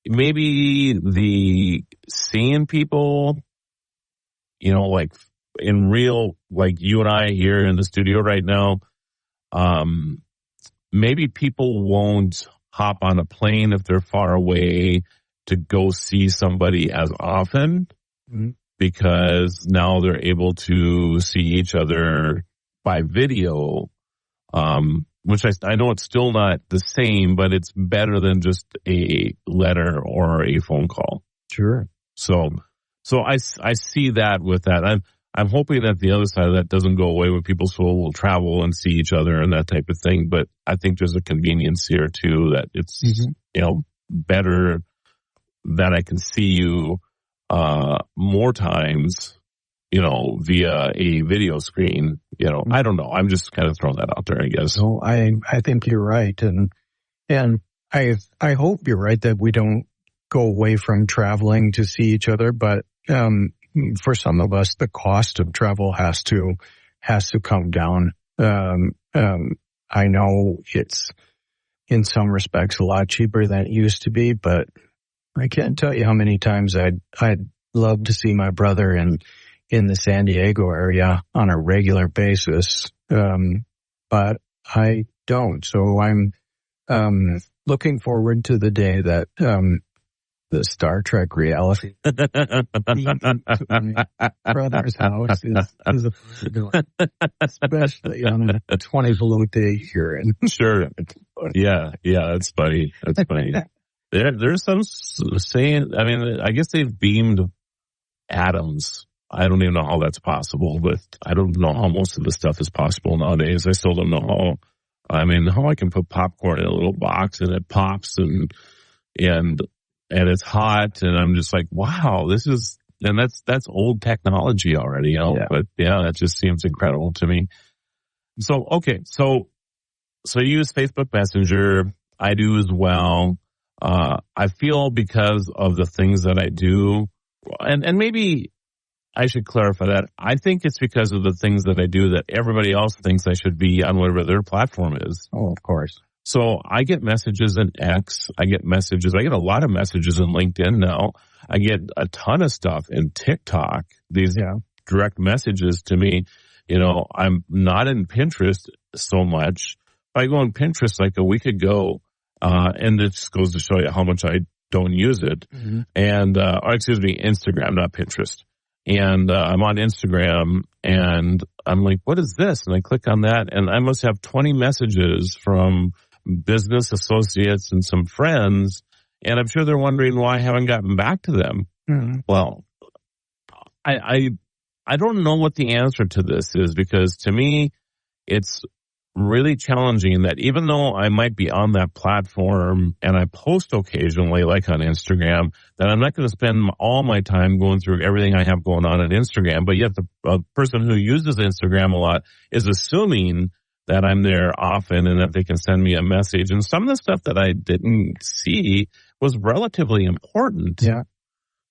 maybe the seeing people, like in real, like you and I here in the studio right now, maybe people won't hop on a plane if they're far away to go see somebody as often because now they're able to see each other by video, which I know it's still not the same, but it's better than just a letter or a phone call. Sure. So I see that with that. I'm hoping that the other side of that doesn't go away when people still will travel and see each other and that type of thing. But I think there's a convenience here too that it's, better that I can see you more times, via a video screen. I don't know. I'm just kind of throwing that out there, I guess. So I think you're right, and I hope you're right that we don't go away from traveling to see each other. But for some of us, the cost of travel has to come down. I know it's in some respects a lot cheaper than it used to be, but I can't tell you how many times I'd love to see my brother in the San Diego area on a regular basis. But I don't. So I'm looking forward to the day that the Star Trek reality brother's house is a possibility, especially on a 20 below day here. And sure. Yeah, that's funny. That's funny. There's some saying, I guess they've beamed atoms. I don't even know how that's possible, but I don't know how most of the stuff is possible nowadays. I still don't know how I can put popcorn in a little box and it pops and it's hot, and I'm just like, wow, that's old technology already, but that just seems incredible to me. So, okay. So you use Facebook Messenger. I do as well. I feel because of the things that I do, and maybe I should clarify that. I think it's because of the things that I do that everybody else thinks I should be on whatever their platform is. Oh, of course. So I get messages in X. I get a lot of messages in LinkedIn now. I get a ton of stuff in TikTok, these direct messages to me. I'm not in Pinterest so much. I go on Pinterest like a week ago, and it just goes to show you how much I don't use it. Mm-hmm. And, Instagram, not Pinterest. And I'm on Instagram, and I'm like, what is this? And I click on that, and I must have 20 messages from business associates and some friends, and I'm sure they're wondering why I haven't gotten back to them. Mm-hmm. Well, I don't know what the answer to this is, because to me, it's really challenging that even though I might be on that platform and I post occasionally, like on Instagram, that I'm not going to spend all my time going through everything I have going on Instagram. But yet the person who uses Instagram a lot is assuming that I'm there often and that they can send me a message. And some of the stuff that I didn't see was relatively important. Yeah.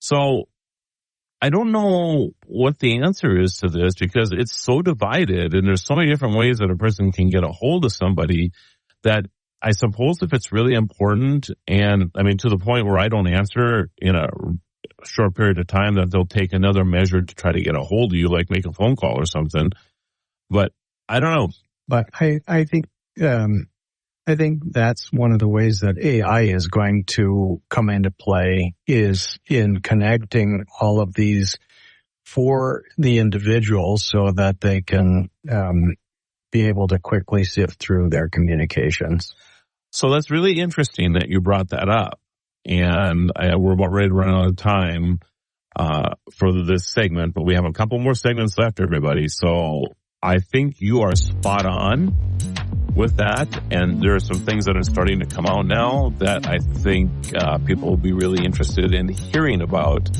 So I don't know what the answer is to this because it's so divided and there's so many different ways that a person can get a hold of somebody that I suppose if it's really important and I mean to the point where I don't answer in a short period of time that they'll take another measure to try to get a hold of you, like make a phone call or something. But I don't know. But I think that's one of the ways that AI is going to come into play is in connecting all of these for the individuals so that they can be able to quickly sift through their communications. So that's really interesting that you brought that up. And we're about ready to run out of time for this segment, but we have a couple more segments left, everybody. So I think you are spot on with that. And there are some things that are starting to come out now that I think people will be really interested in hearing about.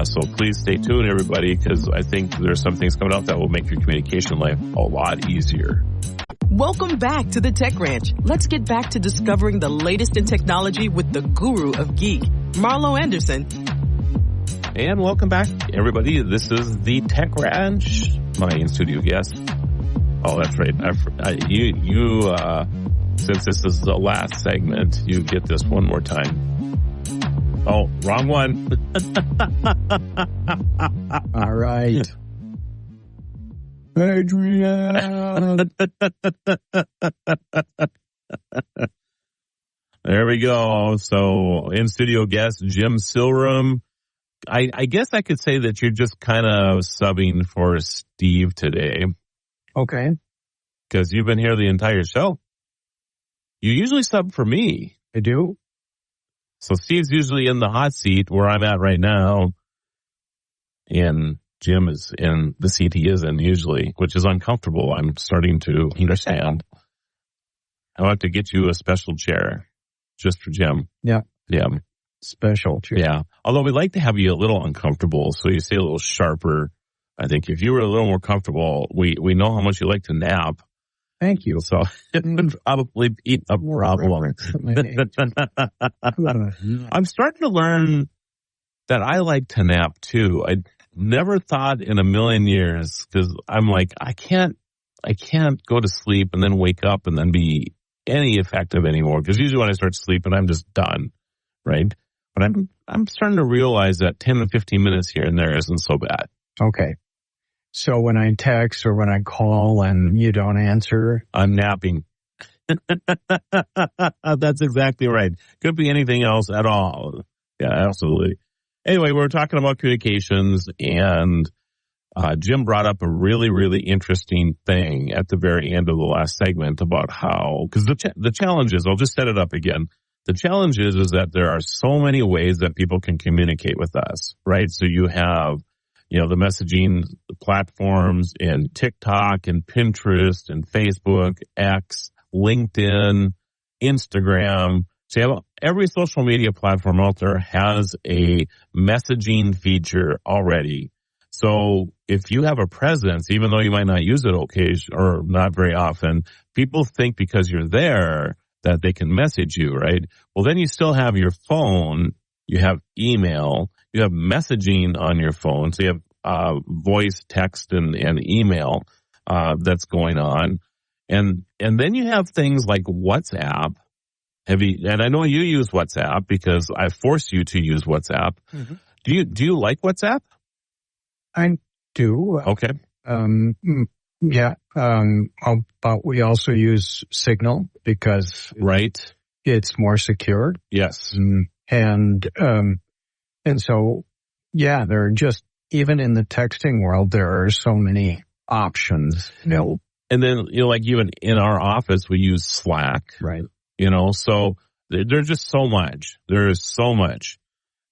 So please stay tuned, everybody, because I think there's some things coming out that will make your communication life a lot easier. Welcome back to the Tech Ranch. Let's get back to discovering the latest in technology with the guru of geek, Marlo Anderson. And welcome back, everybody. This is the Tech Ranch. My in-studio guest. Oh, that's right. Since this is the last segment, you get this one more time. Oh, wrong one. All right. Adrian. There we go. So, in-studio guest, Jim Silrum. I guess I could say that you're just kind of subbing for Steve today. Okay. Because you've been here the entire show. You usually sub for me. I do. So Steve's usually in the hot seat where I'm at right now. And Jim is in the seat he is in usually, which is uncomfortable. I'm starting to understand. I'll have to get you a special chair just for Jim. Yeah. Yeah. Special chair. Yeah. Although we like to have you a little uncomfortable, so you stay a little sharper. I think if you were a little more comfortable, we know how much you like to nap. Thank you. So it would probably be a problem. I'm starting to learn that I like to nap too. I never thought in a million years because I'm like, I can't go to sleep and then wake up and then be any effective anymore. Because usually when I start sleeping, I'm just done, right? But I'm starting to realize that 10 to 15 minutes here and there isn't so bad. Okay. So when I text or when I call and you don't answer, I'm napping. That's exactly right. Could be anything else at all. Yeah, absolutely. Anyway, we're talking about communications, and Jim brought up a really, really interesting thing at the very end of the last segment about how, because the challenge is, I'll just set it up again. The challenge is that there are so many ways that people can communicate with us, right? So you have, the messaging platforms in TikTok and Pinterest and Facebook, X, LinkedIn, Instagram. So you have every social media platform out there has a messaging feature already. So if you have a presence, even though you might not use it occasionally or not very often, people think because you're there that they can message you, right? Well, then you still have your phone, you have email, you have messaging on your phone. So you have voice, text, and email that's going on. And then you have things like WhatsApp. And I know you use WhatsApp because I forced you to use WhatsApp. Mm-hmm. Do you like WhatsApp? I do. Okay. Yeah. But we also use Signal because it's more secure. Yes. And so, yeah, there are just, even in the texting world, there are so many options. And then, like even in our office, we use Slack. Right. So there's just so much. There is so much.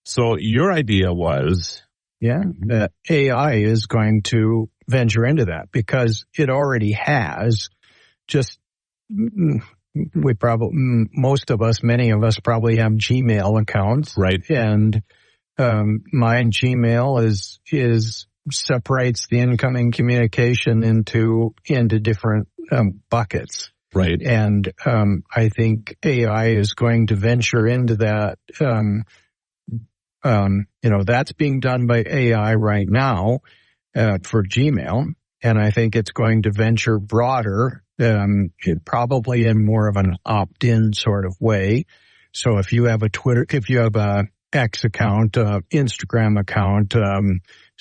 So your idea was... Yeah, that AI is going to venture into that because it already has. Just many of us probably have Gmail accounts. Right. And my Gmail is separates the incoming communication into different buckets. Right. And I think AI is going to venture into that. That's being done by AI right now for Gmail. And I think it's going to venture broader, probably in more of an opt-in sort of way. So if you have a X account, Instagram account,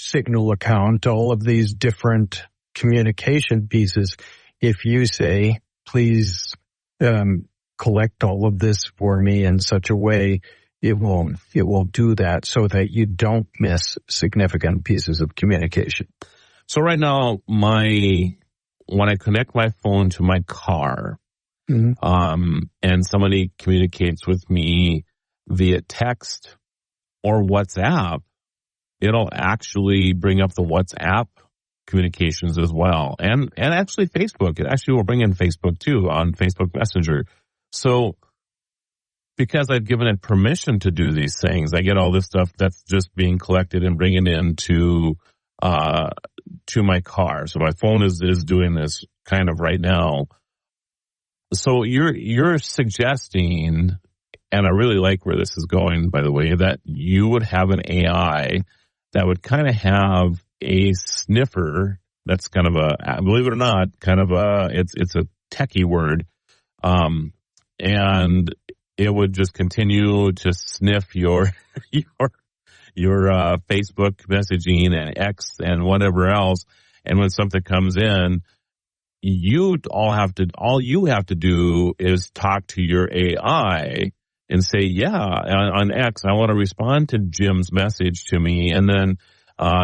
Signal account, all of these different communication pieces, if you say, please collect all of this for me in such a way, it will do that so that you don't miss significant pieces of communication. So right now, when I connect my phone to my car, and somebody communicates with me via text or WhatsApp, it'll actually bring up the WhatsApp communications as well. And actually Facebook. It actually will bring in Facebook too on Facebook Messenger. So because I've given it permission to do these things, I get all this stuff that's just being collected and bringing into to my car. So my phone is doing this kind of right now. So you're suggesting, and I really like where this is going, by the way, that you would have an AI that would kind of have a sniffer. That's kind of believe it or not, it's a techie word. And it would just continue to sniff your Facebook messaging and X and whatever else. And when something comes in, all you have to do is talk to your AI and say, yeah, on X, I want to respond to Jim's message to me. And then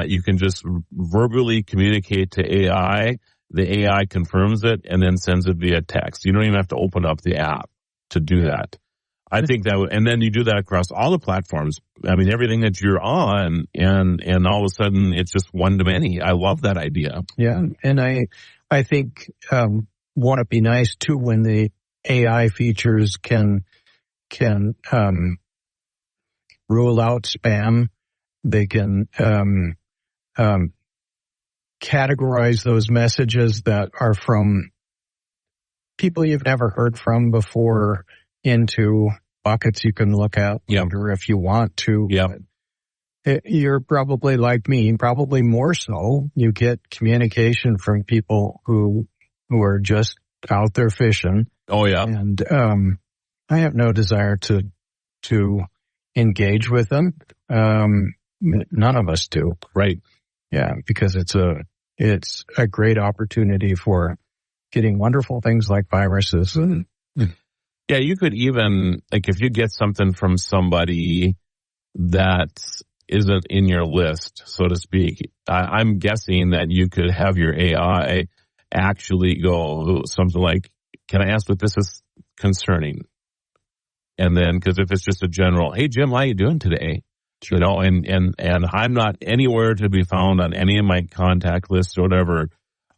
you can just verbally communicate to AI. The AI confirms it and then sends it via text. You don't even have to open up the app to do that. I think that and then you do that across all the platforms. I mean, everything that you're on, and all of a sudden it's just one to many. I love that idea. Yeah, and I think won't it be nice too when the AI features can rule out spam. They can categorize those messages that are from people you've never heard from before into buckets you can look at later if you want to. Yeah. You're probably like me, probably more so. You get communication from people who are just out there fishing. Oh yeah. And I have no desire to engage with them. None of us do. Right. Yeah, because it's a great opportunity for getting wonderful things like viruses. Yeah, you could even, like, if you get something from somebody that isn't in your list, so to speak, I'm guessing that you could have your AI actually go something like, can I ask what this is concerning? And then, because if it's just a general, hey, Jim, how you doing today? Sure. You know, and I'm not anywhere to be found on any of my contact lists or whatever.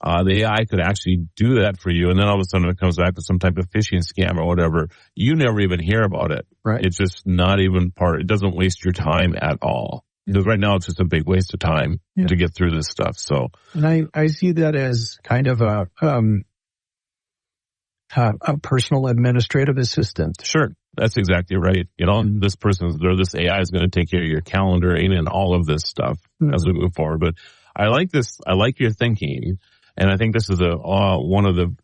The AI could actually do that for you, and then all of a sudden it comes back with some type of phishing scam or whatever. You never even hear about it. Right. It's just not even it doesn't waste your time at all. Because right now it's just a big waste of time to get through this stuff. So, and I see that as kind of a personal administrative assistant. Sure. That's exactly right. You know, this AI is going to take care of your calendaring and all of this stuff as we move forward. But I like this. I like your thinking. And I think this is one of the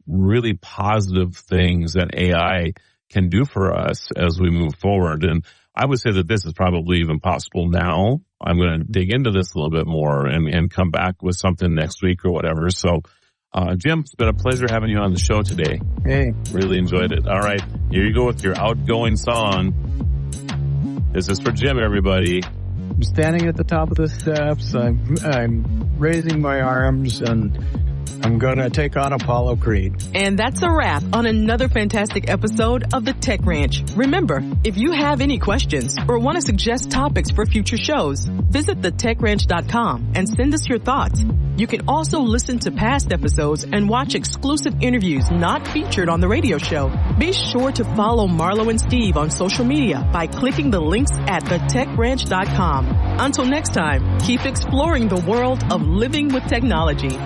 really positive things that AI can do for us as we move forward. And I would say that this is probably even possible now. I'm going to dig into this a little bit more and come back with something next week or whatever. So, Jim, it's been a pleasure having you on the show today. Hey. Really enjoyed it. All right. Here you go with your outgoing song. This is for Jim, everybody. I'm standing at the top of the steps. I'm raising my arms, and I'm going to take on Apollo Creed. And that's a wrap on another fantastic episode of the Tech Ranch. Remember, if you have any questions or want to suggest topics for future shows, visit thetechranch.com and send us your thoughts. You can also listen to past episodes and watch exclusive interviews not featured on the radio show. Be sure to follow Marlo and Steve on social media by clicking the links at thetechranch.com. Until next time, keep exploring the world of living with technology.